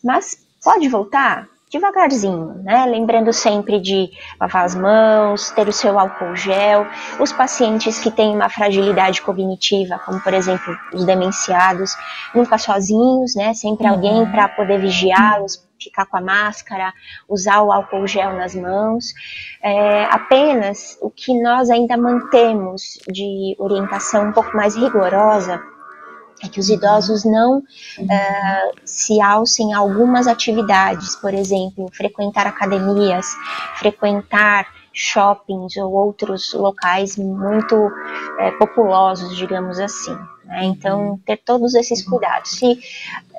mas pode voltar devagarzinho, né? Lembrando sempre de lavar as mãos, ter o seu álcool gel. Os pacientes que têm uma fragilidade cognitiva, como por exemplo os demenciados, nunca sozinhos, né? Sempre alguém para poder vigiá-los, ficar com a máscara, usar o álcool gel nas mãos. Apenas o que nós ainda mantemos de orientação um pouco mais rigorosa é que os idosos não se alcem a algumas atividades, por exemplo, frequentar academias, frequentar shoppings ou outros locais muito populosos, digamos assim. Né? Então, ter todos esses cuidados. Se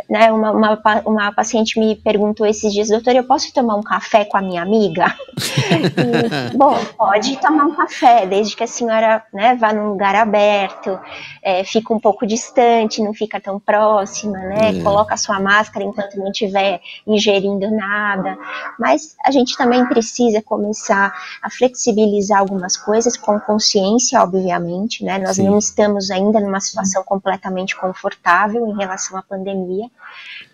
né, uma paciente me perguntou esses dias, doutora, eu posso tomar um café com a minha amiga? E, bom, pode tomar um café, desde que a senhora, né, vá num lugar aberto, fica um pouco distante, não fica tão próxima, né, coloca a sua máscara enquanto não estiver ingerindo nada, mas a gente também precisa começar a flexibilizar algumas coisas com consciência, obviamente, né, nós não estamos ainda numa situação completamente confortável em relação à pandemia,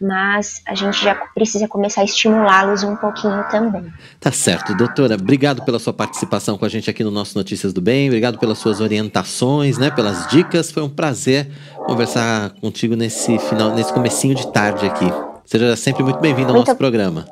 mas a gente já precisa começar a estimulá-los um pouquinho também. Tá certo, doutora, obrigado pela sua participação com a gente aqui no nosso Notícias do Bem, obrigado pelas suas orientações, né, pelas dicas, foi um prazer conversar contigo nesse comecinho de tarde aqui. Seja sempre muito bem-vindo ao nosso programa.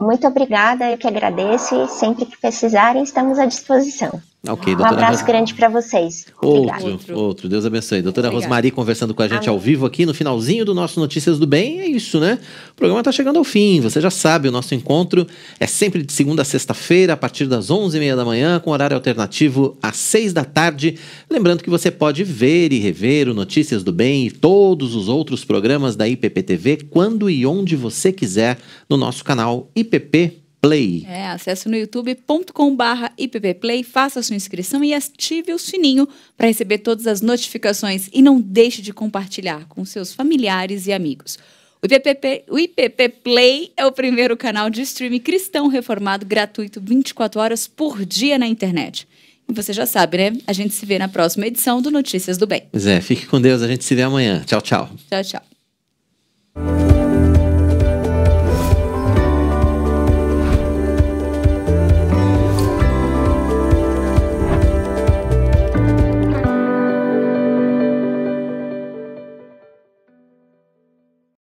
Muito obrigada, eu que agradeço e sempre que precisarem estamos à disposição. Okay, um abraço grande para vocês. Outro, Deus abençoe. Doutora Rosmari conversando com a gente ao vivo aqui no finalzinho do nosso Notícias do Bem. É isso, né? O programa está chegando ao fim. Você já sabe, o nosso encontro é sempre de segunda a sexta-feira, a partir das 11h30 da manhã, com horário alternativo às 6 da tarde. Lembrando que você pode ver e rever o Notícias do Bem e todos os outros programas da IPP-TV quando e onde você quiser no nosso canal IPP Play. Acesse no youtube.com/IPPplay, faça a sua inscrição e ative o sininho para receber todas as notificações e não deixe de compartilhar com seus familiares e amigos. O IPP Play é o primeiro canal de streaming cristão reformado gratuito 24 horas por dia na internet. E você já sabe, né? A gente se vê na próxima edição do Notícias do Bem. Fique com Deus, a gente se vê amanhã. Tchau, tchau. Tchau, tchau.